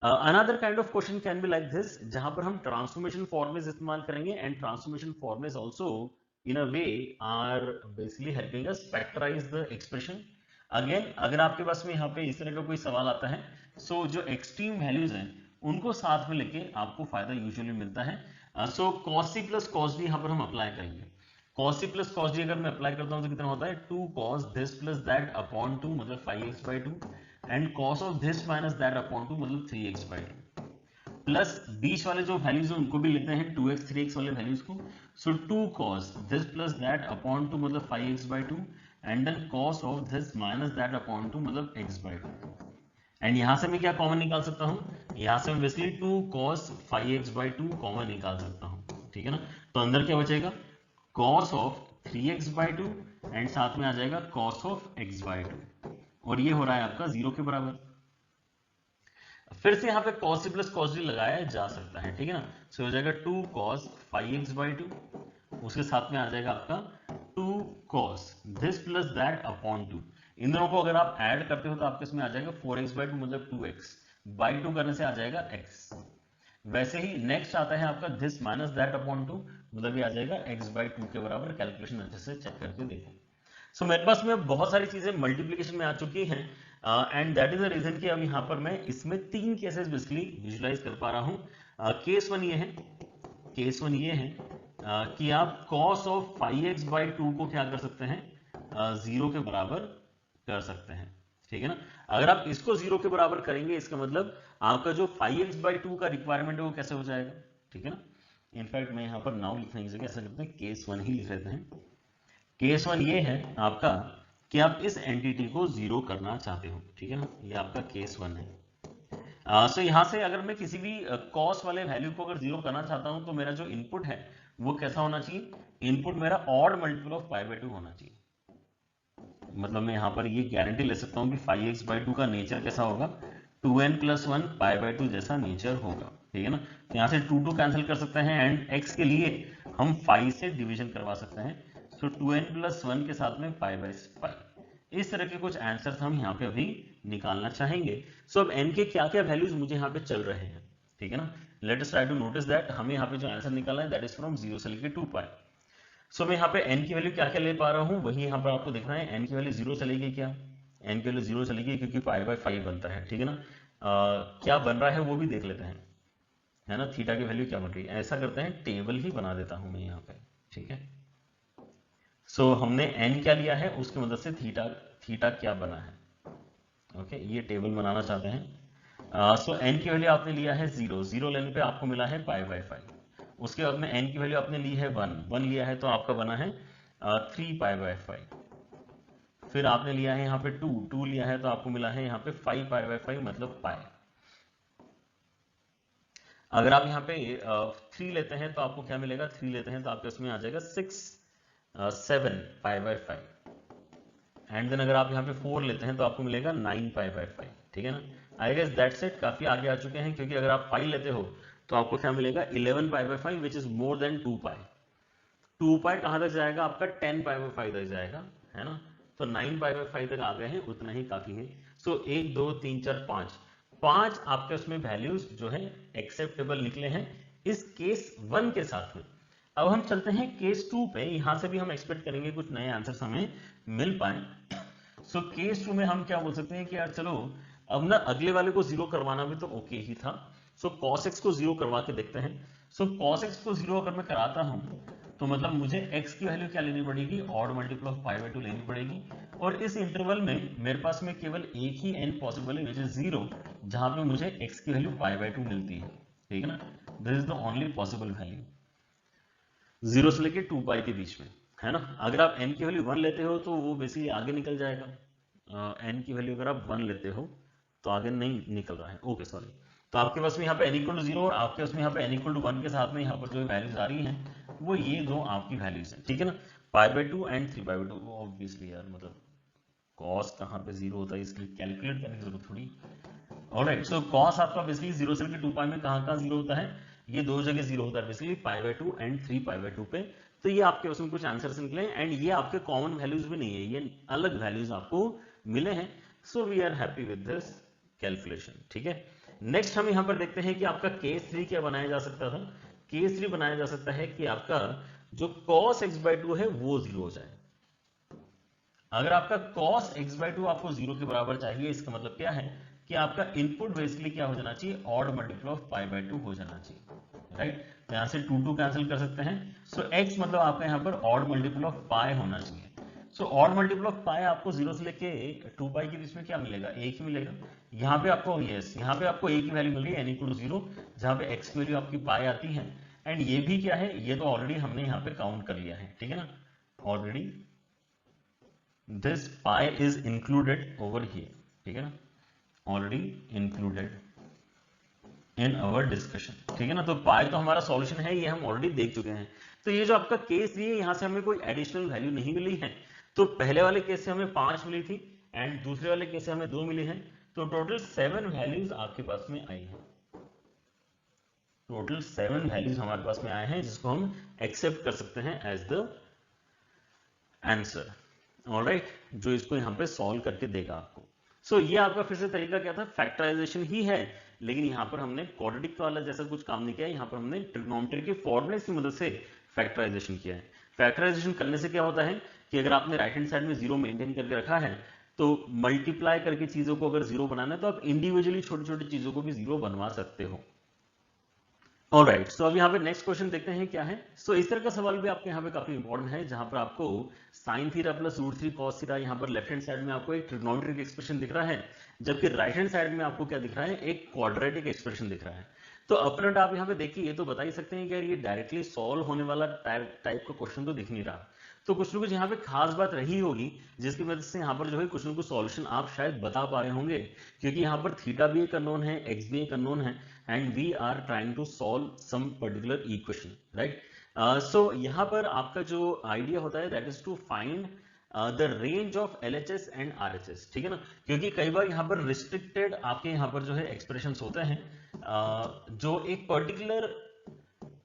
Another kind of question can be like this, जहां पर हम ट्रांसफॉर्मेशन फॉर्मुलेस इस्तेमाल करेंगे and transformation formulas also in a way are basically helping us factorize the expression. Again अगर आपके पास में यहाँ पे इस तरह का कोई सवाल आता है, सो जो एक्सट्रीम वैल्यूज हैं उनको साथ में लेके आपको फायदा यूजुअली मिलता है। सो cos c plus cos d यहाँ पर हम अप्लाई करेंगे। cos c plus cos d अगर मैं अप्लाई करता हूँ तो कितना होता है, 2 cos this plus that upon 2 मतलब 5x/2 and cos of this minus that upon 2 मतलब 3x/2 प्लस बीच वाले जो वैल्यूज हैं उनको भी लेते हैं 2x 3x वाले वैल्यूज को। So 2 cos this plus that upon 2 मतलब 5x/2 and then cos of this minus that upon 2 मतलब x/2 एंड यहां से मैं क्या कॉमन निकाल सकता हूं, यहां से मैं बेसिकली 2 cos 5x/2 कॉमन निकाल सकता हूं, ठीक है ना। तो अंदर क्या बचेगा, cos ऑफ 3x/2 एंड साथ में आ जाएगा cos ऑफ x/2 और ये हो रहा है आपका 0 के बराबर। फिर से यहाँ पे cos c plus cos d लगाया जा सकता है, ठीक है ना। सो हो जाएगा 2 cos 5x/2, उसके साथ में आ जाएगा आपका 2 cos this plus that upon 2। इन दोनों को अगर आप ऐड करते हो तो आपके इसमें आ जाएगा 4x/2 मतलब 2x बाई 2 करने से आ जाएगा x। वैसे ही नेक्स्ट आता है आपका this माइनस दैट अपॉन 2 मतलब ये आ जाएगा x/2 के बराबर। कैलकुलेशन अच्छे से चेक करके देखो। सो मेरे पास में बहुत सारी चीजें मल्टीप्लीकेशन में आ चुकी हैं and that is the reason कि अब यहाँ पर मैं इसमें 3 केसेस बेसिकली विजुलाइज कर पा रहा हूँ। केस 1 ये है कि आप cos ऑफ 5x/2 को क्या कर सकते हैं, 0 के बराबर कर सकते हैं, ठीक है ना। अगर आप इसको 0 के बराबर करेंगे इसका मतलब आपका जो 5x/2 का रिक्वायरमेंट है वो कैसे हो जाएगा, ठीक है ना। इनफैक्ट मैं यहाँ पर नाउ लिखने की जगह ऐसा करते हैं केस 1 ही लिख लेते हैं। केस 1 ये है आपका कि आप इस एंटिटी को 0 करना चाहते हो, ठीक है ना, ये आपका केस 1 है। सो यहाँ से अगर मैं किसी भी कॉस वाले वैल्यू को अगर 0 करना चाहता हूँ तो मेरा जो इनपुट है वो कैसा होना चाहिए, इनपुट मेरा ऑड मल्टीपल ऑफ π/2 होना चाहिए। मतलब मैं यहाँ पर ये गारंटी ले सकता हूँ कि 5x/2 का नेचर कैसा होगा, 2n + 1 π/2 जैसा नेचर होगा, ठीक है ना। तो यहाँ से 2 कैंसिल कर सकते हैं एंड x के लिए हम 5 से डिवीजन करवा सकते हैं। सो 2n + 1 के साथ में π/5। इस तरह के कुछ आंसर्स हम यहाँ पे अभी निकालना चाहेंगे। सो अब n के क्या क्या वैल्यूज मुझे यहाँ पे चल रहे हैं, ठीक है ना। Let us try to notice that हमें यहाँ पे जो आंसर निकालना है दैट इज फ्रॉम 0 से लेके 2 पाई। सो मैं यहाँ पे n की वैल्यू क्या क्या ले पा रहा हूँ वही यहाँ पर आपको देखना है। n की वैल्यू 0 चलेगी क्या, n की वैल्यू 0 चलेगी क्योंकि π/5 बनता है, ठीक है ना। क्या बन रहा है वो भी देख लेते हैं, है ना। थीटा की वैल्यू क्या बन रही है, ऐसा करते हैं टेबल ही बना देता हूं मैं यहाँ पे, ठीक है। सो हमने n क्या लिया है उसकी मदद से थीटा क्या बना है, ओके ये टेबल बनाना चाहते हैं। सो n की वैल्यू आपने लिया है 0 लेने पे आपको मिला है π/5। उसके बाद में n की वैल्यू आपने ली है 1 लिया है तो आपका बना है 3 π/5। फिर आपने लिया है यहाँ पे 2 लिया है तो आपको मिला है यहाँ पे 5 π/5 मतलब पाई। अगर आप यहाँ पे 3 लेते हैं तो आपको क्या मिलेगा, 3 लेते हैं तो आपके उसमें आ जाएगा 7 पाई बाय 5, एंड देन अगर आप यहाँ पे 4 लेते हैं तो आपको मिलेगा 9 पाई बाय 5, ठीक है ना। आई गेस दैट्स इट, काफी आगे आ चुके हैं, क्योंकि अगर आप 5 लेते हो तो आपको क्या मिलेगा 11 pi by 5 which is more than 2 पाई। 2 पाई कहाँ तक जाएगा आपका 10 पाई बाय 5 तक जाएगा, है ना। तो 9 पाई बाय 5 तक आ गए हैं, उतना ही काफी है। सो 1 2 3 4 5 आपके उसमें वैल्यूज जो है एक्सेप्टेबल निकले हैं इस केस 1 के साथ में। अब हम चलते हैं केस 2 पे, यहां से भी हम एक्सपेक्ट करेंगे कुछ नए आंसर्स हमें मिल पाए। सो केस 2 में हम क्या बोल सकते हैं कि यार चलो अब ना अगले वाले को 0 करवाना भी तो ओके ही था। सो cos x को 0 करवा के देखते हैं। सो cos x को 0 अगर मैं कराता हूं तो मतलब मुझे x की वैल्यू क्या लेनी पड़ेगी, odd multiple of pi bye 2 लेनी पड़ेगी, और इस इंटरवल में मेरे पास में केवल एक ही n पॉसिबल है विच इज 0, जहां पे मुझे x की वैल्यू पाई बाय 2 मिलती है, ठीक है ना। This is the only possible value 0 से लेके 2 पाई के बीच में, है ना। अगर आप n की वैल्यू 1 लेते हो तो वो बेसिकली आगे निकल जाएगा। n की वैल्यू अगर आप 1 लेते हो तो आगे नहीं निकल रहा है, ओके सॉरी। तो आपके पास में यहाँ पे n इक्वल टू 0 और आपके पास में यहाँ पे n इक्वल टू 1 के साथ में यहाँ पर जो वैल्यूज आ रही हैं वो ये दो आपकी वैल्यूज हैं, ठीक है ना। Pi by 2 and 3 pi by 2। Obviously यार मतलब cos कहाँ पे 0 होता है इसलिए कैलकुलेट करने की जरूरत थोड़ी। ऑलराइट, सो cos आपका बेसिकली 0 से लेकर 2 पाई में कहाँ 0 होता है, ये दो जगह 0 होता है basically, pi by 2 and 3 pi by 2 पे। तो ये आपके उसमें कुछ आंसर्स निकले एंड ये आपके कॉमन वैल्यूज भी नहीं है, ये अलग वैल्यूज आपको मिले हैं। So we are happy with this calculation, ठीक है। नेक्स्ट हम यहाँ पर देखते हैं कि आपका केस 3 क्या बनाया जा सकता था। केस 3 बनाया जा सकता है कि आपका जो cos x बाय 2 है वो 0 हो जाए। अगर आपका cos x बाय 2 आपको 0 के बराबर चाहिए, इसका मतलब क्या है कि आपका इनपुट बेसिकली क्या हो जाना चाहिए, odd multiple of pi bye 2 हो जाना चाहिए, राइट। तो यहां से 2 कैंसिल कर सकते हैं। सो x मतलब आपका यहाँ पर ऑड मल्टीपल ऑफ पाई होना चाहिए। सो ऑड मल्टीपल ऑफ पाई आपको 0 से लेके 2 पाई के बीच में क्या मिलेगा, एक ही मिलेगा। यहाँ पे आपको यहाँ पे आपको एक ही वैल्यू मिल रही है n इक्वल टू 0, जहाँ पे x की वैल्यू आपकी पाई आती है, एंड ये भी क्या है, ये तो ऑलरेडी हमने यहाँ पे काउंट कर लिया है, ठीक है ना। Already this pi is included over here, ठीक है ना, already included in our discussion, ठीक है ना। तो pi तो हमारा सॉल्यूशन है, ये हम ऑलरेडी देख चुके हैं। तो ये जो आपका केस है यहाँ से हमें कोई एडिशनल वैल्यू नहीं मिली है। तो पहले वाले केस से हमें 5 मिली थी एंड दूसरे वाले केस से हमें 2 मिली है, तो टोटल 7 वैल्यूज आपके पास में आई है। टोटल 7 वैल्यूज हमारे पास में आए हैं जिसको हम एक्सेप्ट कर सकते हैं एज द आंसर, ऑलराइट, जो इसको यहाँ पे सॉल्व करके देगा आपको। सो ये आपका फिर से तरीका क्या था, फैक्टराइजेशन ही है, लेकिन यहाँ पर हमने क्वाड्रेटिक वाला जैसा कुछ काम नहीं किया है, यहाँ पर हमने ट्रिग्नोमेट्री के फॉर्मूले की मदद से फैक्टराइजेशन किया है। फैक्टराइजेशन करने से क्या होता है कि अगर आपने राइट हैंड साइड में 0 मेंटेन करके रखा है तो मल्टीप्लाई करके चीजों को अगर 0 बनाना है तो आप इंडिविजुअली छोटी छोटी चीजों को भी 0 बनवा सकते हो। ऑलराइट, सो अब यहाँ पे नेक्स्ट क्वेश्चन देखते हैं क्या है। सो इस तरह का सवाल भी आपके यहाँ पे काफी इंपॉर्टेंट है, जहां पर आपको sine theta plus root 3 cos theta, यहाँ पर लेफ्ट हैंड साइड में आपको एक ट्रिग्नोमेट्रिक एक्सप्रेशन दिख रहा है, जबकि राइट हैंड साइड में आपको क्या दिख रहा है, एक क्वाड्रेटिक एक्सप्रेशन दिख रहा है। तो अपरंट आप यहाँ पे देखिए ये तो बता ही सकते हैं कि यार ये डायरेक्टली सॉल्व होने वाला टाइप का क्वेश्चन तो दिख नहीं रहा। तो कुछ ना कुछ यहाँ पे खास बात रही होगी जिसकी वजह से यहाँ पर जो है कुछ ना कुछ सॉल्यूशन आप शायद बता पा रहे होंगे, क्योंकि यहाँ पर थीटा भी एक अननोन है, एक्स भी एक अननोन है, and we are trying to solve some particular equation, right. So यहाँ पर आपका जो आइडिया होता है that is to find the range of LHS and RHS, ठीक है ना, क्योंकि कई बार यहाँ पर रिस्ट्रिक्टेड आपके यहाँ पर जो है एक्सप्रेशंस होते हैं जो एक पर्टिकुलर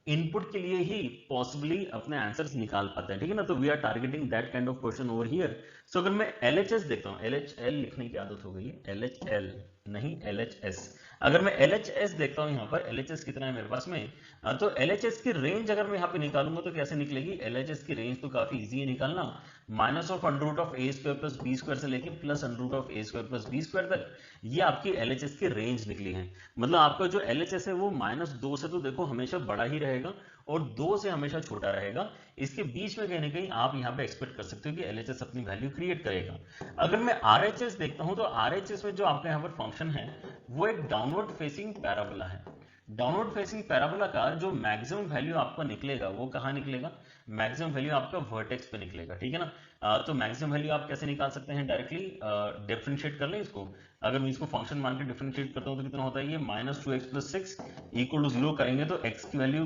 इनपुट के लिए ही पॉसिबली अपने आंसर्स निकाल पाते हैं, ठीक है ना। तो we are targeting that kind of question over here. So अगर मैं LHS देखता हूँ, LHL लिखने की आदत हो गई है, LHL नहीं LHS। अगर मैं LHS देखता हूँ यहाँ पर LHS कितना है मेरे पास में, तो LHS की रेंज अगर मैं यहाँ पे निकालूंगा तो कैसे निकलेगी, LHS की रेंज तो काफी इजी है निकालना, minus of under root of a square plus b square से लेके plus under root of a square plus b square तक, ये आपकी LHS की रेंज निकली है। मतलब आपका जो LHS है वो -2 से तो देखो हमेशा बड़ा ही रहेगा और 2 से हमेशा छोटा रहेगा, इसके बीच में कहीं ना कहीं आप यहाँ पे एक्सपेक्ट कर सकते हो कि LHS अपनी वैल्यू क्रिएट करेगा। अगर मैं RHS देखता हूँ तो RHS में जो आपका यहाँ पर फंक्शन है वो एक डाउनवर्ड फेसिंग पैराबोला है, डाउनवर्ड फेसिंग पैराबोला का जो मैक्सिमम वैल्यू आपका निकलेगा वो कहाँ निकलेगा, मैक्सिमम वैल्यू आपका वर्टेक्स पे निकलेगा, ठीक है ना। तो मैक्सिमम वैल्यू आप कैसे निकाल सकते हैं, डायरेक्टली डिफरेंशिएट कर लें इसको। अगर मैं इसको फंक्शन मान के डिफरेंशिएट करता हूँ तो कितना होता है, ये -2x+6 इक्वल टू 0 करेंगे तो x की वैल्यू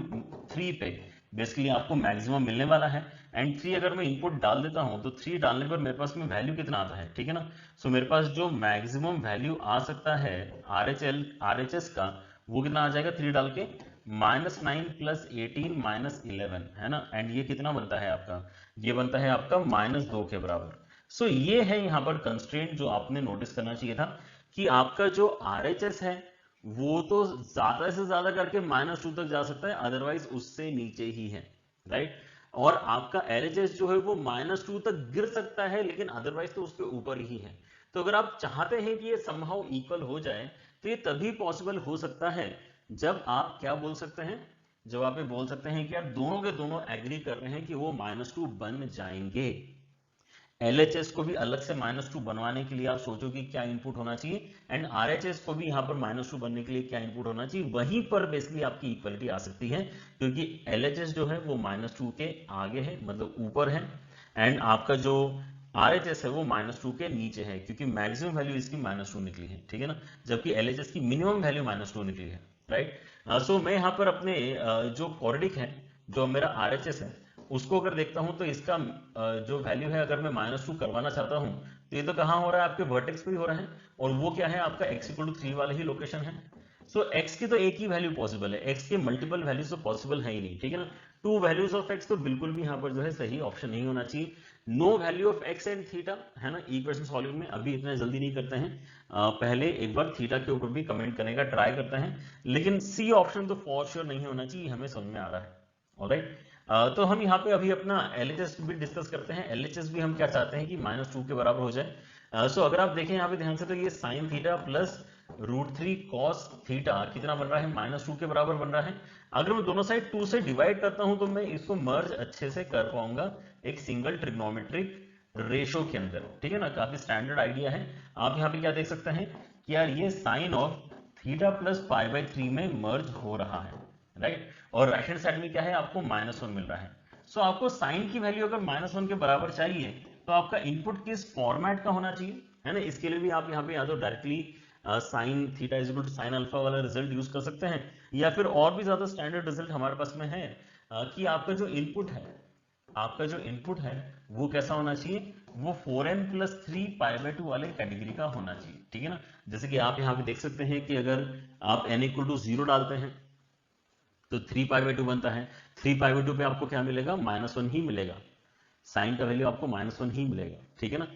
3 पे बेसिकली आपको मैक्सिमम मिलने वाला है। एंड 3 अगर मैं इनपुट डाल देता हूं तो 3 डालने पर मेरे पास में वैल्यू कितना आता है, ठीक है ना। सो मेरे पास जो मैक्सिमम वैल्यू आ सकता है RHS का वो कितना आ जाएगा, 3 डाल के -9 + 18 - 11 है ना। एंड ये कितना बनता है आपका, ये बनता है आपका -2 के बराबर। सो ये है यहाँ पर कंस्ट्रेंट जो आपने नोटिस करना चाहिए था कि आपका जो RHS है वो तो ज्यादा से ज्यादा करके -2 तक जा सकता है, अदरवाइज उससे नीचे ही है, राइट। और आपका LHS जो है वो -2 तक गिर सकता है, लेकिन अदरवाइज तो उसके ऊपर ही है। तो अगर आप चाहते हैं कि ये समहाउ इक्वल हो जाए तो ये तभी पॉसिबल हो सकता है जब आप क्या बोल सकते हैं, जब आप ये बोल सकते हैं कि यार दोनों के दोनों एग्री कर रहे हैं कि वो -2 बन जाएंगे। LHS को भी अलग से -2 बनवाने के लिए आप सोचो कि क्या इनपुट होना चाहिए, एंड RHS को भी यहाँ पर -2 बनने के लिए क्या इनपुट होना चाहिए, वहीं पर बेसिकली आपकी इक्वलिटी आ सकती है, क्योंकि LHS जो है वो -2 के आगे है, मतलब ऊपर है, एंड आपका जो RHS है वो -2 के नीचे है, क्योंकि मैक्सिमम वैल्यू इसकी -2 निकली है, ठीक है ना, जबकि LHS की मिनिमम वैल्यू -2 निकली है, राइट। सो मैं यहाँ पर अपने जो कोऑर्डिनेट है, जो मेरा RHS है, उसको अगर देखता हूं तो इसका जो वैल्यू है, अगर मैं -2 करवाना चाहता हूं तो ये तो कहां हो रहा है, आपके वर्टेक्स पे ही हो रहा है, और वो क्या है आपका x = 3 वाला ही लोकेशन है। सो x की तो एक ही वैल्यू पॉसिबल है, x के मल्टीपल वैल्यूज तो पॉसिबल है ही नहीं, ठीक है ना। 2 वैल्यूज ऑफ x तो बिल्कुल भी यहाँ पर जो है सही ऑप्शन नहीं होना चाहिए। No value of x and theta है ना, इक्वेशन सॉल्विंग में अभी इतना जल्दी नहीं करते हैं, पहले एक बार थीटा के ऊपर भी कमेंट करने का ट्राई करते हैं, लेकिन सी ऑप्शन तो फॉर श्योर नहीं होना चाहिए, हमें समझ में आ रहा है, ऑलराइट। तो हम यहाँ पे अभी अपना LHS भी डिस्कस करते हैं। LHS भी हम क्या चाहते हैं कि -2 के बराबर हो जाए। सो अगर आप देखें यहाँ पे ध्यान से तो ये sin theta plus √3 cos theta कितना बन रहा है, -2 के बराबर बन रहा है। अगर मैं दोनों साइड 2 से डिवाइड करता हूं तो मैं इसको मर्ज अच्छे से कर पाऊंगा एक सिंगल ट्रिग्नोमेट्रिक रेशो के अंदर, ठीक है ना, काफी स्टैंडर्ड आइडिया है। आप यहाँ पे क्या देख सकते हैं कि यार ये साइन ऑफ थीटा प्लस π/3 में मर्ज हो रहा है, राइट। और राइट हैंड साइड में क्या है, आपको -1 मिल रहा है। सो आपको साइन की वैल्यू अगर -1 के बराबर चाहिए तो आपका इनपुट किस फॉर्मेट का होना चाहिए, है ना। इसके लिए भी आप यहाँ पे या तो directly sine theta = sine alpha वाला रिजल्ट यूज कर सकते हैं, या फिर और भी ज्यादा स्टैंडर्ड रिजल्ट हमारे पास में है कि आपका जो इनपुट है वो कैसा होना चाहिए, वो 4n + 3 π/2 वाले कैटेगरी का होना चाहिए, ठीक है ना। जैसे कि आप यहाँ पे देख सकते हैं कि अगर आप n = 0 डालते हैं तो 3 π/2 बनता है, 3 π/2 पे आपको क्या मिलेगा, -1 ही मिलेगा, साइन का वैल्यू आपको -1 ही मिलेगा, ठीक है ना।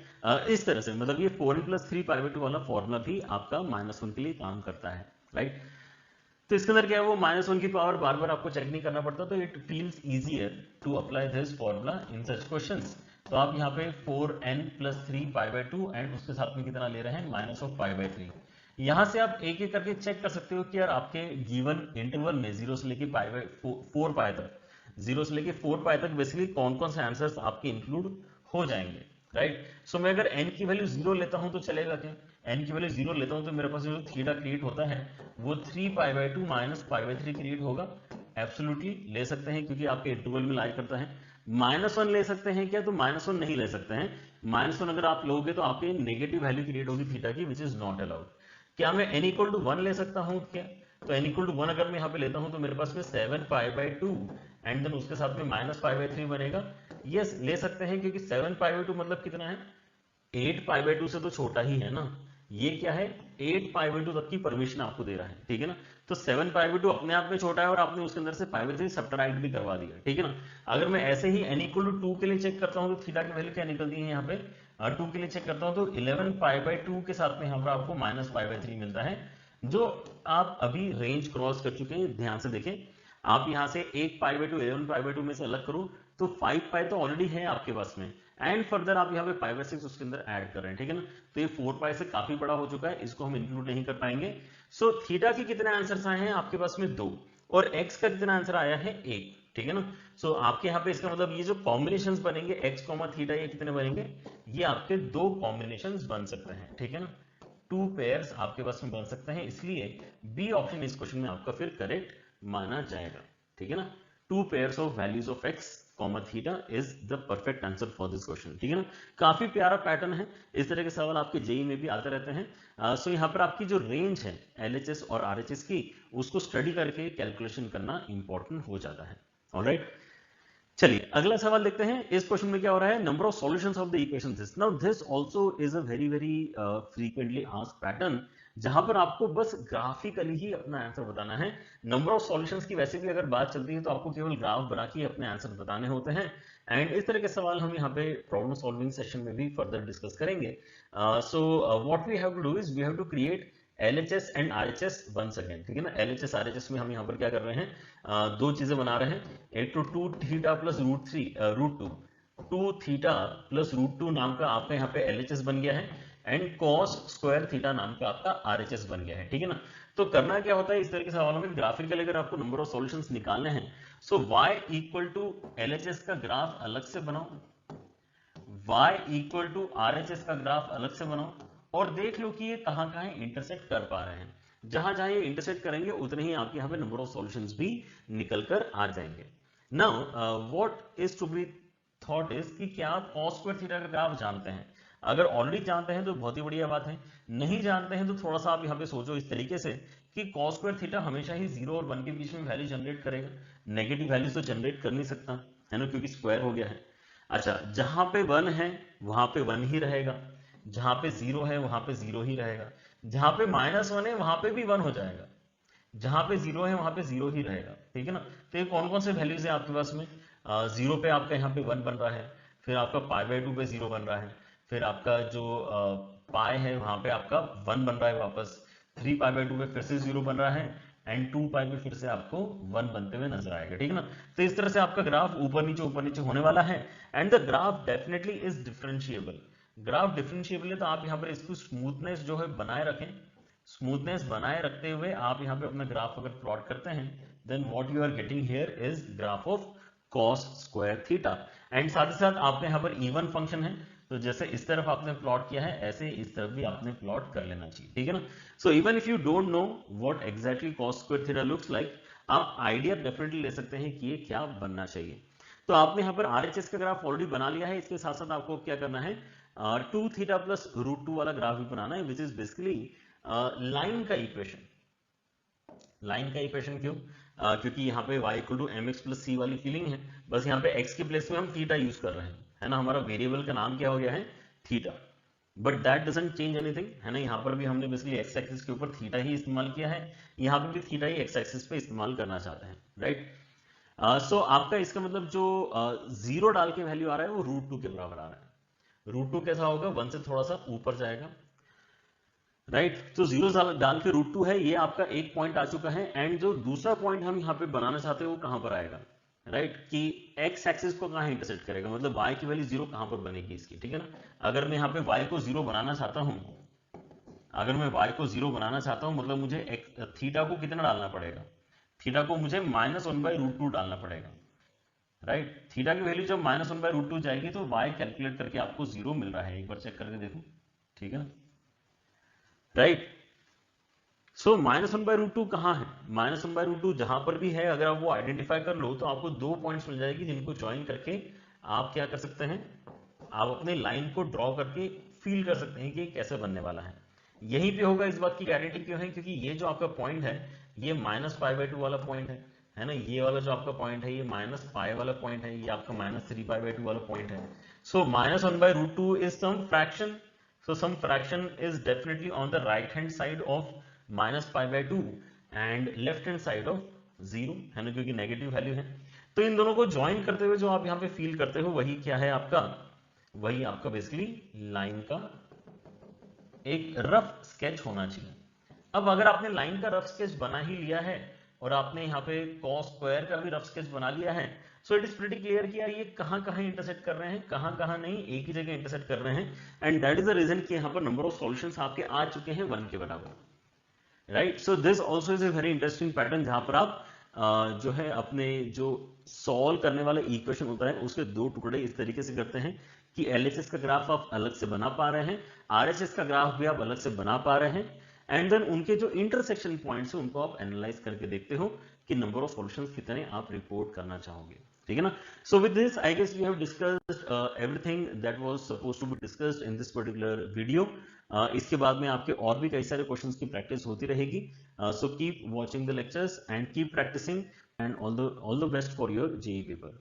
इस तरह से मतलब ये 4n + 3 π/2 वाला फॉर्मूला भी आपका -1 के लिए काम करता है, राइट। तो इसके अंदर क्या है, वो -1 की पावर बार बार आपको चेक नहीं करना पड़ता, तो it feels easier to apply this formula in such questions. तो आप यहाँ पे 4n + 3 π/2 एंड उसके साथ में कितना ले रहे हैं, -π/3। यहां से आप एक एक करके चेक कर सकते हो कि यार आपके गिवन इंटरवल में 0 से लेके 4 पाई तक, 0 से लेके 4 पाई तक बेसिकली कौन कौन से आंसर्स आपके इंक्लूड हो जाएंगे, राइट। सो मैं अगर n की वैल्यू 0 लेता हूं तो चलेगा क्या, n की वैल्यू 0 लेता हूं तो मेरे पास जो थीटा क्रिएट होता है वो 3 π/2 -π/3 क्रिएट होगा। एब्सोल्युटली ले सकते हैं क्योंकि आपके इंटरवल में लाई करता है। -1 ले सकते हैं क्या, तो -1 नहीं ले सकते हैं। -1 अगर आप लोगे तो आपके नेगेटिव वैल्यू क्रिएट होगी थीटा की, विच इज नॉट अलाउड। क्या मैं n = 1 ले सकता हूं क्या, तो n = 1 अगर मैं यहाँ पे लेता हूं तो मेरे पास में 7 π/2 एंड देन उसके साथ में -π/3 बनेगा। यस ले सकते हैं क्योंकि 7 π/2 मतलब कितना है, 8 π/2 से तो छोटा ही है ना, ये क्या है 8 π/2 तक की परमिशन आपको दे रहा है, ठीक है ना। तो 7 π/2 अपने आप में छोटा है और आपने उसके अंदर से π/3 सब्ट्रैक्ट भी करवा दिया, ठीक है ना। अगर मैं ऐसे ही n = 2 के लिए चेक करता हूं तो थीटा की वैल्यू क्या निकलती है यहाँ पे, 2 के लिए चेक करता हूं तो 11 π/2 के साथ में यहाँ पर आपको -π/3 मिलता है, जो आप अभी रेंज क्रॉस कर चुके हैं। ध्यान से देखें, आप यहाँ से 1 π/2 11 π/2 में से अलग करो तो 5 पाई तो ऑलरेडी है आपके पास में, एंड फर्दर आप यहाँ पे π/6 उसके अंदर ऐड कर रहे हैं, ठीक है ना। तो ये 4 पाई से काफी बड़ा हो चुका है, इसको हम इंक्लूड नहीं कर पाएंगे। सो थीटा के कितने आंसर्स आए हैं आपके पास में 2, और x का कितना आंसर आया है 1, ठीक है ना। सो आपके यहाँ पे इसका मतलब ये जो कॉम्बिनेशंस बनेंगे x, थीटा, ये कितने बनेंगे, ये आपके 2 कॉम्बिनेशंस बन सकते हैं, ठीक है ना। 2 पेयर्स आपके पास में बन सकते हैं, इसलिए बी ऑप्शन इस क्वेश्चन में आपका फिर करेक्ट माना जाएगा। ठीक है ना, 2 pairs of values of x comma theta is the perfect answer for this question. ठीक है ना, काफी प्यारा पैटर्न है, इस तरह के सवाल आपके जेई में भी आते रहते हैं। सो यहाँ पर आपकी जो रेंज है LHS और RHS की, उसको स्टडी करके कैलकुलेशन करना इंपॉर्टेंट हो जाता है। ऑलराइट, चलिए अगला सवाल देखते हैं। इस क्वेश्चन में क्या हो रहा है, number of solutions of the equation this. Now this also is a very very frequently asked pattern, जहां पर आपको बस ग्राफिकली ही अपना आंसर बताना है। नंबर ऑफ सॉल्यूशंस की वैसे भी अगर बात चलती है तो आपको केवल ग्राफ बना के अपने आंसर बताने होते हैं, एंड इस तरह के सवाल हम यहाँ पे प्रॉब्लम सॉल्विंग सेशन में भी फर्दर डिस्कस करेंगे। So what we have to do is we have to create LHS and RHS once again. ठीक है ना, LHS RHS में हम यहाँ पर क्या कर रहे हैं, दो चीजें बना रहे हैं। एक तो 2 theta plus root 2 theta plus root 2 नाम का आपका यहाँ पे LHS बन गया है, एंड कॉस स्क्वायर थीटा नाम का आपका RHS बन गया है। ठीक है ना, तो करना क्या होता है इस तरह के सवालों में, ग्राफिकली अगर आपको नंबर ऑफ सॉल्यूशंस निकालने हैं, सो y इक्वल टू LHS का ग्राफ अलग से बनाओ, y इक्वल टू RHS का ग्राफ अलग से बनाओ, और देख लो कि ये कहां कहां इंटरसेक्ट कर पा रहे हैं। जहां जहां ये इंटरसेक्ट करेंगे उतने ही आपके यहाँ पे नंबर ऑफ सॉल्यूशंस भी निकल कर आ जाएंगे। Now what is to be thought is कि क्या आप cos स्क्वायर थीटा का ग्राफ जानते हैं? अगर ऑलरेडी जानते हैं तो बहुत ही बढ़िया बात है, नहीं जानते हैं तो थोड़ा सा आप यहाँ पे सोचो इस तरीके से कि cos स्क्वायर थीटा हमेशा ही 0 और 1 के बीच में वैल्यू जनरेट करेगा, नेगेटिव वैल्यू तो जनरेट कर नहीं सकता है ना, क्योंकि स्क्वायर हो गया है। अच्छा, जहां पे 1 है वहां पे 1 ही रहेगा, जहां पे 0 है वहां पे 0 ही रहेगा, जहां पे -1 है वहां पे भी 1 हो जाएगा, जहां पे 0 है वहां पे 0 ही रहेगा। ठीक है ना, तो ये कौन कौन से वैल्यूज है आपके पास में, 0 पे आपका यहाँ पे 1 बन रहा है, फिर आपका π/2 पे 0 बन रहा है, फिर आपका जो पाई है वहां पे आपका 1 बन रहा है वापस, 3π/2 पे फिर से 0 बन रहा है, एंड 2π पे फिर से आपको 1 बनते हुए नजर आएगा। ठीक है ना, तो इस तरह से आपका ग्राफ ऊपर नीचे होने वाला है, and the graph definitely is differentiable. Graph differentiable है तो आप यहाँ पर इसको स्मूथनेस जो है बनाए रखें, स्मूथनेस बनाए रखते हुए आप यहाँ पे अपना ग्राफ अगर प्लॉट करते हैं, then what you are getting here is graph of cos square theta. And साथ ही साथ आपके यहाँ पर इवन फंक्शन है, तो जैसे इस तरफ आपने प्लॉट किया है ऐसे इस तरफ भी आपने प्लॉट कर लेना चाहिए। ठीक है ना, so even if you don't know what exactly cos square theta looks like, आप आइडिया डेफिनेटली ले सकते हैं कि ये क्या बनना चाहिए। तो आपने यहाँ पर RHS का ग्राफ ऑलरेडी बना लिया है, इसके साथ साथ आपको क्या करना है, 2 थीटा प्लस रूट 2 वाला ग्राफ भी बनाना है, विच इज बेसिकली लाइन का इक्वेशन। लाइन का इक्वेशन क्यों, क्योंकि यहाँ पे y इक्वल टू mx प्लस c वाली फीलिंग है, बस यहाँ पे x के प्लेस में हम थीटा यूज कर रहे हैं, है ना, हमारा वेरिएबल का नाम क्या हो गया है, theta, but that doesn't change anything, है ना। यहाँ पर भी हमने बेसिकली x एक्सिस के ऊपर थीटा ही इस्तेमाल किया है, यहाँ पे भी थीटा ही x एक्सिस पे इस्तेमाल करना चाहते हैं, राइट। सो आपका इसका मतलब जो 0 डाल के वैल्यू आ रहा है वो √2 के बराबर आ रहा है। √2 कैसा होगा, 1 से थोड़ा सा ऊपर जाएगा, राइट। तो 0 डाल के √2 है, ये आपका एक पॉइंट आ चुका है, एंड जो दूसरा पॉइंट हम यहाँ पे बनाना चाहते हैं वो कहां पर आएगा, राइट, कि x एक्सिस को कहां इंटरसेक्ट करेगा, मतलब y की वैल्यू 0 कहां पर बनेगी इसकी। ठीक है ना, अगर मैं यहाँ पे y को 0 बनाना चाहता हूं, अगर मैं y को 0 बनाना चाहता हूं, मतलब मुझे थीटा को कितना डालना पड़ेगा, थीटा को मुझे -1/√2 डालना पड़ेगा, राइट। थीटा की वैल्यू जब -1/√2 जाएगी तो y कैलकुलेट करके आपको 0 मिल रहा है, एक बार चेक करके देखो। ठीक है, राइट। सो -1/√2 कहाँ है, -1/√2 जहां पर भी है अगर आप वो आइडेंटिफाई कर लो तो आपको 2 पॉइंट्स मिल जाएगी, जिनको ज्वाइन करके आप क्या कर सकते हैं, आप अपने लाइन को ड्रॉ करके फील कर सकते हैं कि कैसे बनने वाला है। यहीं पे होगा, इस बात की गारंटी क्यों है, क्योंकि ये जो आपका पॉइंट है ये -π/2 वाला पॉइंट है ना, ये वाला जो आपका पॉइंट है ये -π वाला पॉइंट है, ये आपका -3π/2 वाला पॉइंट है। So -1/√2 is some fraction, so some fraction is definitely on the right hand side of -π/2 and left hand side of 0, है ना, क्योंकि नेगेटिव वैल्यू है। तो इन दोनों को ज्वाइन करते हुए जो आप यहाँ पे फील करते हो वही क्या है आपका, वही आपका बेसिकली लाइन का एक रफ स्केच होना चाहिए। अब अगर आपने लाइन का रफ स्केच बना ही लिया है और आपने यहाँ पे cos स्क्वायर का भी रफ स्केच बना लिया है, so it is pretty clear कि यार ये कहां कहां इंटरसेक्ट कर रहे हैं, कहां कहां नहीं, एक ही जगह इंटरसेक्ट कर रहे हैं, and that is the reason कि यहाँ पर नंबर ऑफ सॉल्यूशंस आपके आ चुके हैं 1 के बराबर, right. So this also is a very interesting pattern, जहां पर आप जो है अपने जो सॉल्व करने वाला इक्वेशन होता है उसके 2 टुकड़े इस तरीके से करते हैं कि LHS का ग्राफ आप अलग से बना पा रहे हैं, RHS का ग्राफ भी आप अलग से बना पा रहे हैं, एंड देन उनके जो इंटरसेक्शन पॉइंट्स है उनको आप एनालाइज करके देखते हो कि नंबर ऑफ सॉल्यूशंस कितने आप रिपोर्ट करना चाहोगे, ठीक है ना। So with this I guess we have discussed everything that was supposed to be discussed in this particular video. इसके बाद में आपके और भी कई सारे क्वेश्चंस की प्रैक्टिस होती रहेगी। So keep watching the lectures and keep practicing and all the best for your JEE paper.